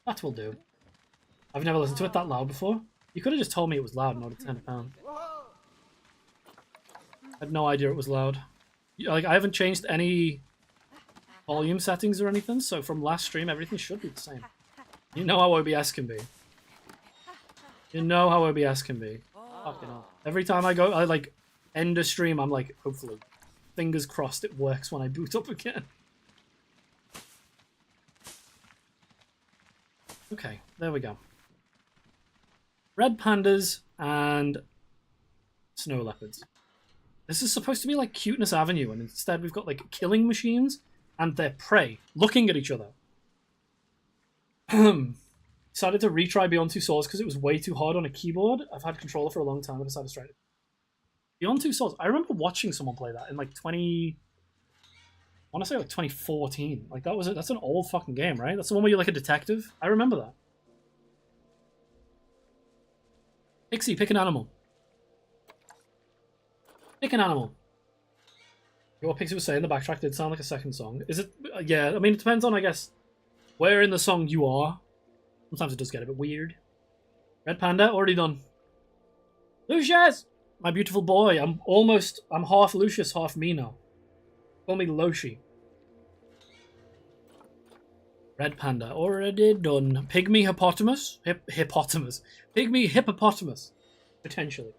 [SPEAKER 2] That will do. I've never listened to it that loud before. You could have just told me it was loud and I would have turned it down. I had no idea it was loud. Like, I haven't changed any volume settings or anything, so from last stream, everything should be the same. You know how OBS can be. You know how OBS can be. Fucking hell. Every time I go, I like end a stream, I'm like, hopefully, fingers crossed it works when I boot up again. Okay, there we go. Red pandas and snow leopards. This is supposed to be like Cuteness Avenue, and instead we've got like killing machines and their prey looking at each other. Decided to retry Beyond Two Souls because it was way too hard on a keyboard. I've had controller for a long time. I decided to try it. Beyond Two Souls. I remember watching someone play that in like I want to say like 2014. Like that's an old fucking game, right? That's the one where you're like a detective. I remember that. Pixie, pick an animal. Pick an animal. What Pixie was saying, the backtrack did sound like a second song. Is it? Yeah, I mean, it depends on, I guess, where in the song you are. Sometimes it does get a bit weird. Red Panda, already done. Lucius! My beautiful boy. I'm half Lucius, half me now. Call me Loshi. Red Panda, already done. Pygmy hippopotamus? Hippopotamus. Pygmy hippopotamus. Potentially.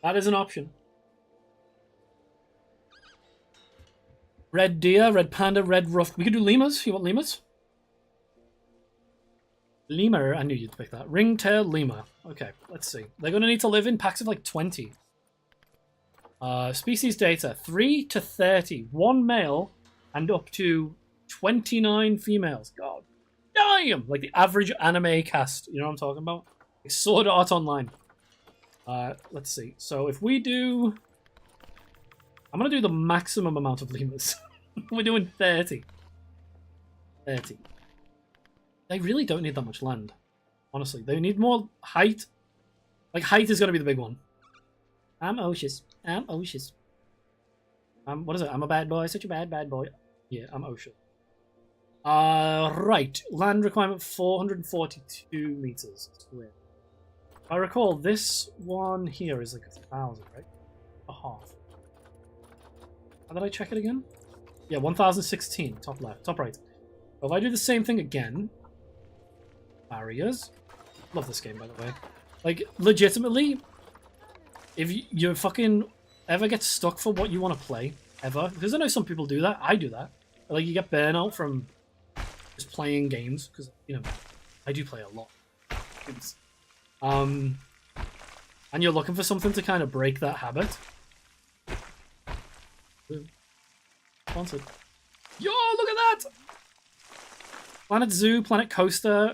[SPEAKER 2] That is an option. Red deer, red panda, red ruff. We could do lemurs. You want lemurs? Lemur. I knew you'd pick that. Ringtail lemur. Okay, let's see. They're going to need to live in packs of like 20. Species data. 3 to 30. 1 male and up to 29 females. God damn! Like the average anime cast. You know what I'm talking about? Like Sword Art Online. Let's see. So if we do... I'm going to do the maximum amount of lemurs. We're doing 30. 30. They really don't need that much land. Honestly, they need more height. Like, height is going to be the big one. I'm Oshus. I'm Oshus. What is it? I'm a bad boy. Such a bad boy. Yeah, I'm Osha. Right. Land requirement 442 meters square. If I recall, this one here is like 1,000, right? A half. How did I check it again? Yeah, 1016. Top left. Top right. If I do the same thing again... Barriers. Love this game, by the way. Like, legitimately, if you fucking ever get stuck for what you want to play, ever, because I know some people do that. I do that. Like, you get burnout from just playing games, because, you know, I do play a lot. And you're looking for something to kind of break that habit. Sponsored. Yo, look at that! Planet Zoo, Planet Coaster.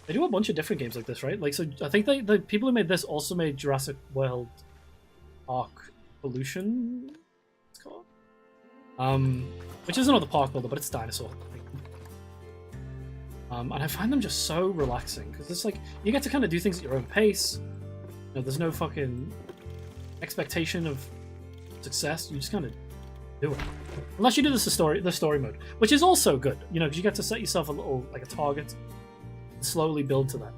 [SPEAKER 2] They do a bunch of different games like this, right? Like, so I think the people who made this also made Jurassic World Park Pollution. It's called. Which is another park builder, but it's dinosaur. And I find them just so relaxing because it's like you get to kind of do things at your own pace. You know, there's no fucking expectation of success. You just kind of do it, unless you do the story mode, which is also good. You know, because you get to set yourself a little like a target, and slowly build to that.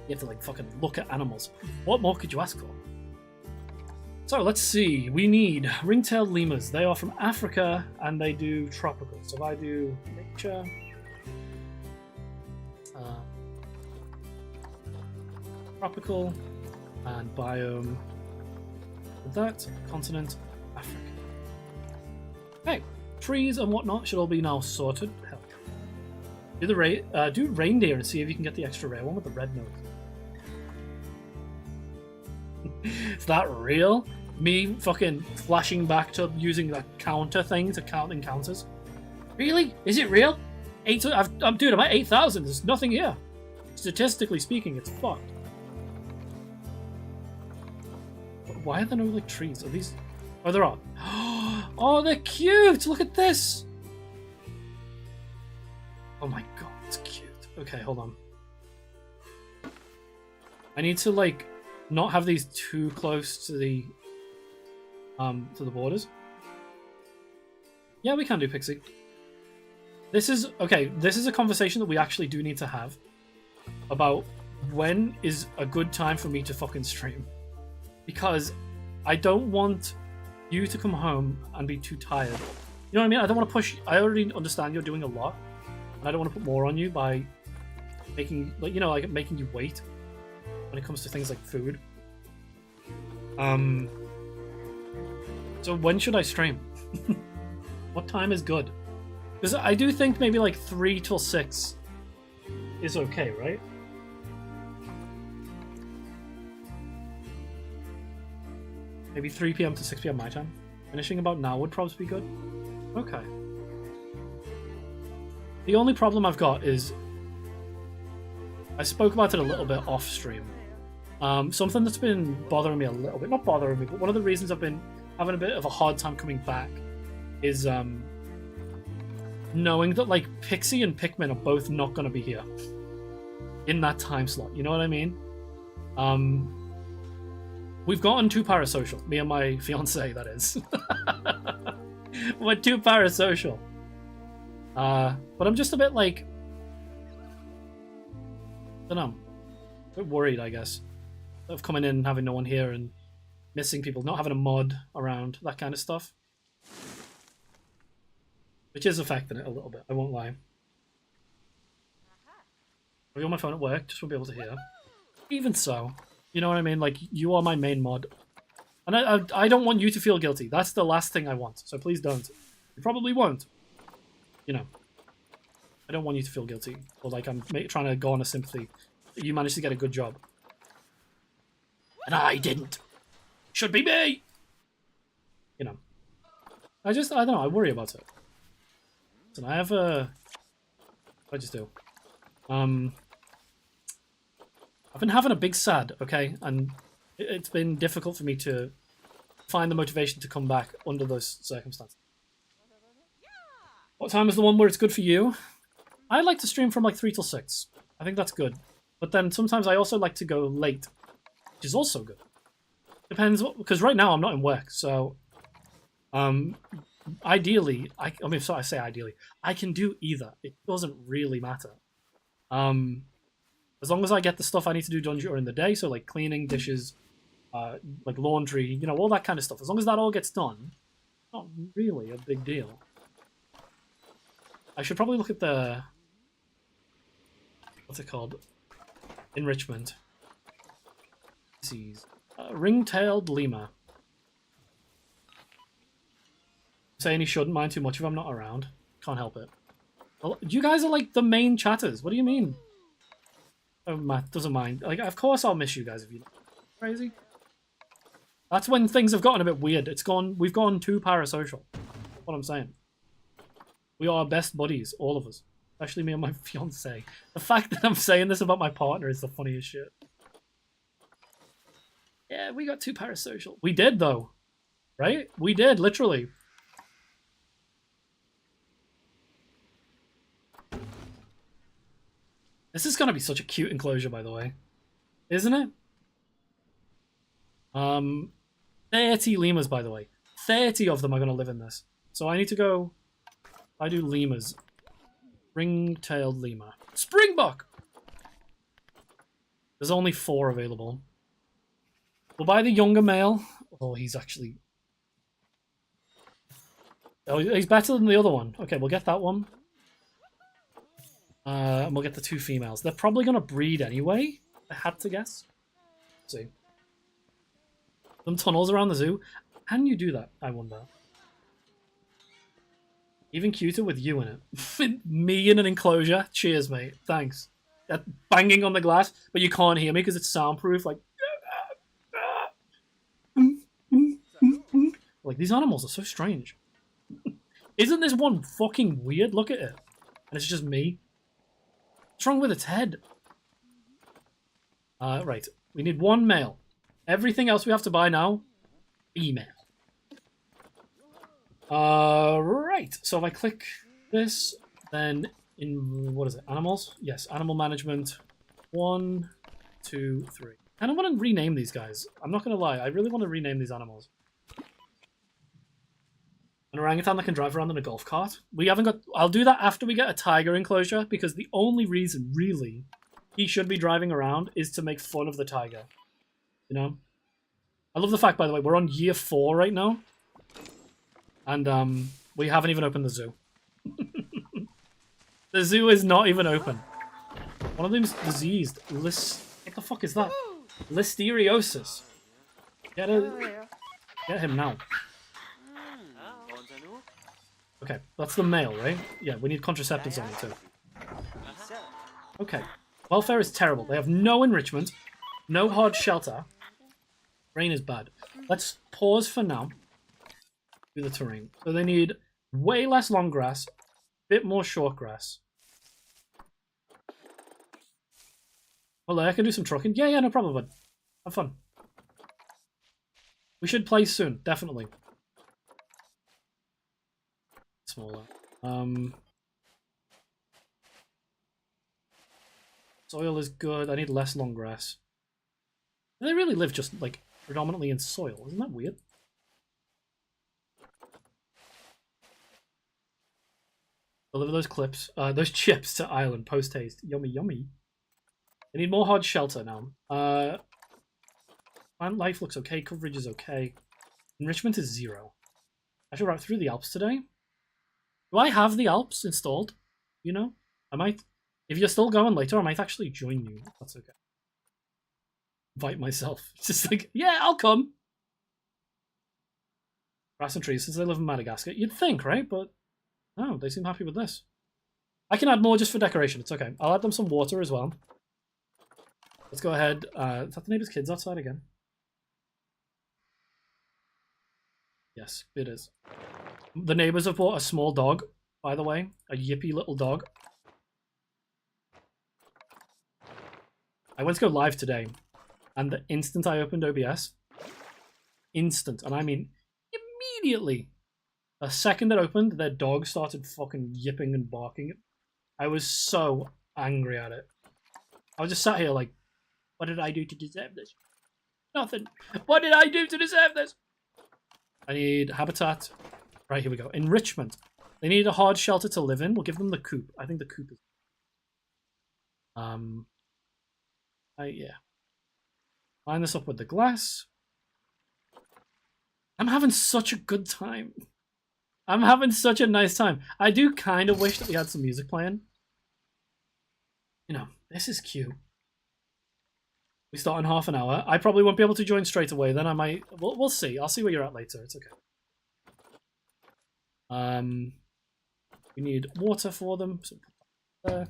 [SPEAKER 2] You have to like fucking look at animals. What more could you ask for? So let's see. We need ringtail lemurs. They are from Africa and they do tropical. So if I do nature. Tropical and biome. That continent, Africa. Okay, trees and whatnot should all be now sorted. Hell. Do reindeer and see if you can get the extra rare one with the red nose. Is that real? Me fucking flashing back to using that counter thing to count encounters? Really? Is it real? Dude, I'm at 8,000. There's nothing here. Statistically speaking, it's fucked. Why are there no like trees? Are these? Oh, there are. Oh, they're cute. Look at this. Oh my god, it's cute. Okay, hold on. I need to like not have these too close to the borders. Yeah, we can do Pixie. This is okay. This is a conversation that we actually do need to have about when is a good time for me to fucking stream. Because I don't want you to come home and be too tired. You know what I mean? I don't want to push. I already understand you're doing a lot, and I don't want to put more on you by making, like, you know, like making you wait when it comes to things like food. So when should I stream? What time is good? Because I do think maybe like 3 till 6 is okay, right? Maybe 3 p.m. to 6 p.m. my time. Finishing about now would probably be good. Okay. The only problem I've got is I spoke about it a little bit off stream. Something that's been bothering me a little bit, not bothering me, but one of the reasons I've been having a bit of a hard time coming back is knowing that like Pixie and Pikmin are both not going to be here in that time slot. You know what I mean? We've gotten too parasocial. Me and my fiance, that is. We're too parasocial. But I'm just a bit like, I don't know, a bit worried, I guess, of coming in and having no one here and missing people, not having a mod around, that kind of stuff. Which is affecting it a little bit, I won't lie. I'll be on my phone at work, just won't be able to hear. Even so, you know what I mean? Like, you are my main mod. And I don't want you to feel guilty. That's the last thing I want, so please don't. You probably won't. You know. I don't want you to feel guilty. Or like I'm trying to go on a sympathy. You managed to get a good job. And I didn't. Should be me! You know. I don't know, I worry about it. Listen, I have a... What I just do? I've been having a big sad, okay? And it's been difficult for me to find the motivation to come back under those circumstances. What time is the one where it's good for you? I like to stream from like 3 till 6. I think that's good. But then sometimes I also like to go late, which is also good. Depends, because right now I'm not in work, so ideally, I mean, so I say ideally, I can do either. It doesn't really matter. As long as I get the stuff I need to do done during the day, so like cleaning, dishes, like laundry, you know, all that kind of stuff. As long as that all gets done, not really a big deal. I should probably look at the... What's it called? Enrichment. Species. Ring-tailed lemur. Saying he shouldn't mind too much if I'm not around. Can't help it. Well, you guys are like the main chatters. What do you mean? Oh, Matt doesn't mind. Like, of course I'll miss you guys if you... Crazy. That's when things have gotten a bit weird. We've gone too parasocial. That's what I'm saying. We are best buddies, all of us. Especially me and my fiance. The fact that I'm saying this about my partner is the funniest shit. Yeah, we got too parasocial. We did, though. Right? We did, literally. This is going to be such a cute enclosure, by the way. Isn't it? 30 lemurs, by the way. 30 of them are going to live in this. So I need to go... I do lemurs. Ring-tailed lemur. Springbok! There's only 4 available. We'll buy the younger male. Oh, he's actually... Oh, he's better than the other one. Okay, we'll get that one. And we'll get the 2 females. They're probably going to breed anyway. I had to guess. Let's see. Some tunnels around the zoo. Can you do that, I wonder? Even cuter with you in it. Me in an enclosure. Cheers, mate. Thanks. Banging on the glass, but you can't hear me because it's soundproof. Like, like these animals are so strange. Isn't this one fucking weird? Look at it. And it's just me. What's wrong with its head? Right. We need 1 male. Everything else we have to buy now, female. Right. So if I click this, then in, what is it? Animals? Yes, animal management. 1, 2, 3. And I want to rename these guys. I'm not going to lie. I really want to rename these animals. An orangutan that can drive around in a golf cart. We haven't got... I'll do that after we get a tiger enclosure, because the only reason, really, he should be driving around is to make fun of the tiger. You know? I love the fact, by the way, we're on year 4 right now. And, we haven't even opened the zoo. The zoo is not even open. One of them's diseased. What the fuck is that? Listeriosis. Get him now. Okay, that's the male, right? Yeah, we need contraceptives on it too. Okay. Welfare is terrible. They have no enrichment, no hard shelter. Rain is bad. Let's pause for now. Do the terrain. So they need way less long grass, bit more short grass. Well, I can do some trucking. Yeah, no problem, bud. Have fun. We should play soon, definitely. Smaller. Soil is good. I need less long grass. They really live just, like, predominantly in soil. Isn't that weird? Deliver those clips, those chips to Ireland post-haste. Yummy, yummy. I need more hard shelter now. Plant life looks okay. Coverage is okay. Enrichment is 0. I should ride through the Alps today. Do I have the Alps installed? You know? I might... If you're still going later, I might actually join you. That's okay. Invite myself. It's just like, yeah, I'll come. Grass and trees, since they live in Madagascar. You'd think, right? But no, they seem happy with this. I can add more just for decoration. It's okay. I'll add them some water as well. Let's go ahead. Is that the neighbor's kids outside again? Yes, it is. The neighbors have bought a small dog, by the way. A yippy little dog. I went to go live today, and the instant I opened OBS, instant, and I mean immediately, the second it opened, their dog started fucking yipping and barking. I was so angry at it. I was just sat here like, what did I do to deserve this? Nothing. What did I do to deserve this? I need habitat. Right, here we go. Enrichment. They need a hard shelter to live in. We'll give them the coop. I think the coop is... yeah. Line this up with the glass. I'm having such a good time. I'm having such a nice time. I do kind of wish that we had some music playing. You know, this is cute. We start in half an hour. I probably won't be able to join straight away. Then I might... We'll see. I'll see where you're at later. It's okay. We need water for them. So there.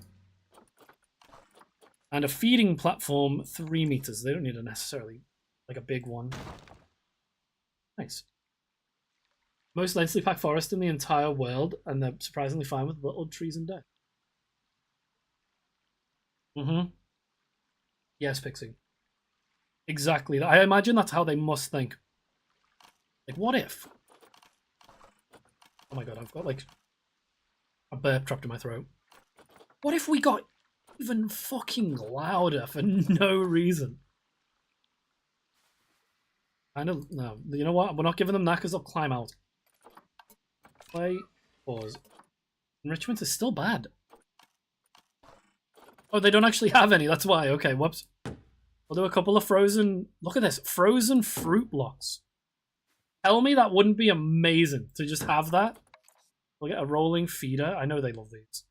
[SPEAKER 2] And a feeding platform, 3 meters. They don't need a necessarily, like, a big one. Nice. Most densely packed forest in the entire world, and they're surprisingly fine with little trees and dead. Yes, Pixie. Exactly. I imagine that's how they must think. Like, what if? Oh my god, I've got, like, a burp trapped in my throat. What if we got even fucking louder for no reason? I know, no. You know what? We're not giving them that because they'll climb out. Play. Pause. Enrichment is still bad. Oh, they don't actually have any. That's why. Okay, whoops. We'll do a couple of frozen... Look at this. Frozen fruit blocks. Tell me that wouldn't be amazing to just have that. We'll get a rolling feeder. I know they love these.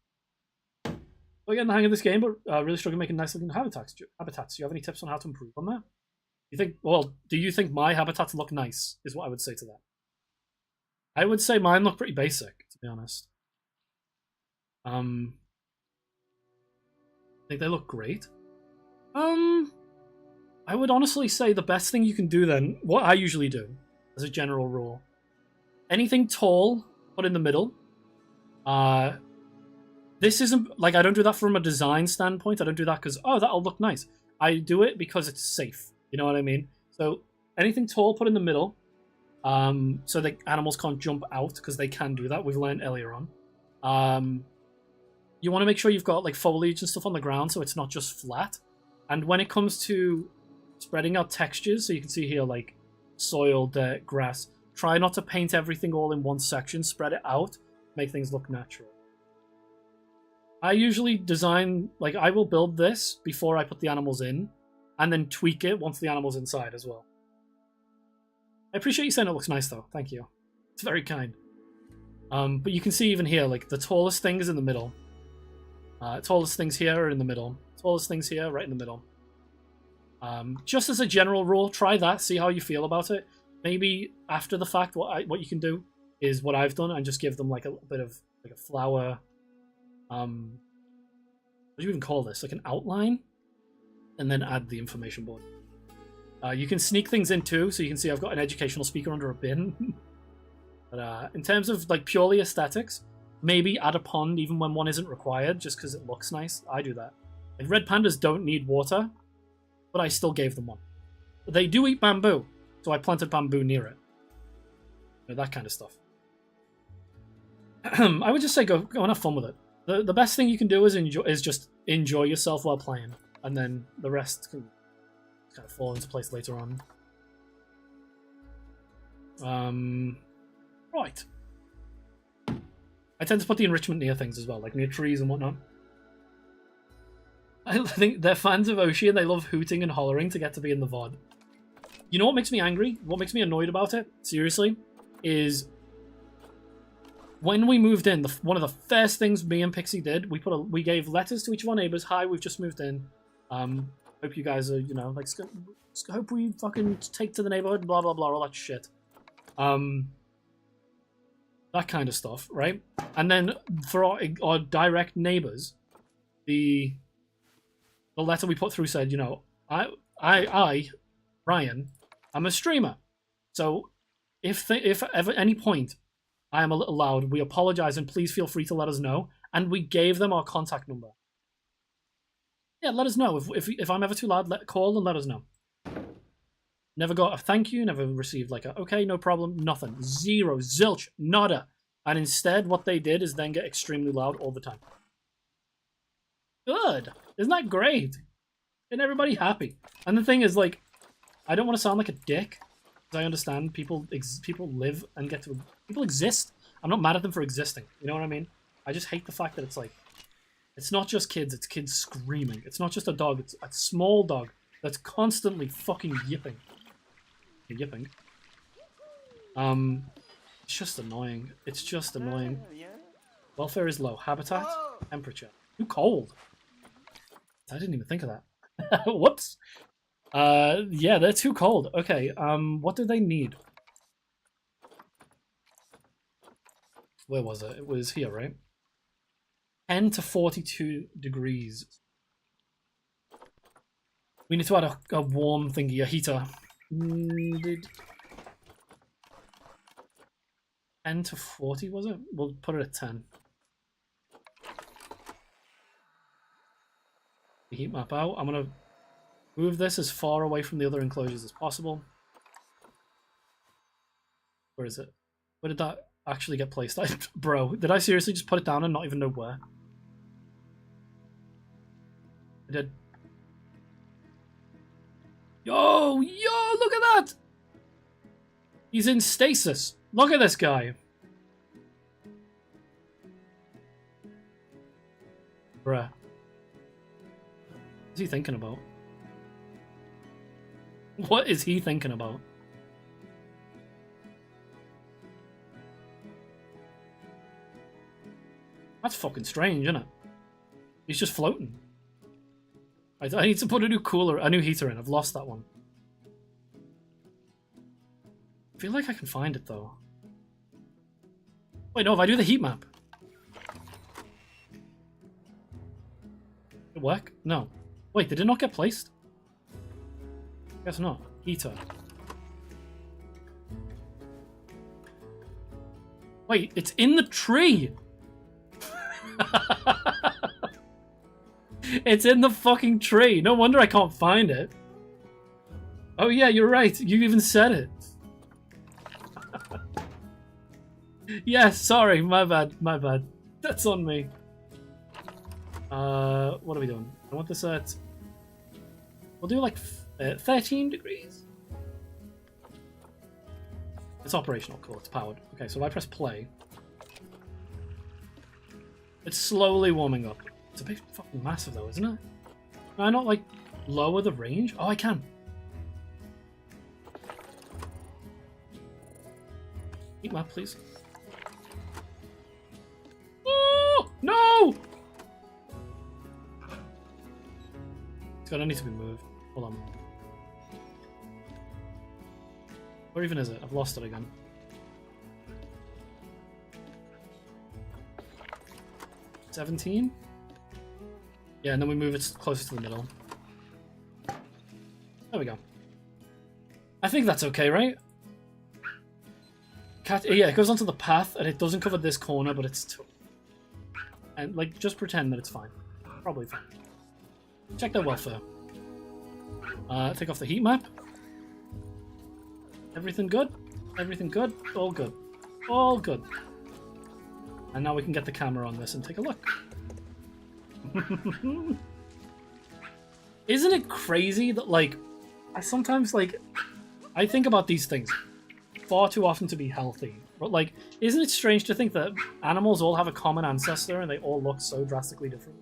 [SPEAKER 2] We're getting the hang of this game, but really struggling making nice looking habitats. Do you have any tips on how to improve on that? You think? Well, do you think my habitats look nice? Is what I would say to that. I would say mine look pretty basic, to be honest. I think they look great. I would honestly say the best thing you can do then, what I usually do, as a general rule, anything tall, put in the middle. This isn't, like, I don't do that from a design standpoint. I don't do that because, oh, that'll look nice. I do it because it's safe. You know what I mean? So anything tall, put in the middle. So the animals can't jump out because they can do that. We've learned earlier on. You want to make sure you've got like foliage and stuff on the ground so it's not just flat. And when it comes to spreading out textures, so you can see here like soil, dirt, grass, try not to paint everything all in one section. Spread it out, make things look natural. I usually design, like I will build this before I put the animals in and then tweak it once the animal's inside as well. I appreciate you saying it looks nice though. Thank you. It's very kind. But you can see even here, like the tallest thing is in the middle. Tallest things here are in the middle. Tallest things here, right in the middle. Just as a general rule, try that. See how you feel about it. Maybe after the fact, what you can do is what I've done and just give them like a bit of like a flower. What do you even call this? Like an outline, and then add the information board. You can sneak things in too, so you can see I've got an educational speaker under a bin. But in terms of like purely aesthetics, maybe add a pond even when one isn't required, just because it looks nice. I do that. Like red pandas don't need water, but I still gave them one. But they do eat bamboo, so I planted bamboo near it. You know, that kind of stuff. I would just say go and have fun with it. The best thing you can do is just enjoy yourself while playing, and then the rest can kind of fall into place later on. Right. I tend to put the enrichment near things as well, like near trees and whatnot. I think they're fans of Oshi and they love hooting and hollering to get to be in the VOD. You know what makes me angry? What makes me annoyed about it? Seriously? Is when we moved in, one of the first things me and Pixie did, we gave letters to each of our neighbors. Hi, we've just moved in. Hope you guys are, you know, like, hope we fucking take to the neighborhood, blah, blah, blah, all that shit. That kind of stuff, right? And then for our direct neighbors, the letter we put through said, you know, I, Ryan, I'm a streamer. So if ever any point I am a little loud, we apologize and please feel free to let us know. And we gave them our contact number. Yeah, let us know. If I'm ever too loud, call and let us know. Never got a thank you, never received like a, okay, no problem, nothing. Zero, zilch, nada. And instead, what they did is then get extremely loud all the time. Good. Isn't that great? And everybody happy. And the thing is, like, I don't want to sound like a dick. Because I understand people live and get to... People exist. I'm not mad at them for existing. You know what I mean? I just hate the fact that it's like... It's not just kids, it's kids screaming. It's not just a dog, it's a small dog that's constantly fucking yipping. Yipping. It's just annoying. It's just annoying. Welfare is low. Habitat? Temperature. Too cold. I didn't even think of that. Whoops. Yeah, they're too cold. Okay, what do they need? Where was it? It was here, right? 10 to 42 degrees. We need to add a warm thingy, a heater. 10 to 40, was it? We'll put it at 10. The heat map out. I'm going to move this as far away from the other enclosures as possible. Where is it? Where did that actually get placed? Bro, did I seriously just put it down and not even know where? I did. Yo, look at that! He's in stasis. Look at this guy. Bruh. What's he thinking about? What is he thinking about? That's fucking strange, isn't it? He's just floating. I need to put a new heater in. I've lost that one. I feel like I can find it though. Wait, no, if I do the heat map. Did it work? No. Wait, did it not get placed? Guess not. Heater. Wait, it's in the tree! It's in the fucking tree. No wonder I can't find it. Oh yeah, you're right. You even said it. Yes, sorry. My bad. My bad. That's on me. What are we doing? I want this at... We'll do like 13 degrees. It's operational. Cool. It's powered. Okay, so if I press play... It's slowly warming up. It's a bit fucking massive though, isn't it? Can I not like lower the range? Oh, I can. Heat map, please. Oh no! It's gonna need to be moved. Hold on. Where even is it? I've lost it again. $17? Yeah, and then we move it closer to the middle. There we go. I think that's okay, right? Yeah, it goes onto the path, and it doesn't cover this corner, but it's... And, like, just pretend that it's fine. Probably fine. Check their welfare. Take off the heat map. Everything good? Everything good? All good. All good. And now we can get the camera on this and take a look. Isn't it crazy that, like, I sometimes, like, I think about these things far too often to be healthy. But, like, isn't it strange to think that animals all have a common ancestor and they all look so drastically different?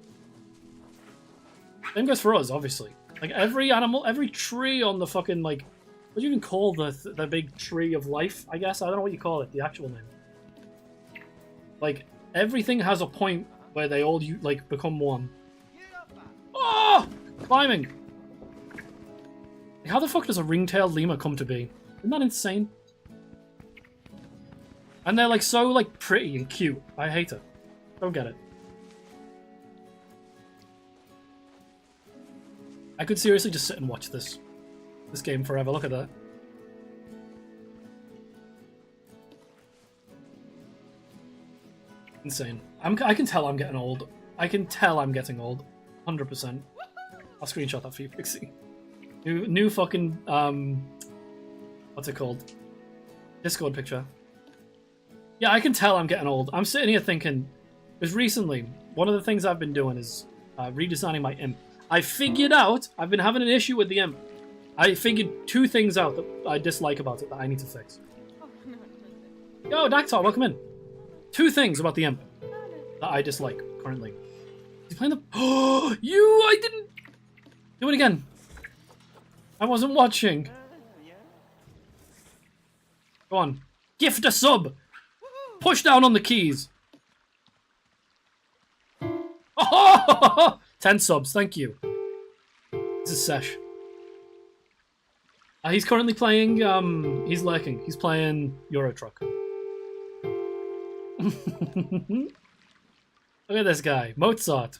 [SPEAKER 2] Same goes for us, obviously. Like, every animal, every tree on the fucking, like, what do you even call the big tree of life, I guess? I don't know what you call it, the actual name. Like, everything has a point where they all, like, become one. Oh! Climbing! How the fuck does a ring-tailed lemur come to be? Isn't that insane? And they're, like, so, like, pretty and cute. I hate it. Don't get it. I could seriously just sit and watch this game forever. Look at that. Insane. I can tell I'm getting old. I can tell I'm getting old. 100%. I'll screenshot that for you, Pixie. New fucking, what's it called? Discord picture. Yeah, I can tell I'm getting old. I'm sitting here thinking, because recently, one of the things I've been doing is redesigning my imp. I figured out, I've been having an issue with the imp. I figured 2 things out that I dislike about it that I need to fix. Yo, Dactar, welcome in. 2 things about the imp that I dislike currently. He's playing the... Oh, I didn't... Do it again. I wasn't watching. Go on. Gift a sub. Push down on the keys. Oh, 10 subs, thank you. This is Sesh. He's currently playing, he's lurking. He's playing Euro Truck. Look at this guy. Mozart.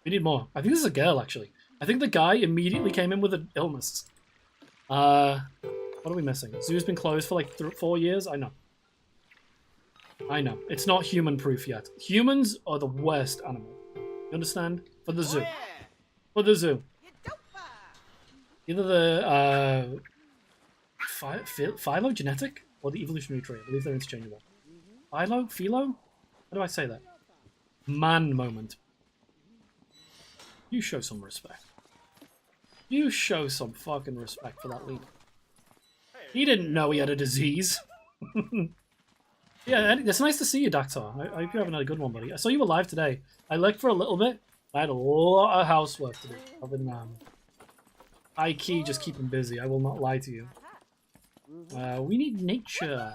[SPEAKER 2] We need more. I think this is a girl, actually. I think the guy immediately came in with an illness. What are we missing? Zoo's been closed for like 4 years? I know. I know. It's not human-proof yet. Humans are the worst animal. You understand? For the zoo. For the zoo. Either the phylogenetic or the evolutionary tree. I believe they're interchangeable. Philo? How do I say that? Man moment. You show some respect. You show some fucking respect for that lead. He didn't know he had a disease. Yeah, it's nice to see you, Dactar. I hope you're having a good one, buddy. I saw you were live today. I lurked for a little bit. I had a lot of housework to do. Other than high key, just keep him busy. I will not lie to you. We need nature.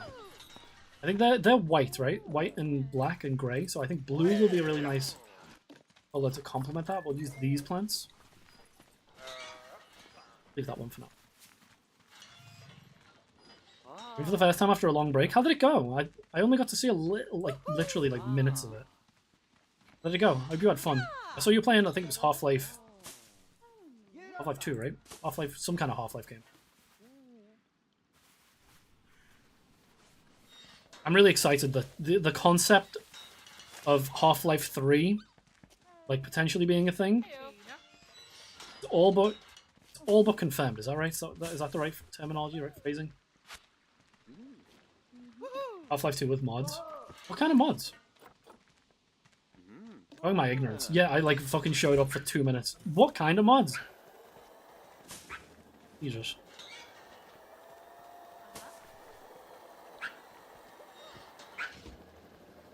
[SPEAKER 2] I think they're white, right? White and black and grey. So I think blue will be a really nice Oh, let's complement that. We'll use these plants. Leave that one for now. And for the first time after a long break, how did it go? I only got to see a little, like, literally, like, minutes of it. How did it go? I hope you had fun. I saw you playing, I think it was Half-Life... Half-Life 2, right? Half-Life, some kind of Half-Life game. I'm really excited that the concept of Half-Life 3, like, potentially being a thing, it's all but confirmed. Is that right? Is that the right terminology, right phrasing? Half-Life 2 with mods. What kind of mods? Oh, my ignorance. Yeah, I like fucking showed up for 2 minutes. What kind of mods? Jesus.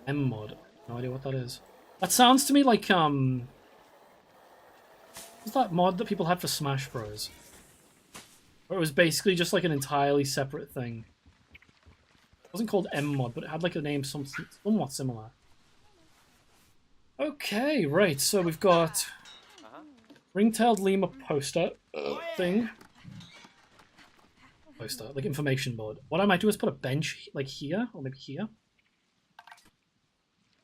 [SPEAKER 2] M mod. No idea what that is. That sounds to me like what's that mod that people had for Smash Bros? Where it was basically just like an entirely separate thing. It wasn't called M mod, but it had like a name somewhat similar. Okay, right, so we've got ring-tailed lemur poster thing. Poster, like information board. What I might do is put a bench like here, or maybe here.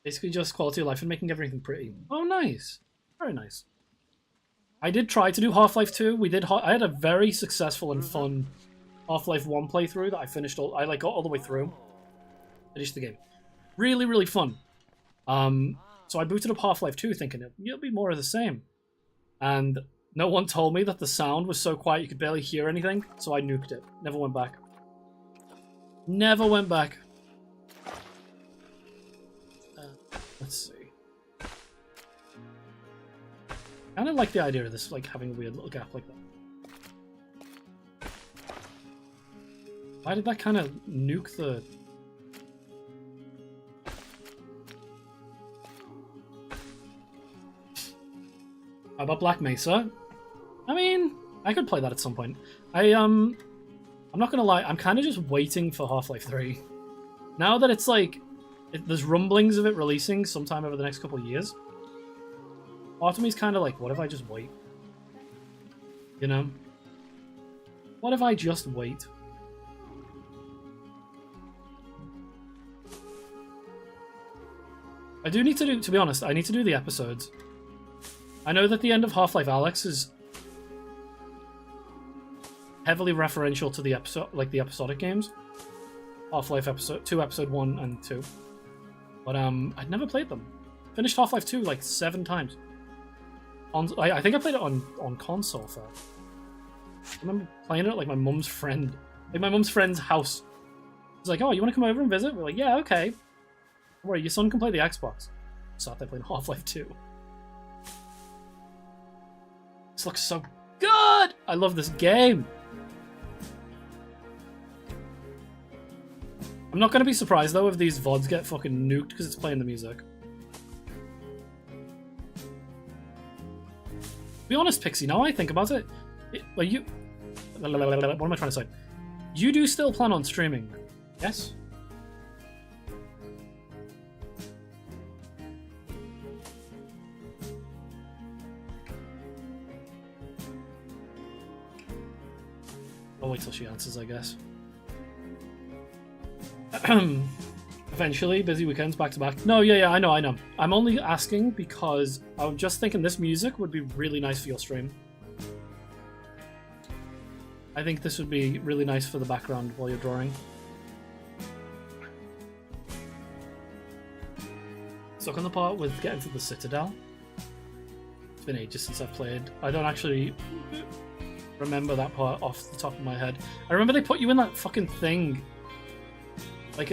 [SPEAKER 2] Basically just quality of life and making everything pretty. Oh, nice. Very nice. I did try to do Half-Life 2. I had a very successful and fun Half-Life 1 playthrough that I finished I like got all the way through. Finished the game. Really, really fun. So I booted up Half-Life 2 thinking it'll be more of the same. And no one told me that the sound was so quiet you could barely hear anything, so I nuked it. Never went back. Never went back. Let's see. I kind of like the idea of this, like, having a weird little gap like that. Why did that kind of nuke the... How about Black Mesa? I mean, I could play that at some point. I'm not gonna lie, I'm kind of just waiting for Half-Life 3. Now that it's like... there's rumblings of it releasing sometime over the next couple of years. Part of me's kind of like, what if I just wait? You know? What if I just wait? I do need to be honest, I need to do the episodes. I know that the end of Half-Life Alyx is heavily referential to the episode, like the episodic games. Half-Life episode 2, episode 1 and 2. But I'd never played them. Finished Half-Life 2 like 7 times. I think I played it on console first. I remember playing it at like my mum's friend. Like my mum's friend's house. It's like, oh, you want to come over and visit? We're like, yeah, okay. Don't worry, your son can play the Xbox. Sat there playing Half-Life 2. This looks so good! I love this game! I'm not going to be surprised, though, if these VODs get fucking nuked because it's playing the music. To be honest, Pixie, now I think about it, like you... What am I trying to say? You do still plan on streaming, yes? I'll wait till she answers, I guess. Eventually, busy weekends back to back. No, yeah, I know. I'm only asking because I'm just thinking this music would be really nice for your stream. I think this would be really nice for the background while you're drawing. Stuck on the part with getting to the Citadel. It's been ages since I've played. I don't actually remember that part off the top of my head. I remember they put you in that fucking thing. Like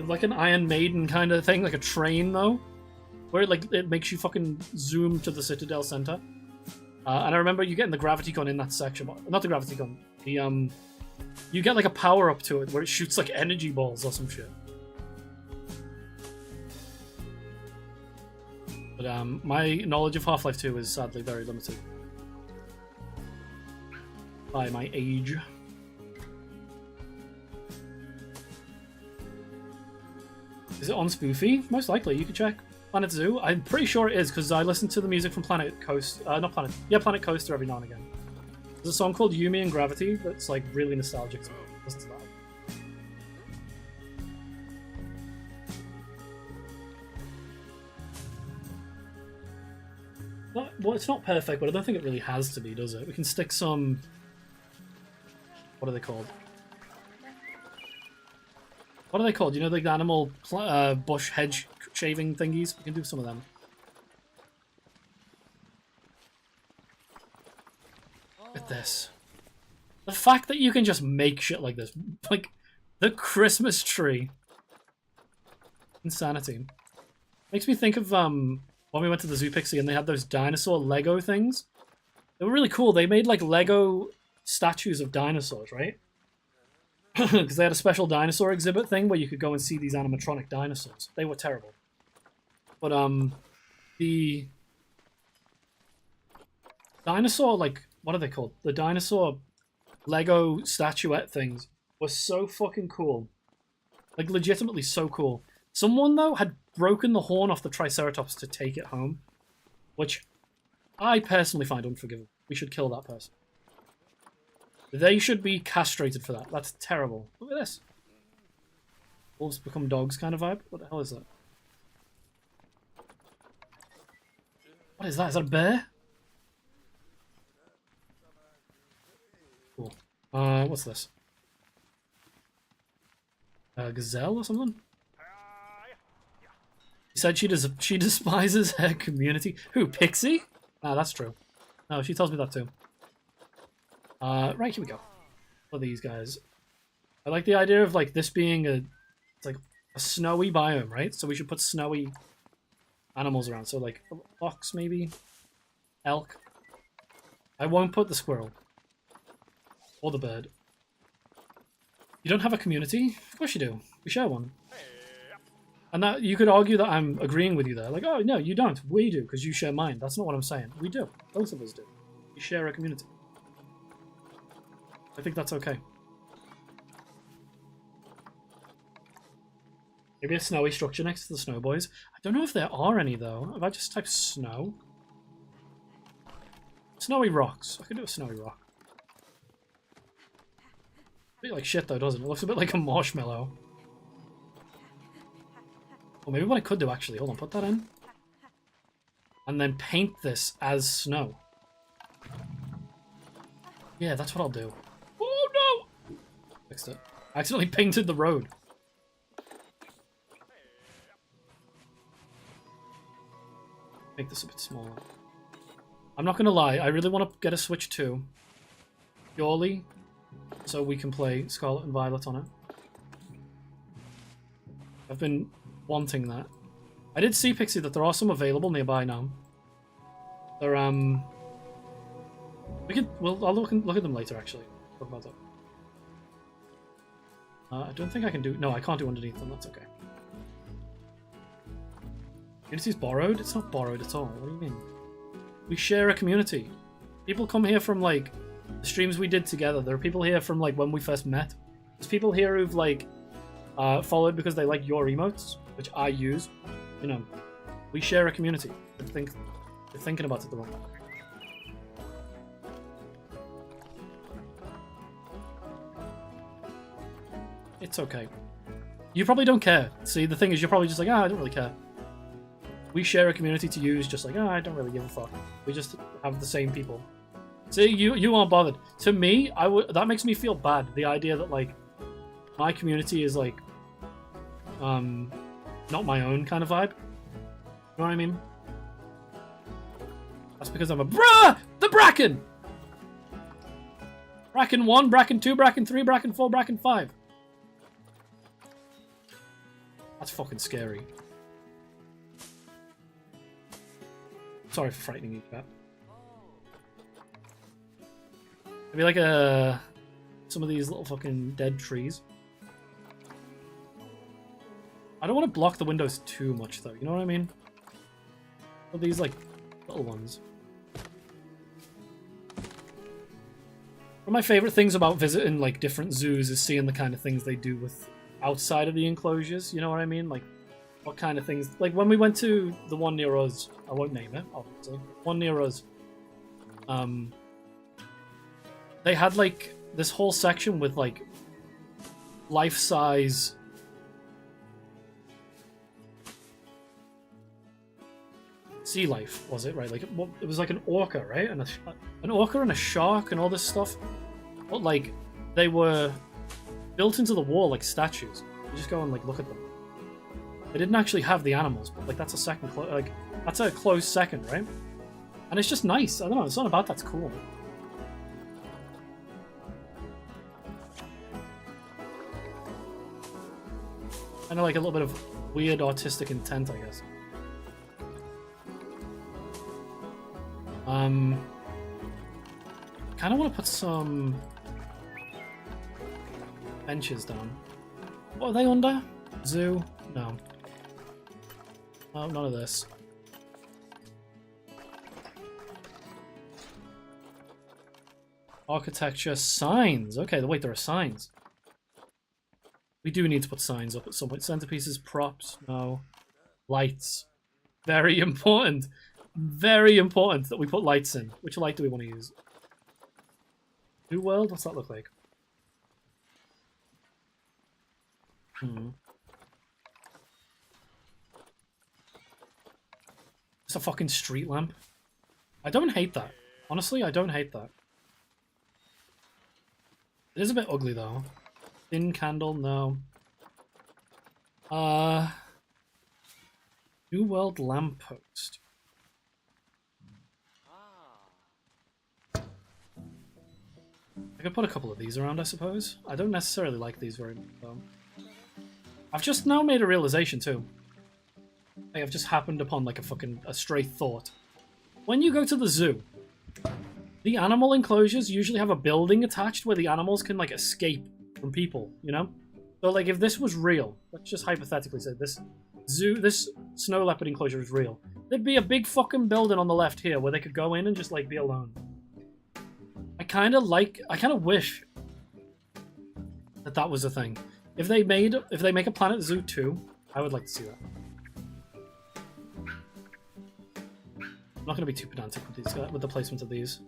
[SPEAKER 2] like an Iron Maiden kind of thing, like a train though, where it makes you fucking zoom to the Citadel center. And I remember you getting the gravity gun in that section, not the gravity gun. The you get like a power up to it where it shoots like energy balls or some shit. But my knowledge of Half-Life 2 is sadly very limited by my age. Is it on Spoofy? Most likely, you could check. Planet Zoo? I'm pretty sure it is, because I listen to the music from Planet Coast. Not Planet... Yeah, Planet Coaster every now and again. There's a song called Yumi and Gravity that's, like, really nostalgic to me. Listen to that. Well, it's not perfect, but I don't think it really has to be, does it? We can stick some... What are they called? What are they called? You know, like the animal bush hedge shaving thingies? We can do some of them. Look at this. The fact that you can just make shit like this. Like, the Christmas tree. Insanity. Makes me think of, when we went to the Zoo Pixie and they had those dinosaur Lego things. They were really cool. They made, like, Lego statues of dinosaurs, right? Because they had a special dinosaur exhibit thing where you could go and see these animatronic dinosaurs. They were terrible. But, the dinosaur, like, what are they called? The dinosaur Lego statuette things were so fucking cool. Like, legitimately so cool. Someone, though, had broken the horn off the Triceratops to take it home, which I personally find unforgivable. We should kill that person. They should be castrated for that. That's terrible. Look at this. Wolves become dogs kind of vibe. What the hell is that? What is that? Is that a bear? Cool. What's this? A gazelle or something? She said she despises her community. Who, Pixie? Ah, that's true. No, she tells me that too. Right, here we go. For these guys. I like the idea of, like, this being it's like a snowy biome, right? So we should put snowy animals around. So, like, a fox, maybe? Elk. I won't put the squirrel. Or the bird. You don't have a community? Of course you do. We share one. And that you could argue that I'm agreeing with you there. Like, oh, no, you don't. We do, because you share mine. That's not what I'm saying. We do. Both of us do. We share a community. I think that's okay. Maybe a snowy structure next to the snow boys. I don't know if there are any, though. If I just type snow... Snowy rocks. I could do a snowy rock. A bit like shit, though, doesn't it? It looks a bit like a marshmallow. Or maybe what I could do, actually. Hold on, put that in. And then paint this as snow. Yeah, that's what I'll do. Oh, no! Fixed it. I accidentally painted the road. Make this a bit smaller. I'm not gonna lie, I really want to get a Switch 2. Purely so we can play Scarlet and Violet on it. I've been wanting that. I did see, Pixie, that there are some available nearby now. They're, I'll look at them later, actually. Talk about that. I don't think I can do... No, I can't do underneath them. That's okay. Community's borrowed? It's not borrowed at all. What do you mean? We share a community. People come here from, like, the streams we did together. There are people here from, like, when we first met. There's people here who've, like, followed because they like your emotes, which I use. You know, we share a community. I think you're thinking about it the wrong way. It's okay. You probably don't care. See, the thing is, you're probably just like, I don't really care. We share a community to use, just like, I don't really give a fuck. We just have the same people. See, you aren't bothered. To me, that makes me feel bad. The idea that, like, my community is, like, not my own kind of vibe. You know what I mean? That's because I'm a bruh! The Bracken! Bracken 1, Bracken 2, Bracken 3, Bracken 4, Bracken 5. That's fucking scary. Sorry for frightening you, Pat. Maybe like some of these little fucking dead trees. I don't want to block the windows too much, though. You know what I mean? Or these, like, little ones. One of my favorite things about visiting, like, different zoos is seeing the kind of things they do with outside of the enclosures. You know what I mean? Like, what kind of things. Like when we went to the one near us, I won't name it, obviously. One near us. They had like this whole section with like life-size sea life, was it, right? Like it was like an orca, right? And an orca and a shark and all this stuff. But like they were built into the wall like statues. You just go and like look at them. They didn't actually have the animals, but like that's a second, like that's a close second, right? And it's just nice. I don't know. It's not about that's cool. Kind of like a little bit of weird artistic intent, I guess. Kind of want to put some benches down. What are they under? Zoo? No. No, none of this. Architecture, signs. Okay, wait, there are signs. We do need to put signs up at some point. Centerpieces, props, no. Lights. Very important. Very important that we put lights in. Which light do we want to use? New world? What's that look like? It's a fucking street lamp. I don't hate that. Honestly, I don't hate that. It is a bit ugly though. Thin candle, no. New world lamppost. I could put a couple of these around, I suppose. I don't necessarily like these very much though. I've just now made a realization too. I've just happened upon like a stray thought. When you go to the zoo, the animal enclosures usually have a building attached where the animals can like escape from people, you know? So like if this was real, let's just hypothetically say this snow leopard enclosure is real, there'd be a big fucking building on the left here where they could go in and just like be alone. I kind of wish that was a thing. If they make a Planet Zoo 2, I would like to see that. I'm not going to be too pedantic with these with the placement of these.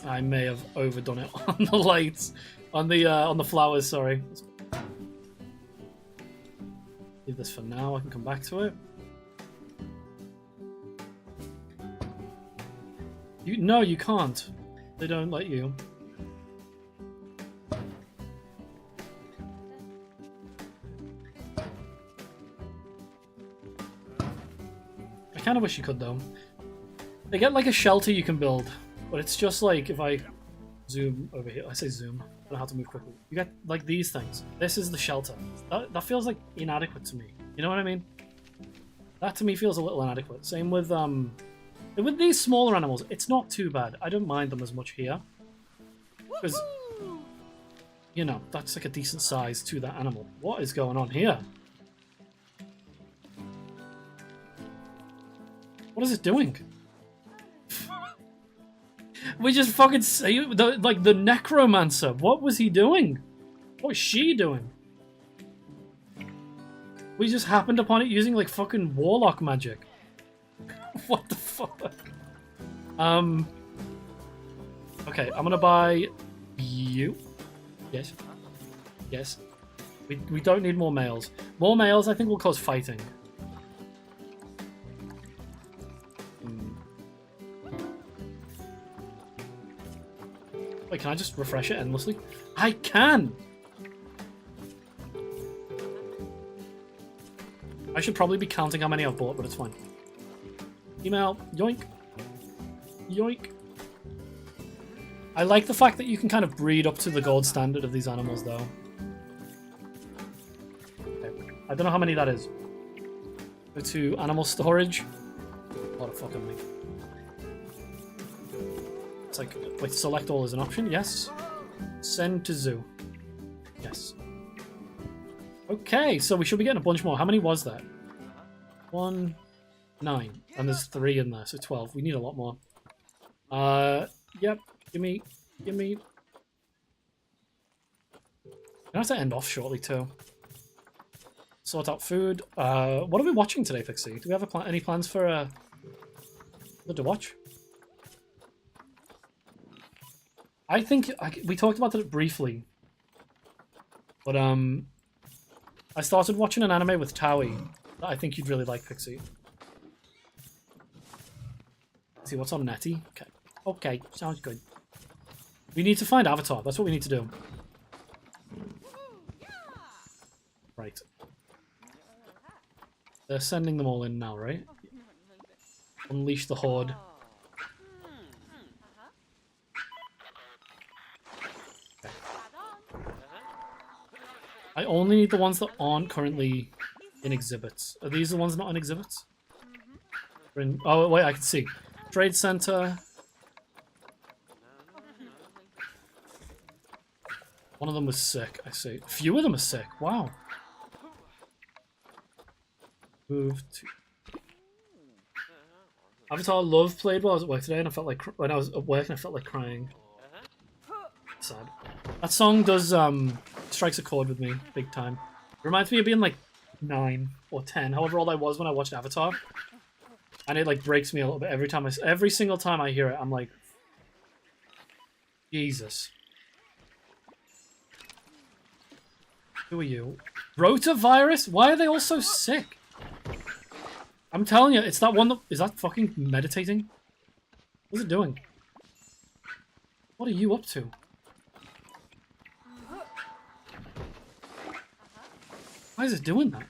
[SPEAKER 2] I may have overdone it on the lights, on the flowers. Sorry. Leave this for now. I can come back to it. No, you can't. They don't let you. I kind of wish you could though. They get like a shelter you can build, but it's just like if I zoom over here. I say zoom. I don't know how to move quickly. You get like these things. This is the shelter. That feels like inadequate to me. You know what I mean? That to me feels a little inadequate. Same with these smaller animals. It's not too bad. I don't mind them as much here. Because, you know, that's like a decent size to that animal. What is going on here? What is it doing? We just fucking say the necromancer. What was he doing? What was she doing? We just happened upon it using like fucking warlock magic. What the fuck? Okay, I'm gonna buy you. Yes. Yes. We don't need more males. More males I think will cause fighting. Wait, can I just refresh it endlessly? I can! I should probably be counting how many I've bought, but it's fine. Email. Yoink. Yoink. I like the fact that you can kind of breed up to the gold standard of these animals, though. Okay. I don't know how many that is. Go to animal storage. A lot of fucking meat. It's like, wait, select all is an option? Yes. Send to zoo. Yes. Okay, so we should be getting a bunch more. How many was that? 1, 9. And there's 3 in there, so 12. We need a lot more. Yep. Give me. I have to end off shortly too. Sort out food. What are we watching today, Pixie? Do we have any plans for to watch? I think we talked about it briefly, but I started watching an anime with Taui that I think you'd really like, Pixie. Let's see what's on Netty. Okay, okay, sounds good. We need to find Avatar. That's what we need to do. Right. They're sending them all in now, right? Unleash the Horde. Okay. I only need the ones that aren't currently in exhibits. Are these the ones not in exhibits? Oh, wait, I can see. Trade Center. One of them was sick, I see. A few of them are sick. Wow. Move to... Avatar Love played while I was at work today, and I felt like when I was at work and I felt like crying. Sad. That song does strikes a chord with me big time. It reminds me of being like 9 or 10, however old I was when I watched Avatar, and it like breaks me a little bit every single time I hear it. I'm like, Jesus. Who are you? Rotavirus? Why are they all so sick? I'm telling you, it's that one that... Is that fucking meditating? What's it doing? What are you up to? Why is it doing that?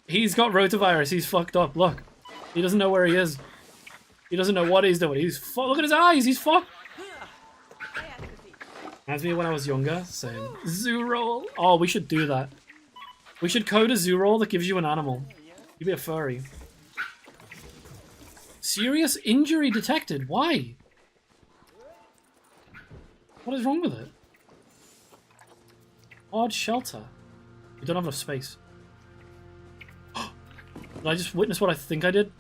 [SPEAKER 2] He's got rotavirus. He's fucked up. Look. He doesn't know where he is. He doesn't know what he's doing. Look at his eyes. He's fucked. Reminds me of when I was younger. Same. Zoo roll. Oh, we should do that. We should code a zoo roll that gives you an animal. You'd be a furry. Serious injury detected. Why? What is wrong with it? Odd shelter. We don't have enough space. Did I just witness what I think I did?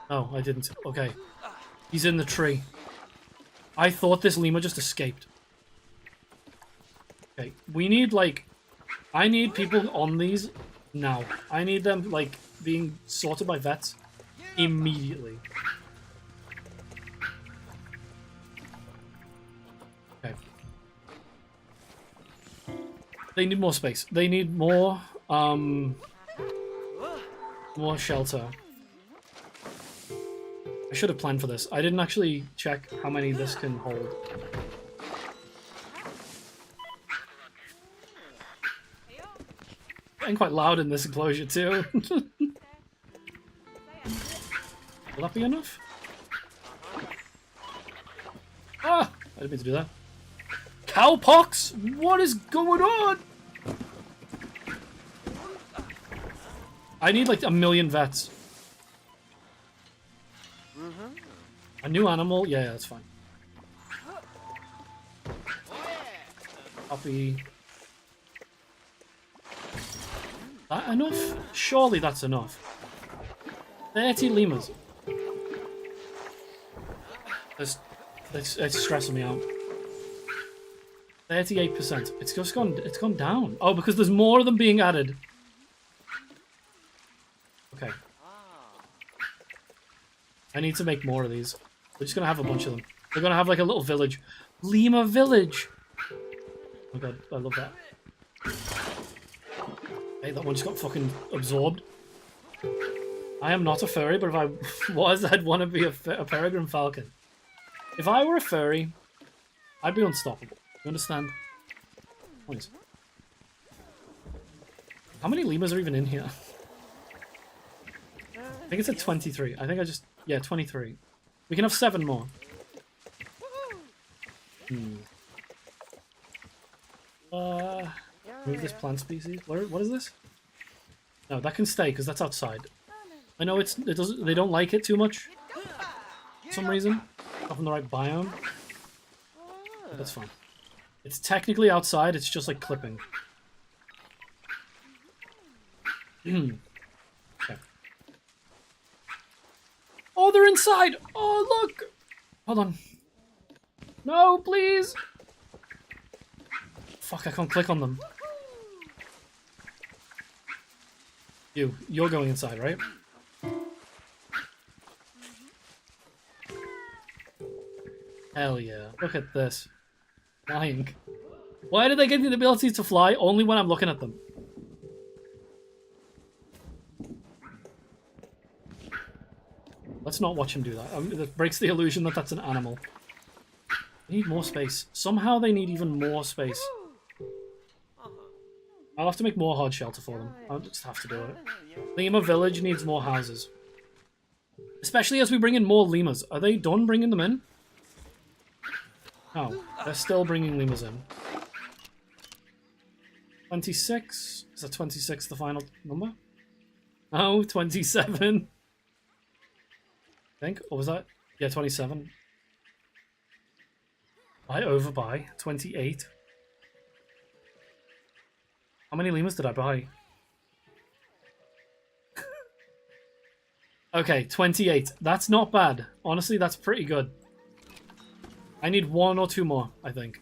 [SPEAKER 2] Oh, I didn't. Okay. He's in the tree. I thought this lemur just escaped. Okay, we need, like... I need people on these now. I need them, like, being sorted by vets immediately. Okay. They need more space. They need more, more shelter. I should have planned for this. I didn't actually check how many this can hold. Getting quite loud in this enclosure too. Will that be enough? Ah! I didn't mean to do that. Cowpox? What is going on? I need like 1 million vets. A new animal? Yeah, that's fine. Copy. That enough? Surely that's enough. 30 lemurs. It's stressing me out. 38%. It's gone down. Oh, because there's more of them being added. Okay. I need to make more of these. We're just gonna have a bunch of them. We're gonna have like a little village. Lemur village! Oh my god, I love that. Hey, that one just got fucking absorbed. I am not a furry, but if I was, I'd want to be a peregrine falcon. If I were a furry, I'd be unstoppable. You understand? Please. How many lemurs are even in here? I think it's at 23. I think I just... Yeah, 23. We can have 7 more. Move this plant species. What is this? No, that can stay because that's outside. I know they don't like it too much for some reason. Not from the right biome. But that's fine. It's technically outside, it's just like clipping. Okay. Oh, they're inside! Oh, look! Hold on. No, please! Fuck, I can't click on them. You're going inside, right? Hell yeah. Look at this. Flying. Why did they give me the ability to fly only when I'm looking at them? Let's not watch him do that. That breaks the illusion that that's an animal. They need more space. Somehow they need even more space. I'll have to make more hard shelter for them. I'll just have to do it. Lemur Village needs more houses. Especially as we bring in more lemurs. Are they done bringing them in? No, they're still bringing lemurs in. 26? Is that 26 the final number? Oh, 27. I think. Or was that? Yeah, 27. I overbuy 28. How many lemurs did I buy? Okay, 28. That's not bad. Honestly, that's pretty good. I need 1 or 2 more, I think.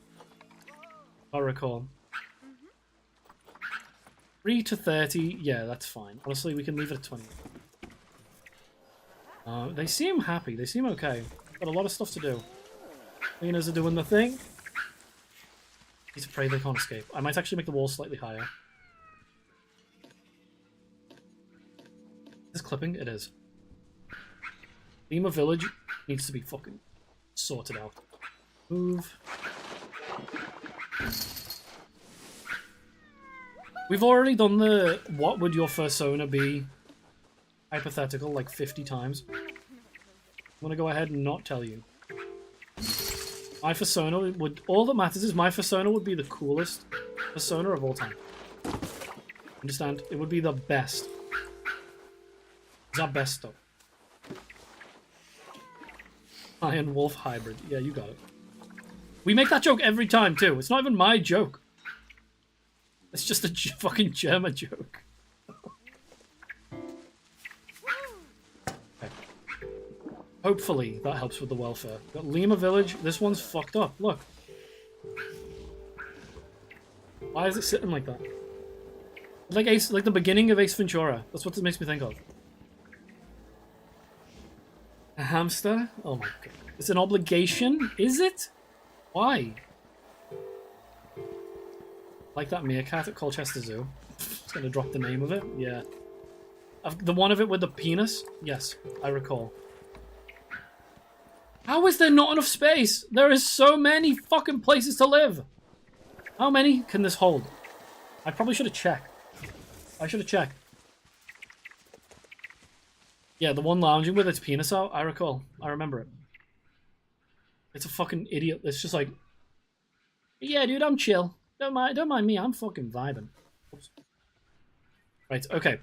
[SPEAKER 2] I recall. 3 to 30. Yeah, that's fine. Honestly, we can leave it at 20. They seem happy. They seem okay. Got a lot of stuff to do. Cleaners are doing the thing. Need to pray they can't escape. I might actually make the wall slightly higher. Is this clipping? It is. Lemur Village needs to be fucking sorted out. Move. We've already done the what would your fursona be hypothetical like 50 times. I'm gonna go ahead and not tell you. My fursona would... All that matters is my fursona would be the coolest fursona of all time. Understand? It would be the best. It's our best stuff. Iron Wolf Hybrid. Yeah, you got it. We make that joke every time, too. It's not even my joke. It's just a fucking German joke. Okay. Hopefully that helps with the welfare. Got Lemur Village. This one's fucked up. Look. Why is it sitting like that? It's like like the beginning of Ace Ventura. That's what this makes me think of. A hamster? Oh my god. It's an obligation? Is it? Why? Like that meerkat at Colchester Zoo. It's gonna drop the name of it. Yeah. The one of it with the penis? Yes, I recall. How is there not enough space? There is so many fucking places to live. How many can this hold? I probably should have checked. I should have checked. Yeah, the one lounging with its penis out, I recall. I remember it. It's a fucking idiot. It's just like, yeah, dude, I'm chill. Don't mind me. I'm fucking vibing. Oops. Right, okay.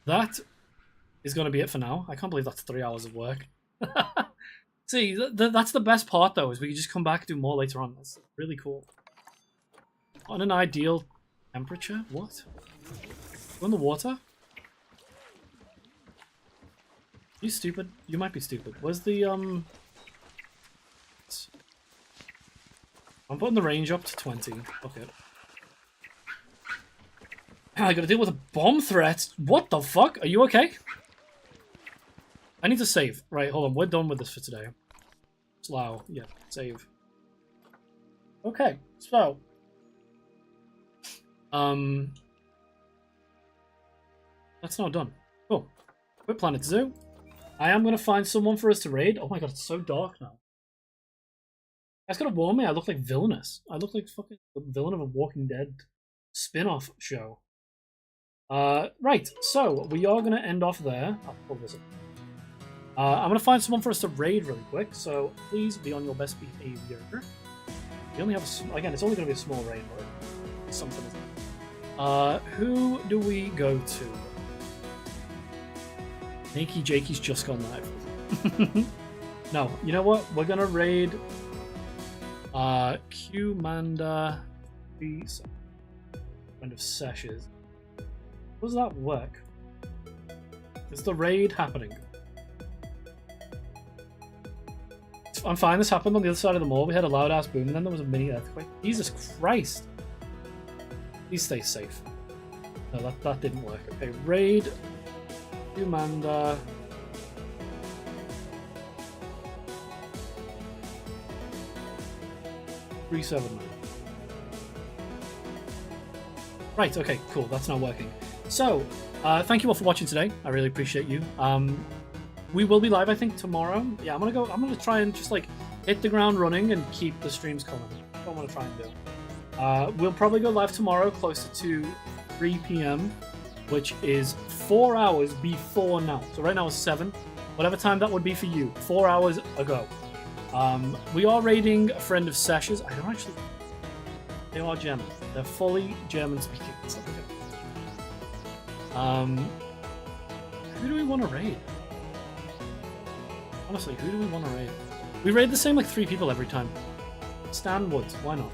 [SPEAKER 2] That is going to be it for now. I can't believe that's 3 hours of work. See, that's the best part, though, is we can just come back and do more later on. That's really cool. On an ideal temperature? What? Go in the water? You stupid? You might be stupid. Where's the, I'm putting the range up to 20. Okay. I gotta deal with a bomb threat. What the fuck? Are you okay? I need to save. Right, hold on. We're done with this for today. Slow. Yeah, save. Okay, so. That's not done. Cool. Quit Planet Zoo. I am gonna find someone for us to raid. Oh my god, it's so dark now. That's gonna warn me. I look like villainous. I look like fucking the villain of a Walking Dead spin-off show. Right, so we are gonna end off there. I'll pull this up. I'm gonna find someone for us to raid really quick, so please be on your best behavior. We only have again, it's only gonna be a small raid, but something. Who do we go to? Nakey Jakey's just gone live. No, you know what? We're gonna raid Q-Manda kind of sessions. How does that work? Is the raid happening? It's I'm fine. This happened on the other side of the mall. We had a loud ass boom, and then there was a mini earthquake. Jesus Christ! Please stay safe. No, that didn't work. Okay, raid, Umanda. $379. Right. Okay. Cool. That's not working. So, thank you all for watching today. I really appreciate you. We will be live, I think, tomorrow. Yeah, I'm gonna try and just like hit the ground running and keep the streams coming. That's what I'm gonna try and do. We'll probably go live tomorrow closer to 3 p.m., which is 4 hours before now. So right now it's 7. Whatever time that would be for you, 4 hours ago. We are raiding a friend of Sesh's. I don't actually... They are German. They're fully German speaking. Who do we want to raid? Honestly, who do we want to raid? We raid the same like 3 people every time. Stan Woods, why not?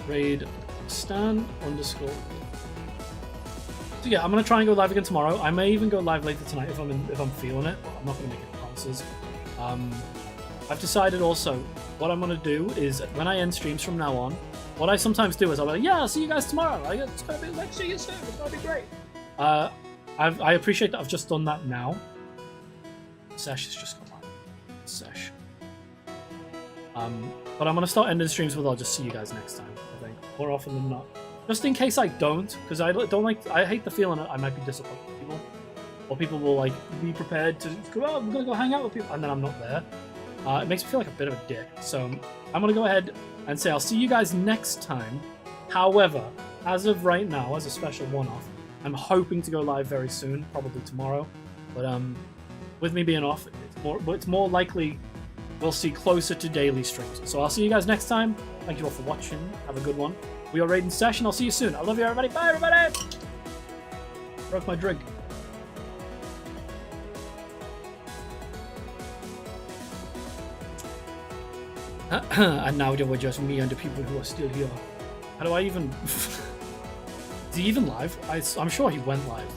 [SPEAKER 2] Raid Stan _ So yeah, I'm gonna try and go live again tomorrow. I may even go live later tonight if I'm feeling it. I'm not gonna make any promises. I've decided also what I'm gonna do is when I end streams from now on, what I sometimes do is I'll be like, yeah, I'll see you guys tomorrow. Like, it's gonna be like, see you soon. It's gonna be great. I appreciate that I've just done that now. Sesh has just gone live. Sesh. But I'm gonna start ending streams with I'll just see you guys next time, I think. More often than not. Just in case I don't, because I hate the feeling that I might be disappointing people. Or people will like be prepared to go, oh, I'm gonna go hang out with people, and then I'm not there. It makes me feel like a bit of a dick. So I'm gonna go ahead and say I'll see you guys next time. However, as of right now, as a special one-off, I'm hoping to go live very soon, probably tomorrow. But with me being off, it's more likely we'll see closer to daily streams. So I'll see you guys next time. Thank you all for watching. Have a good one. We are raiding session. I'll see you soon. I love you, everybody. Bye, everybody. Broke my drink. And now there were just me and the people who are still here. How do I even... Is he even live? I'm sure he went live.